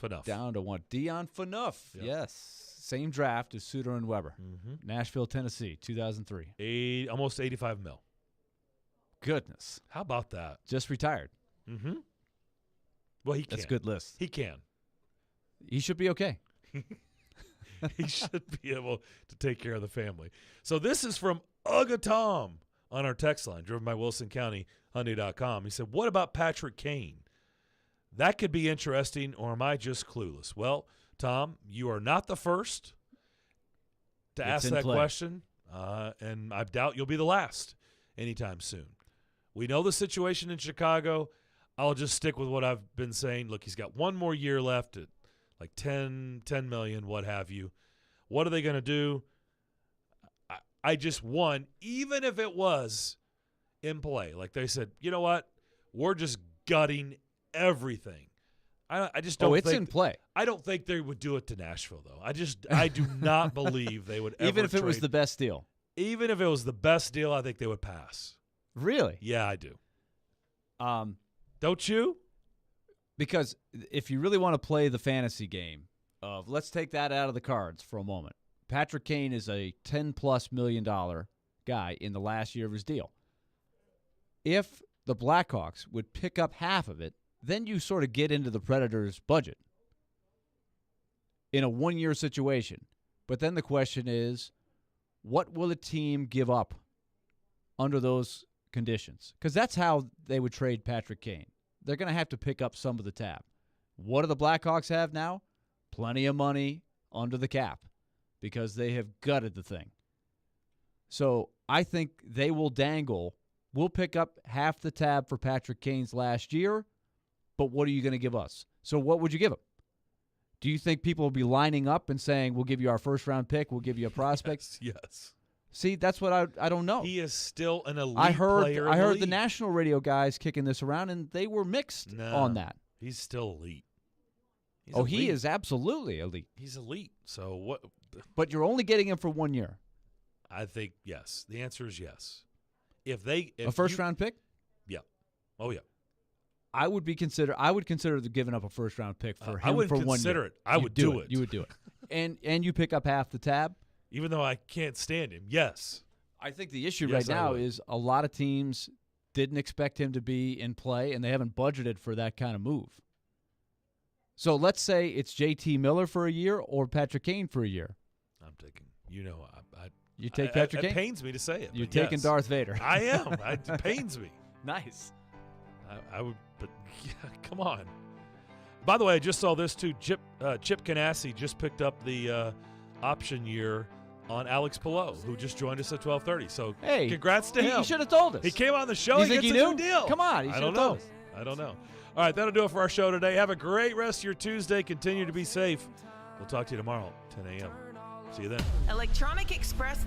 Phaneuf. Down to one. Dion Phaneuf. Yep. Yes. Same draft as Suter and Weber. Mm-hmm. Nashville, Tennessee, 2003. Almost $85 million. Goodness. How about that? Just retired. Mm-hmm. Well, he can. That's a good list. He can. He should be okay. He should be able to take care of the family. So this is from Ugga Tom on our text line, driven by WilsonCountyHyundai.com. He said, what about Patrick Kane? That could be interesting, or am I just clueless? Well, Tom, you are not the first to ask that question, and I doubt you'll be the last anytime soon. We know the situation in Chicago. I'll just stick with what I've been saying. Look, he's got one more year left at like 10 million, what have you. What are they going to do? I just won, even if it was in play. Like they said, you know what? We're just gutting everything. I just don't think. It's in play. I don't think they would do it to Nashville, though. I do not believe they would ever Even if it was trade. the best deal. Even if it was the best deal, I think they would pass. Really? Yeah, I do. Don't you? Because if you really want to play the fantasy game of, let's take that out of the cards for a moment. Patrick Kane is a $10+ million guy in the last year of his deal. If the Blackhawks would pick up half of it, then you sort of get into the Predators' budget in a one-year situation. But then the question is, what will a team give up under those conditions? Because that's how they would trade Patrick Kane. They're going to have to pick up some of the tab. What do the Blackhawks have now? Plenty of money under the cap because they have gutted the thing. So I think they will dangle. We'll pick up half the tab for Patrick Kane's last year, but what are you going to give us? So what would you give him? Do you think people will be lining up and saying, we'll give you our first-round pick, we'll give you a prospect? Yes. See, that's what I don't know. He is still an elite player. I heard the league. national radio guys kicking this around, and they were mixed on that. He's still elite. He is absolutely elite. He's elite. So what? But you're only getting him for 1 year. I think yes. The answer is yes. If a first-round pick? Yeah. Oh yeah. I would consider giving up a first-round pick for him I wouldn't for 1 year. consider it. I would do it. You would do it. And you pick up half the tab? Even though I can't stand him, yes. I think the issue right now is a lot of teams didn't expect him to be in play, and they haven't budgeted for that kind of move. So let's say it's JT Miller for a year or Patrick Kane for a year. I'm taking, you take Patrick Kane? It pains me to say it. You're taking Darth Vader. I am. It pains me. Nice. I would, but yeah, come on. By the way, I just saw this too. Chip Ganassi just picked up the option year on Alex Pillow, who just joined us at 12:30. So, hey, congrats to him. He should have told us. He came on the show. You he think gets he a knew? new deal. Come on, he should have told us. I don't know. All right, that'll do it for our show today. Have a great rest of your Tuesday. Continue to be safe. We'll talk to you tomorrow, 10 a.m. See you then. Electronic Express.